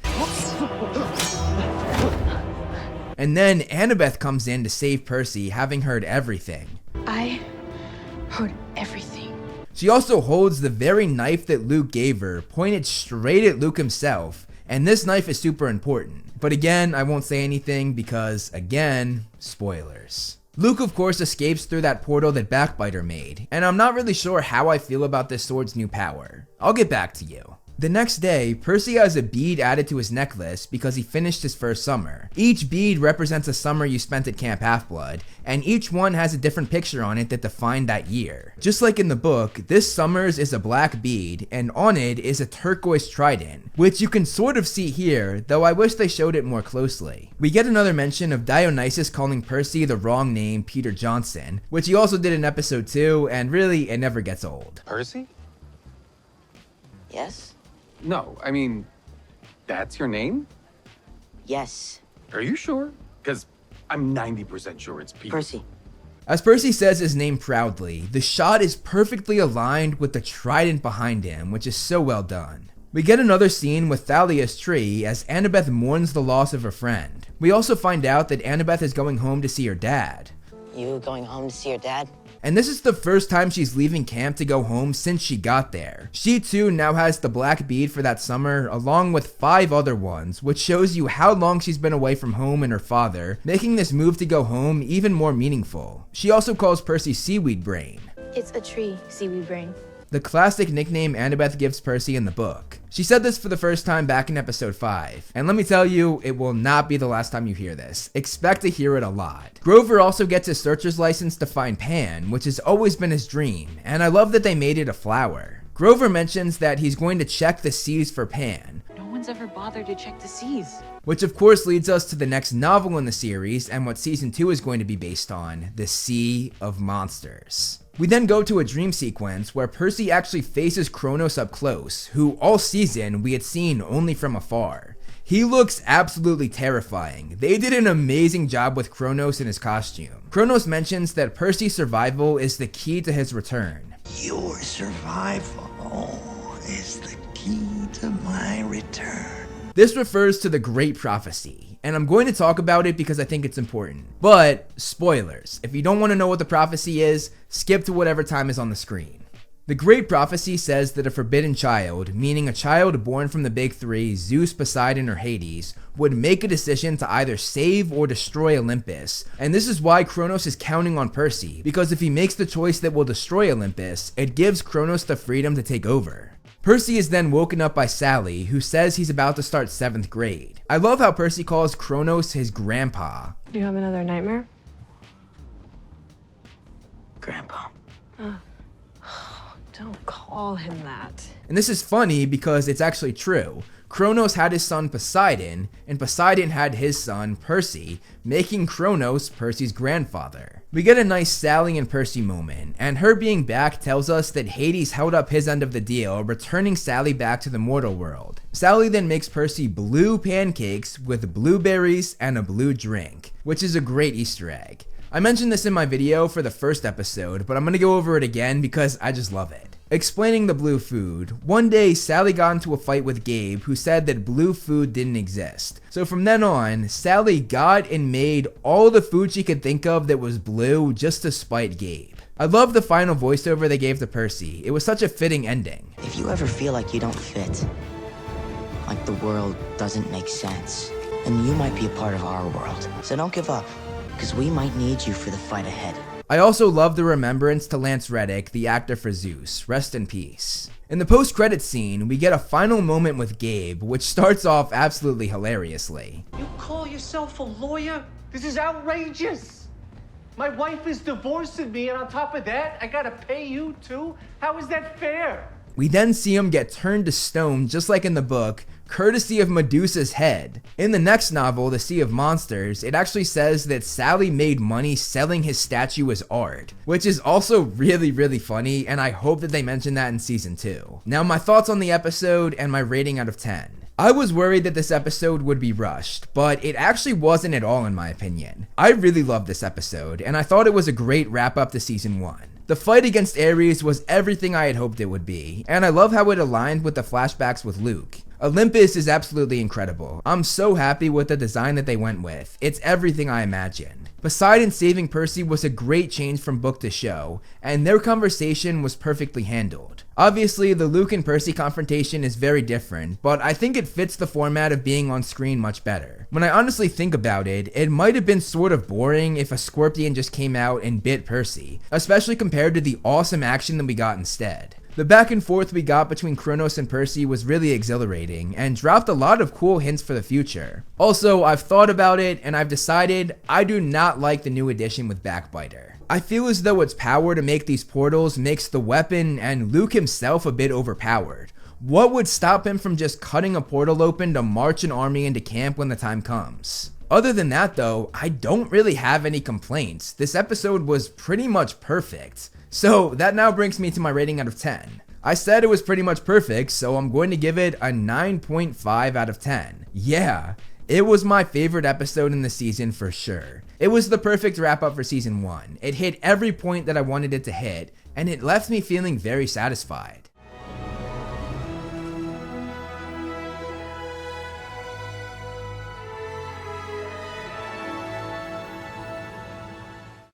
And then Annabeth comes in to save Percy, having heard everything. I heard everything. She also holds the very knife that Luke gave her, pointed straight at Luke himself, and this knife is super important. But again, I won't say anything because, again, spoilers. Luke of course escapes through that portal that Backbiter made, and I'm not really sure how I feel about this sword's new power. I'll get back to you. The next day, Percy has a bead added to his necklace because he finished his first summer. Each bead represents a summer you spent at Camp Half-Blood, and each one has a different picture on it that defined that year. Just like in the book, this summer's is a black bead, and on it is a turquoise trident, which you can sort of see here, though I wish they showed it more closely. We get another mention of Dionysus calling Percy the wrong name, Peter Johnson, which he also did in episode 2, and really, it never gets old. Percy? Yes? No, I mean, that's your name? Yes. Are you sure? Because I'm 90% sure it's Peter. Percy. As Percy says his name proudly, the shot is perfectly aligned with the trident behind him, which is so well done. We get another scene with Thalia's tree as Annabeth mourns the loss of her friend. We also find out that Annabeth is going home to see her dad. You going home to see your dad? And this is the first time she's leaving camp to go home since she got there. She too now has the black bead for that summer, along with 5 other ones, which shows you how long she's been away from home and her father, making this move to go home even more meaningful. She also calls Percy Seaweed Brain. It's a tree, seaweed brain. the classic nickname Annabeth gives Percy in the book. She said this for the first time back in episode 5, and let me tell you, it will not be the last time you hear this. Expect to hear it a lot. Grover also gets his searcher's license to find Pan, which has always been his dream, and I love that they made it a flower. Grover mentions that he's going to check the seas for Pan. No one's ever bothered to check the seas. Which of course leads us to the next novel in the series and what season 2 is going to be based on, The Sea of Monsters. We then go to a dream sequence where Percy actually faces Kronos up close, who all season we had seen only from afar. He looks absolutely terrifying. They did an amazing job with Kronos in his costume. Kronos mentions that Percy's survival is the key to his return. Your survival is the key to my return. This refers to the Great Prophecy, and I'm going to talk about it because I think it's important. But, spoilers, if you don't want to know what the prophecy is, skip to whatever time is on the screen. The Great Prophecy says that a forbidden child, meaning a child born from the big three, Zeus, Poseidon, or Hades, would make a decision to either save or destroy Olympus. And this is why Kronos is counting on Percy, because if he makes the choice that will destroy Olympus, it gives Kronos the freedom to take over. Percy is then woken up by Sally, who says he's about to start 7th grade. I love how Percy calls Kronos his grandpa. Do you have another nightmare? Grandpa. Don't call him that. And this is funny because it's actually true. Kronos had his son Poseidon, and Poseidon had his son Percy, making Kronos Percy's grandfather. We get a nice Sally and Percy moment, and her being back tells us that Hades held up his end of the deal, returning Sally back to the mortal world. Sally then makes Percy blue pancakes with blueberries and a blue drink, which is a great Easter egg. I mentioned this in my video for the first episode, but I'm gonna go over it again because I just love it. Explaining the blue food, one day Sally got into a fight with Gabe, who said that blue food didn't exist. So from then on, Sally got and made all the food she could think of that was blue just to spite Gabe. I love the final voiceover they gave to Percy. It was such a fitting ending. If you ever feel like you don't fit, like the world doesn't make sense, then you might be a part of our world. So don't give up, because we might need you for the fight ahead. I also love the remembrance to Lance Reddick, the actor for Zeus. Rest in peace. In the post-credits scene, we get a final moment with Gabe, which starts off absolutely hilariously. You call yourself a lawyer? This is outrageous. My wife is divorcing me, and on top of that, I gotta pay you too? How is that fair? We then see him get turned to stone just like in the book, courtesy of Medusa's head. In the next novel, The Sea of Monsters, it actually says that Sally made money selling his statue as art, which is also really funny, and I hope that they mention that in season 2. Now my thoughts on the episode and my rating out of 10. I was worried that this episode would be rushed, but it actually wasn't at all in my opinion. I really loved this episode, and I thought it was a great wrap up to season 1. The fight against Ares was everything I had hoped it would be, and I love how it aligned with the flashbacks with Luke. Olympus is absolutely incredible. I'm so happy with the design that they went with. It's everything I imagined. Poseidon saving Percy was a great change from book to show, and their conversation was perfectly handled. Obviously, the Luke and Percy confrontation is very different, but I think it fits the format of being on screen much better. When I honestly think about it, it might have been sort of boring if a scorpion just came out and bit Percy, especially compared to the awesome action that we got instead. The back and forth we got between Kronos and Percy was really exhilarating and dropped a lot of cool hints for the future. Also, I've thought about it and I've decided I do not like the new edition with Backbiter. I feel as though its power to make these portals makes the weapon and Luke himself a bit overpowered. What would stop him from just cutting a portal open to march an army into camp when the time comes? Other than that though, I don't really have any complaints. This episode was pretty much perfect. So that now brings me to my rating out of 10. I said it was pretty much perfect, so I'm going to give it a 9.5 out of 10. Yeah, it was my favorite episode in the season for sure. It was the perfect wrap up for season 1. It hit every point that I wanted it to hit, and it left me feeling very satisfied.